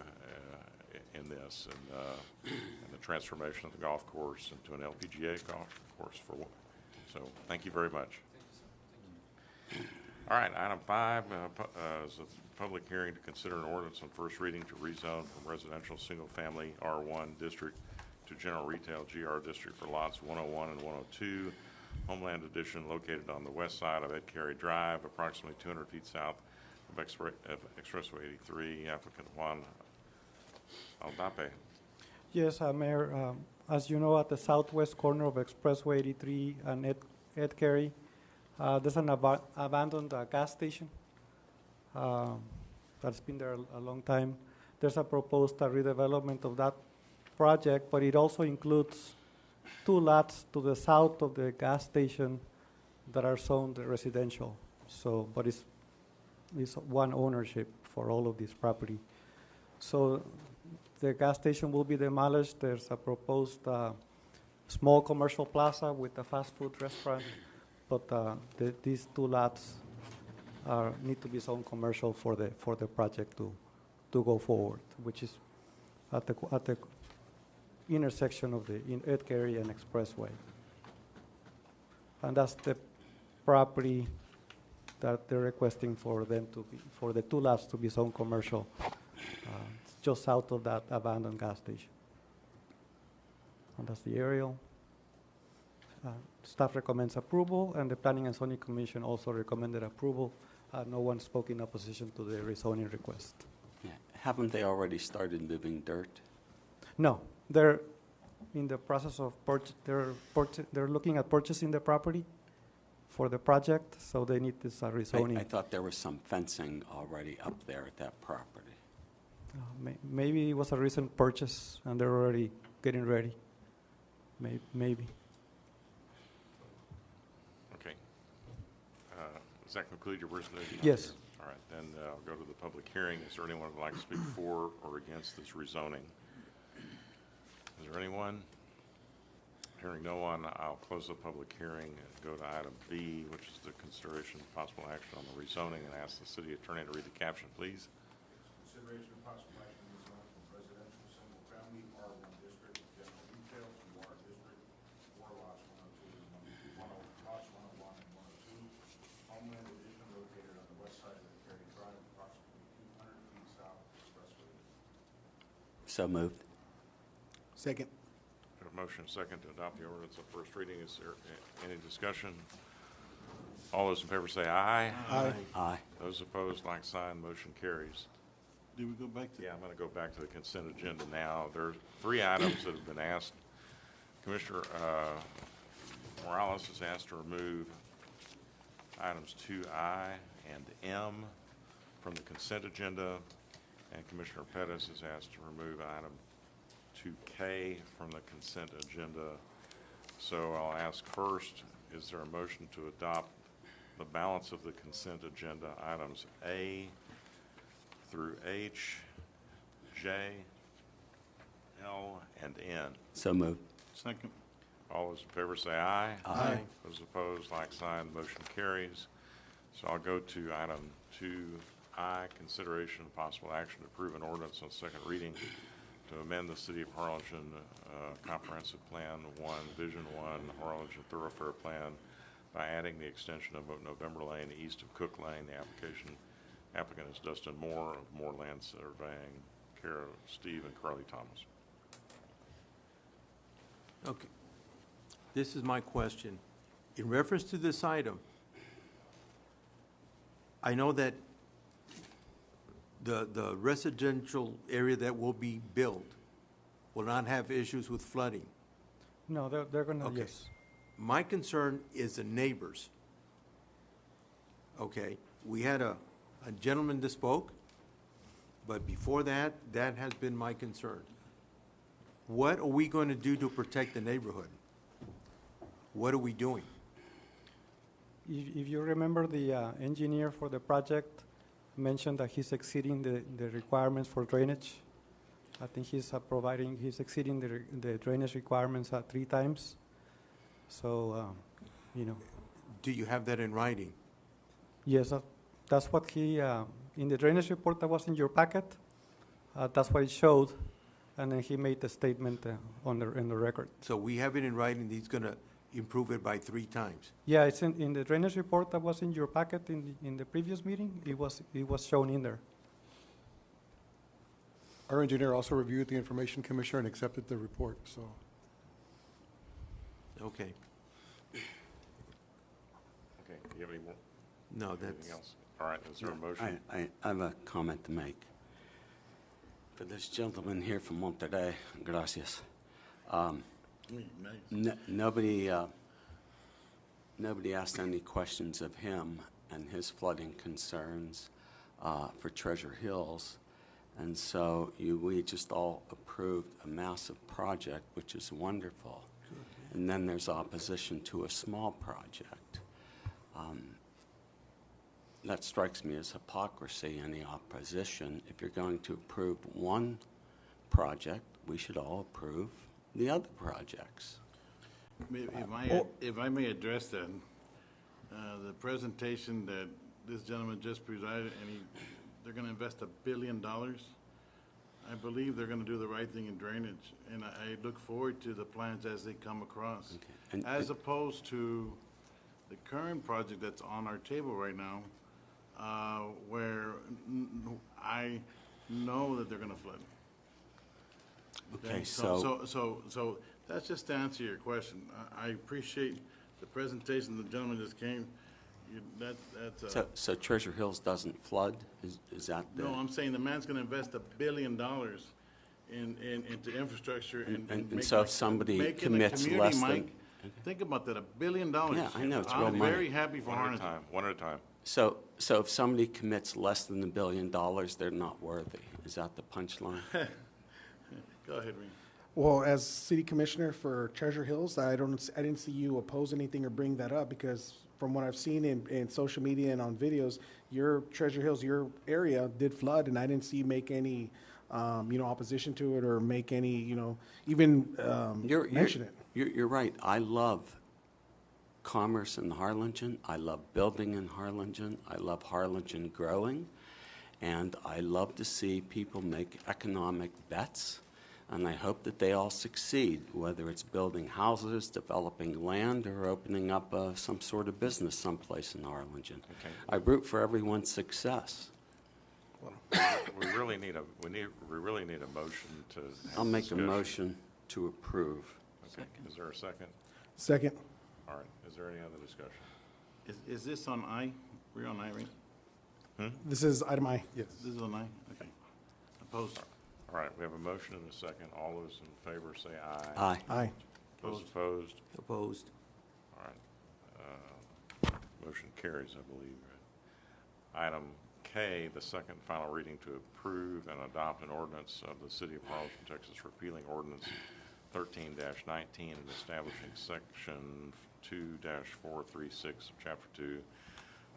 in this and the transformation of the golf course into an LPGA golf course. So thank you very much. All right, item 5 is a public hearing to consider an ordinance on first reading to rezone from residential single-family R1 district to general retail GR district for lots 101 and 102, Homeland Edition, located on the west side of Ed Carey Drive, approximately 200 feet south of Expressway 83. Applicant Juan Aldape. Yes, Mayor, as you know, at the southwest corner of Expressway 83 and Ed Carey, there's an abandoned gas station that's been there a long time. There's a proposed redevelopment of that project, but it also includes 2 lots to the south of the gas station that are zoned residential. So, but it's one ownership for all of this property. So the gas station will be demolished. There's a proposed small commercial plaza with a fast food restaurant. But these 2 lots need to be zoned commercial for the project to go forward, which is at the intersection of the Ed Carey and Expressway. And that's the property that they're requesting for them to be, for the 2 lots to be zoned commercial, it's just south of that abandoned gas station. And that's the aerial. Staff recommends approval, and the Planning and Zoning Commission also recommended approval. No one spoke in opposition to the rezoning request. Yeah. Haven't they already started moving dirt? No, they're in the process of they're looking at purchasing the property for the project, so they need this rezoning. I thought there was some fencing already up there at that property. Maybe it was a recent purchase and they're already getting ready. Maybe. Okay. Does that conclude your presentation? Yes. All right, then I'll go to the public hearing. Is there anyone who would like to speak for or against this rezoning? Is there anyone? Hearing no one, I'll close the public hearing and go to item B, which is the consideration of possible action on the rezoning, and ask the city attorney to read the caption, please. Consideration of possible action to rezone from residential single-family R1 district, general retail to R district, 4 lots 102 and lots 101 and 102. Homeland addition located on the west side of the Cary Drive, approximately 200 feet south of the expressway. So moved. Second. We have a motion second to adopt the ordinance on first reading. Is there any discussion? All those in favor say aye. Aye. Aye. Those opposed, like sign, motion carries. Do we go back to? Yeah, I'm going to go back to the consent agenda now. There are 3 items that have been asked. Commissioner Morales is asked to remove items 2I and M from the consent agenda, and Commissioner Pettis is asked to remove item 2K from the consent agenda. So I'll ask first, is there a motion to adopt the balance of the consent agenda, items A through H, J, L, and N? So moved. Second. All those in favor say aye. Aye. Those opposed, like sign, motion carries. So I'll go to item 2I, consideration of possible action to approve an ordinance on second reading to amend the City of Harlingen Comprehensive Plan 1, Vision 1, Harlingen Thoroughfare Plan by adding the extension of November Lane east of Cook Lane. The applicant is Dustin Moore of Moorland Surveying, care of Steve and Carly Thomas. Okay. This is my question. In reference to this item, I know that the residential area that will be built will not have issues with flooding. No, they're gonna, Okay. yes. My concern is the neighbors. Okay, we had a gentleman that spoke, but before that, that has been my concern. What are we going to do to protect the neighborhood? What are we doing? If you remember, the engineer for the project mentioned that he's exceeding the requirements for drainage. I think he's exceeding the drainage requirements 3 times. So, you know. Do you have that in writing? Yes, that's what he, in the drainage report that was in your packet, that's what it showed, and then he made the statement in the record. So we have it in writing, he's going to improve it by 3 times. Yeah, it's in the drainage report that was in your packet in the previous meeting. It was shown in there. Our engineer also reviewed the information, Commissioner, and accepted the report, so. Okay. Okay, do you have any more? No, Anything that's. else? All right, is there a motion? I have a comment to make. For this gentleman here from Monterrey, gracias. Nobody asked any questions of him and his flooding concerns for Treasure Hills. And so we just all approved a massive project, which is wonderful. And then there's opposition to a small project. That strikes me as hypocrisy in the opposition. If you're going to approve one project, we should all approve the other projects. If I may address that, the presentation that this gentleman just presided, and they're going to invest $1 billion. I believe they're going to do the right thing in drainage, and I look forward to the plans as they come across. Okay. As opposed to the current project that's on our table right now, where I know that they're going to flood. Okay, So that's just to answer your question. I appreciate the presentation the gentleman just came. That's, So Treasure Hills doesn't flood? Is that the? no, I'm saying the man's gonna invest $1 billion into infrastructure and make so if like- somebody making the commits community, less than. Mike, think about that, $1 billion. Yeah, I know, it's real I'm money. very happy for One at a Harlingen. time, one at a time. So if somebody commits less than $1 billion, they're not worthy. Is that the punchline? Go ahead, Reem. Well, as city commissioner for Treasure Hills, I didn't see you oppose anything or bring that up because from what I've seen in social media and on videos, your Treasure Hills, your area did flood, and I didn't see you make any, opposition to it or make any, even mention it. You're right. I love commerce in Harlingen. I love building in Harlingen. I love Harlingen growing. And I love to see people make economic bets. And I hope that they all succeed, whether it's building houses, developing land, or opening up some sort of business someplace in Harlingen. Okay. I root for everyone's success. We really need a motion to have I'll make a discussion. motion to approve. Okay, is there a second? Second. All right, is there any other discussion? Is this on I? We're on I, right? This is item I, yes. This is on I? Okay. Opposed? All right, we have a motion and a second. All those in favor say aye. Aye. Aye. Those opposed? Opposed. All right. Motion carries, I believe. Item K, the second final reading to approve and adopt an ordinance of the City of Harlingen, Texas, repealing ordinance 13-19 and establishing section 2-436 of chapter 2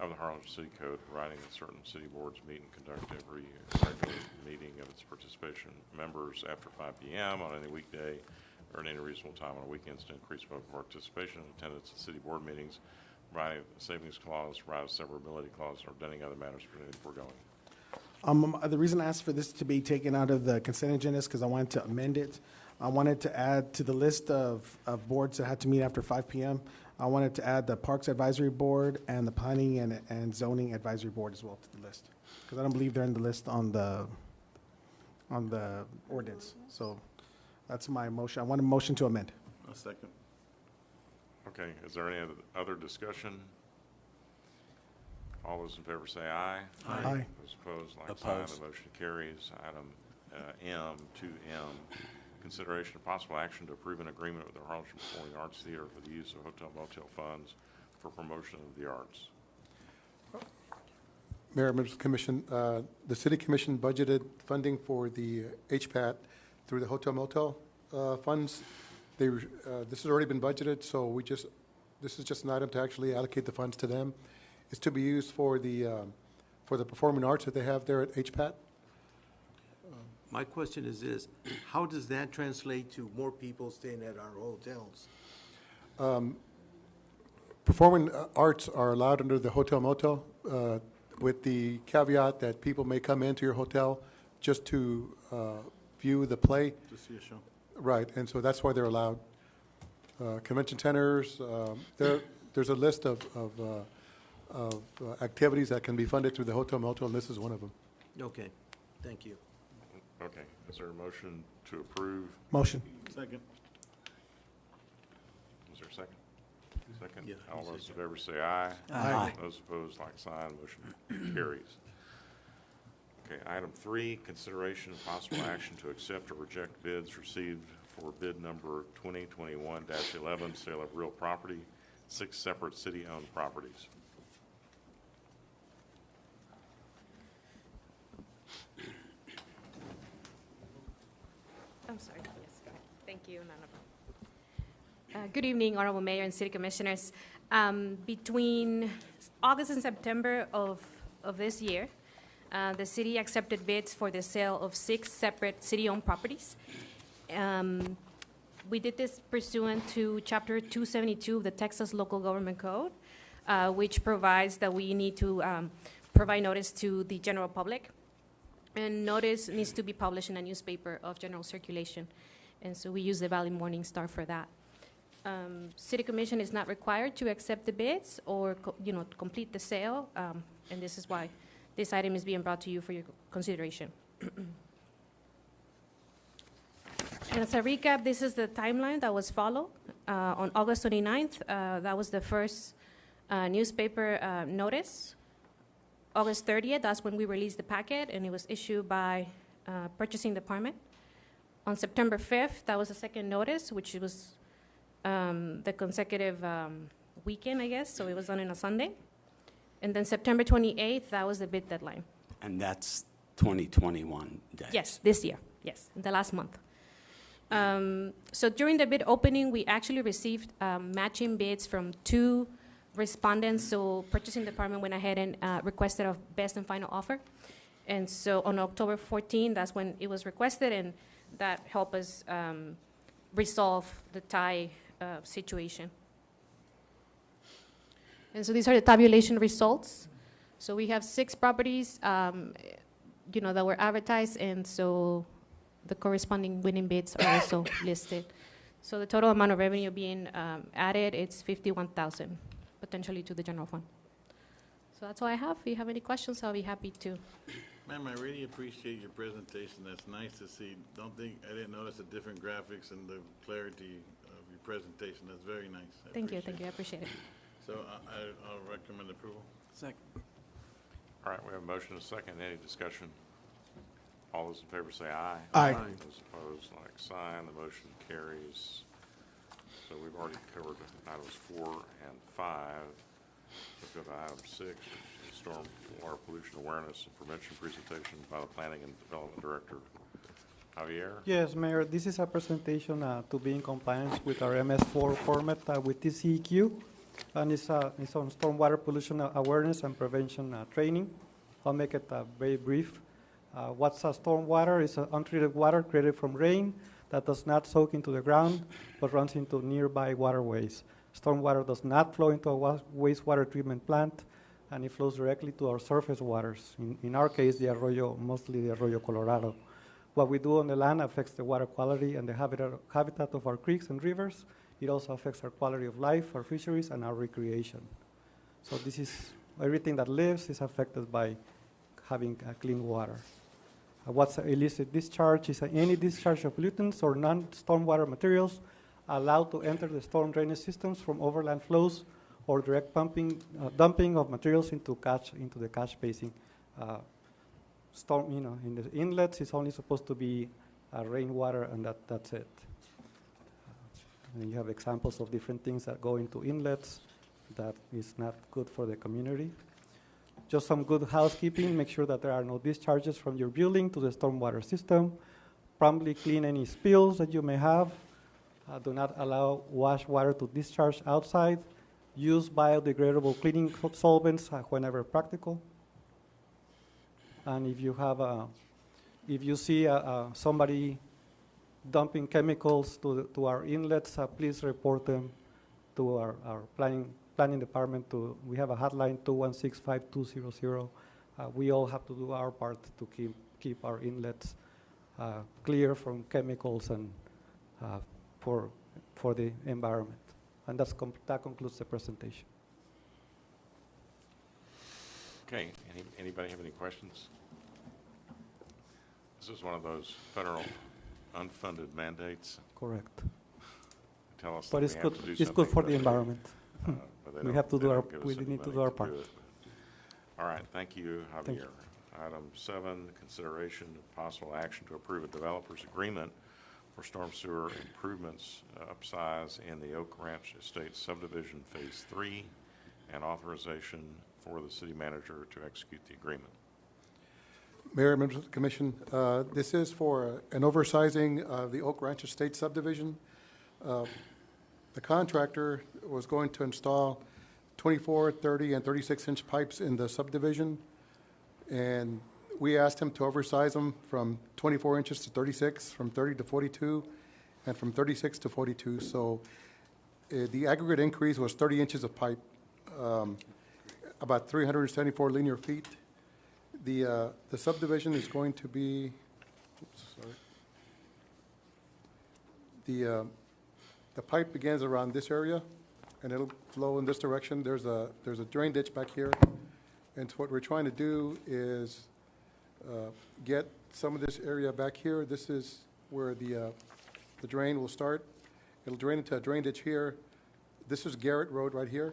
of the Harlingen City Code, providing that certain city boards meet and conduct every regular meeting of its participation members after 5 p.m. on any weekday or at any reasonable time on weekends to increase public participation and attendance at city board meetings, providing a savings clause, provide a severability clause, or any other matters pertaining to the foregoing. The reason I asked for this to be taken out of the consent agenda is because I wanted to amend it. I wanted to add to the list of boards that had to meet after 5 p.m. I wanted to add the Parks Advisory Board and the Planning and Zoning Advisory Board as well to the list, because I don't believe they're in the list on the ordinance. So that's my motion. I want a motion to amend. A second. Okay, is there any other discussion? All those in favor say aye. Aye. Those opposed, like sign. Opposed. The motion carries. Item M, 2M, consideration of possible action to approve an agreement with the Harlingen Performing Arts Theater for the use of hotel motel funds for promotion of the arts. Mayor, members of the commission, the city commission budgeted funding for the HPAT through the hotel motel funds. This has already been budgeted, so this is just an item to actually allocate the funds to them. It's to be used for the performing arts that they have there at HPAT. My question is this, how does that translate to more people staying at our hotels? Performing arts are allowed under the hotel motel with the caveat that people may come into your hotel just to view the play. To see a show. Right, and so that's why they're allowed. Convention centers, there's a list of activities that can be funded through the hotel motel, and this is one of them. Okay, thank you. Okay, is there a motion to approve? Motion. Second. Is there a second? Second? Yeah, All you those said in favor say aye. Aye. Those opposed, like sign. Motion carries. Okay, item 3, consideration of possible action to accept or reject bids received for bid number 2021-11, sale of real property, 6 separate city-owned properties. I'm sorry. Yes, go ahead. Thank you, Nana. Good evening, Honorable Mayor and City Commissioners. Between August and September of this year, the city accepted bids for the sale of 6 separate city-owned properties. We did this pursuant to Chapter 272 of the Texas Local Government Code, which provides that we need to provide notice to the general public. And notice needs to be published in a newspaper of general circulation. And so we use the Valley Morning Star for that. City Commission is not required to accept the bids or complete the sale, and this is why this item is being brought to you for your consideration. And as a recap, this is the timeline that was followed. On August 29th, that was the first newspaper notice. August 30th, that's when we released the packet, and it was issued by purchasing department. On September 5th, that was the second notice, which was the consecutive weekend, I guess, so it was done on a Sunday. And then September 28th, that was the bid deadline. And that's 2021 day? Yes, this year, yes, the last month. So during the bid opening, we actually received matching bids from 2 respondents. So purchasing department went ahead and requested a best and final offer. And so on October 14, that's when it was requested, and that helped us resolve the tie situation. And so these are the tabulation results. So we have 6 properties, that were advertised, and so the corresponding winning bids are also listed. So the total amount of revenue being added, it's $51,000 potentially to the general fund. So that's all I have. If you have any questions, I'll be happy to. Ma'am, I really appreciate your presentation. That's nice to see. I didn't notice the different graphics and the clarity of your presentation. That's very nice. Thank you, I appreciate it. So I'll recommend approval. Second. All right, we have a motion and a second. Any discussion? All those in favor say aye. Aye. Those opposed, like sign. The motion carries. So we've already covered items 4 and 5. Let's go to item 6, which is storm water pollution awareness and prevention presentation by the Planning and Development Director. Javier? Yes, Mayor, this is a presentation to be in compliance with our MS4 format with TCEQ, and it's on stormwater pollution awareness and prevention training. I'll make it very brief. What's a stormwater? It's untreated water created from rain that does not soak into the ground, but runs into nearby waterways. Stormwater does not flow into a wastewater treatment plant, and it flows directly to our surface waters. In our case, the arroyo, mostly the Arroyo Colorado. What we do on the land affects the water quality and the habitat of our creeks and rivers. It also affects our quality of life, our fisheries, and our recreation. So this is everything that lives is affected by having clean water. What's illicit discharge is any discharge of pollutants or non-stormwater materials allowed to enter the storm drainage systems from overland flows or direct dumping of materials into the catch basin. In the inlets, it's only supposed to be rainwater, and that's it. And you have examples of different things that go into inlets that is not good for the community. Just some good housekeeping, make sure that there are no discharges from your building to the stormwater system. Promptly clean any spills that you may have. Do not allow wash water to discharge outside. Use biodegradable cleaning solvents whenever practical. And if you see somebody dumping chemicals to our inlets, please report them to our planning department. We have a hotline 216-5200. We all have to do our part to keep our inlets clear from chemicals and for the environment. And that concludes the presentation. Okay, anybody have any questions? This is one of those federal unfunded mandates. Correct. Tell us but that it's we good. have to do It's good something for the about it. environment. But We have to they do our. don't give us We any need to money do our do part. it. All right, thank you, Thank Javier. Item 7, consideration of possible action to approve a developer's agreement for storm sewer improvements upsize in the Oak Ranch Estates subdivision Phase 3, and authorization for the city manager to execute the agreement. Mayor, members of the commission, this is for an oversizing of the Oak Ranch Estate subdivision. The contractor was going to install 24, 30, and 36-inch pipes in the subdivision, and we asked him to oversize them from 24 inches to 36, from 30 to 42, and from 36 to 42. So the aggregate increase was 30 inches of pipe, about 374 linear feet. The subdivision is going to be, the pipe begins around this area, and it'll flow in this direction. There's a drain ditch back here, and so what we're trying to do is get some of this area back here. This is where the drain will start. It'll drain into a drain ditch here. This is Garrett Road right here.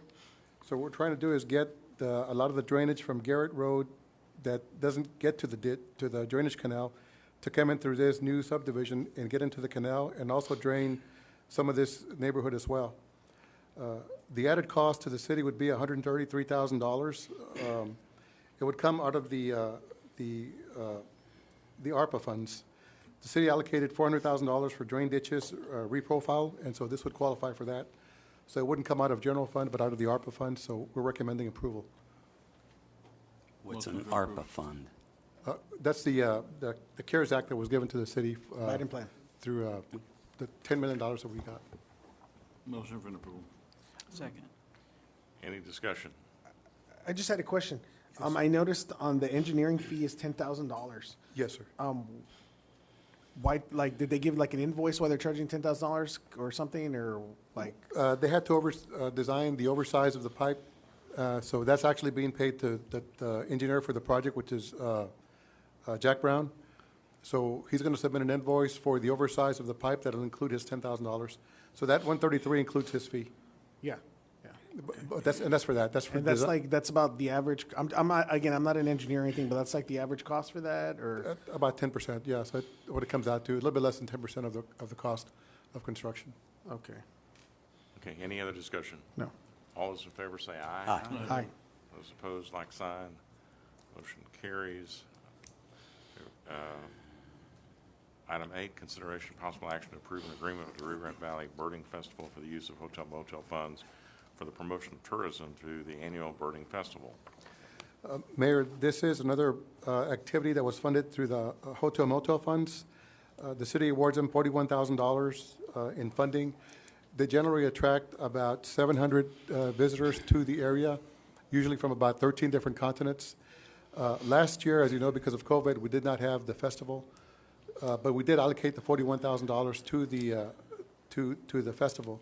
So what we're trying to do is get a lot of the drainage from Garrett Road that doesn't get to the drainage canal to come in through this new subdivision and get into the canal and also drain some of this neighborhood as well. The added cost to the city would be $133,000. It would come out of the ARPA funds. The city allocated $400,000 for drain ditches, reprofile, and so this would qualify for that. So it wouldn't come out of general fund, but out of the ARPA fund, so we're recommending approval. What's an ARPA fund? That's the CARES Act that was given to the city. Lighting plan. Through the $10 million that we got. Motion for an approval. Second. Any discussion? I just had a question. I noticed on the engineering fee is $10,000. Yes, sir. Why, like, did they give like an invoice why they're charging $10,000 or something, or like? They had to design the oversize of the pipe, so that's actually being paid to the engineer for the project, which is Jack Brown. So he's going to submit an invoice for the oversize of the pipe that'll include his $10,000. So that $133 includes his fee. Yeah. But that's for that. That's for And that's about the average. I'm not an engineer or anything, but that's like the average cost for that, or about 10%. Yeah, so what it comes out to, a little bit less than 10% of the cost of construction. okay. Okay, any other discussion? No. All those in favor say aye. Aye. Aye. Those opposed, like sign. Motion carries. Item 8, consideration possible action to approve an agreement with the Rio Grande Valley Birding Festival for the use of hotel motel funds for the promotion of tourism through the annual birding festival. Mayor, this is another activity that was funded through the hotel motel funds. The city awards them $41,000 in funding. They generally attract about 700 visitors to the area, usually from about 13 different continents. Last year, as you know, because of COVID, we did not have the festival, but we did allocate the $41,000 to the festival.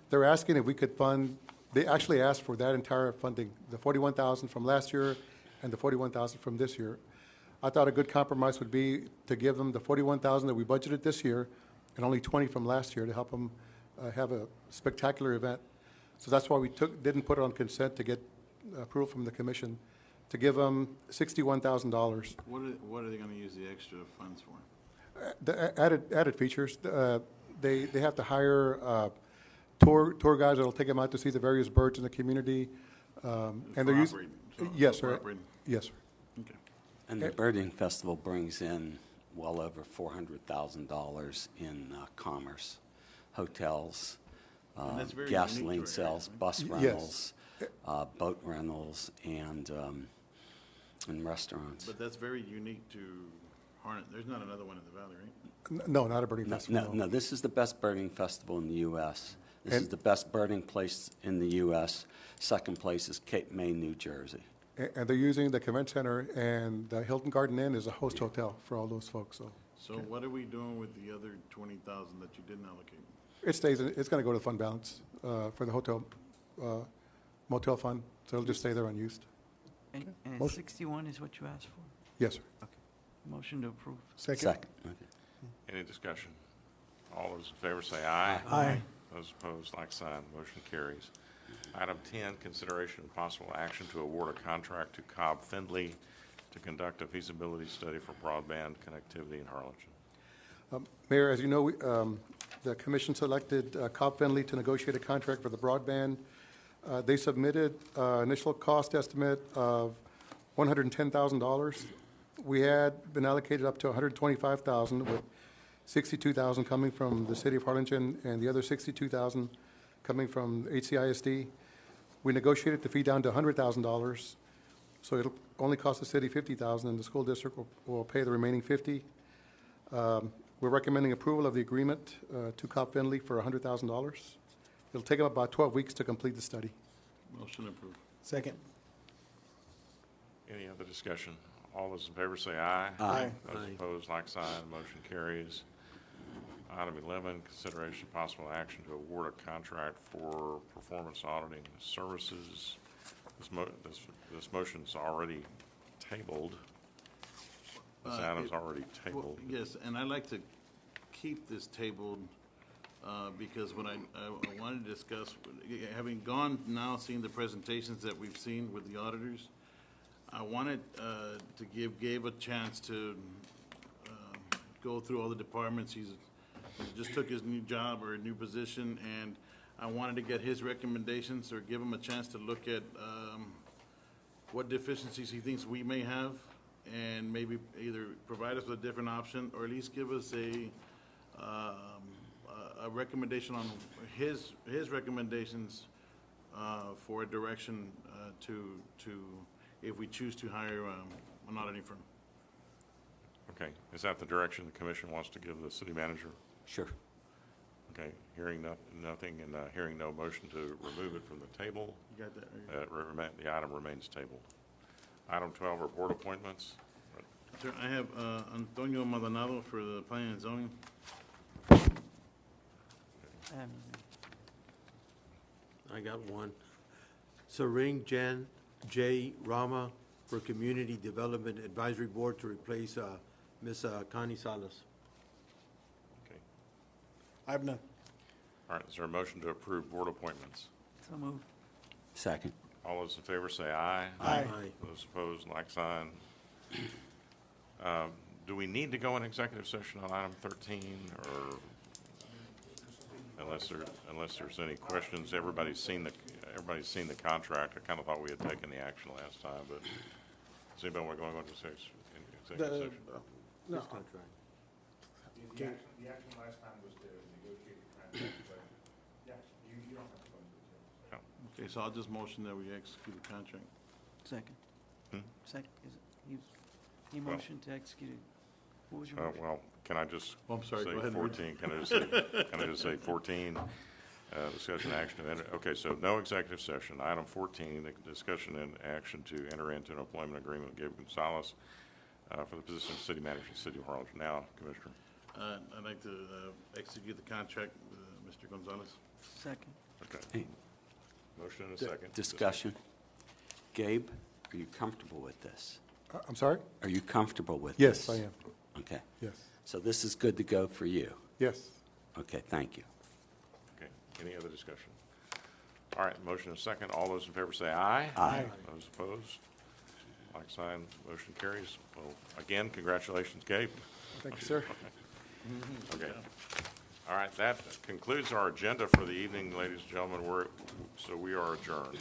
They're asking if we could fund. They actually asked for that entire funding, the $41,000 from last year and the $41,000 from this year. I thought a good compromise would be to give them the $41,000 that we budgeted this year and only $20,000 from last year to help them have a spectacular event. So that's why we didn't put it on consent to get approval from the commission, to give them $61,000. What are they going to use the extra funds for? The added features. They have to hire tour guides that'll take them out to see the various birds in the community, and they're using. Yes, sir. Yes, sir. Okay. And the birding festival brings in well over $400,000 in commerce, hotels, And that's very gasoline unique to our area, sales, right? bus Yes. rentals, boat rentals, and restaurants. But that's very unique to Harnett. There's not another one in the valley, right? No, not a birding festival. No, this is the best birding festival in the U.S. This is the best birding place in the U.S. Second place is Cape May, New Jersey. And they're using the convention center, and the Hilton Garden Inn is a host hotel for all those folks. So what are we doing with the other 20,000 that you didn't allocate? It stays. It's going to go to the fund balance for the hotel motel fund. So it'll just stay there unused. And Motion. 61 is what you asked for? Yes, sir. Motion to approve. Second. Okay. Any discussion? All those in favor say aye. Aye. Those opposed, like sign. Motion carries. Item 10, consideration and possible action to award a contract to Cobb Findley to conduct a feasibility study for broadband connectivity in Harlingen. Mayor, as you know, the commission selected Cobb Findley to negotiate a contract for the broadband. They submitted initial cost estimate of $110,000. We had been allocated up to $125,000, with $62,000 coming from the city of Harlingen and the other $62,000 coming from HCISD. We negotiated the fee down to $100,000, so it'll only cost the city $50,000, and the school district will pay the remaining $50,000. We're recommending approval of the agreement to Cobb Findley for $100,000. It'll take them about 12 weeks to complete the study. Motion approved. Second. Any other discussion? All those in favor say aye. Aye. Those opposed, like sign. Motion carries. Item 11, consideration of possible action to award a contract for performance auditing services. This motion's already tabled. This item's already tabled. Well, yes, and I'd like to keep this tabled because what I wanted to discuss, having gone now, seeing the presentations that we've seen with the auditors, I wanted to give Gabe a chance to go through all the departments. He just took his new job or a new position, and I wanted to get his recommendations or give him a chance to look at what deficiencies he thinks we may have, and maybe either provide us with a different option or at least give us a recommendation on his recommendations for a direction to if we choose to hire an auditing firm. Okay, is that the direction the commission wants to give the city manager? Sure. Okay, hearing nothing and hearing no motion to remove it from the table, You got that? the item remains tabled. Item 12 are board appointments. Sir, I have Antonio Maldonado for the planning and zoning. I got one. Sering J. Rama for Community Development Advisory Board to replace Ms. Connie Salas. Okay. I have none. All right, is there a motion to approve board appointments? So moved. Second. All those in favor say aye. Aye. Those opposed, like sign. Do we need to go in executive session on item 13, or unless there's any questions? Everybody's seen the contract. I kind of thought we had taken the action last time, but does anybody want to go into executive session? This contract. The action last time was to negotiate the contract, but, yeah, you don't have to go into it. Okay, so I'll just motion that we execute the contract. Second. Second, is it, you Well- motion to execute it. What was your motion? Well, can I just Oh, I'm sorry, say go ahead and read. 14? Can I just say 14? Discussion action to enter, okay, so no executive session. Item 14, the discussion and action to enter into an employment agreement with Gabe Gonzalez for the position of city manager of the city of Harlingen. Now, Commissioner. I'd like to execute the contract with Mr. Gonzalez. Second. Okay. Hey. Motion and a second. Discussion. Gabe, are you comfortable with this? I'm sorry? Are you comfortable with Yes, this? I am. Okay. Yes. So this is good to go for you? Yes. Okay, thank you. Okay, any other discussion? All right, motion and a second. All those in favor say aye. Aye. Those opposed, like sign, motion carries. Well, again, congratulations, Gabe. Thank you, sir. Okay. All right, that concludes our agenda for the evening, ladies and gentlemen. So we are adjourned.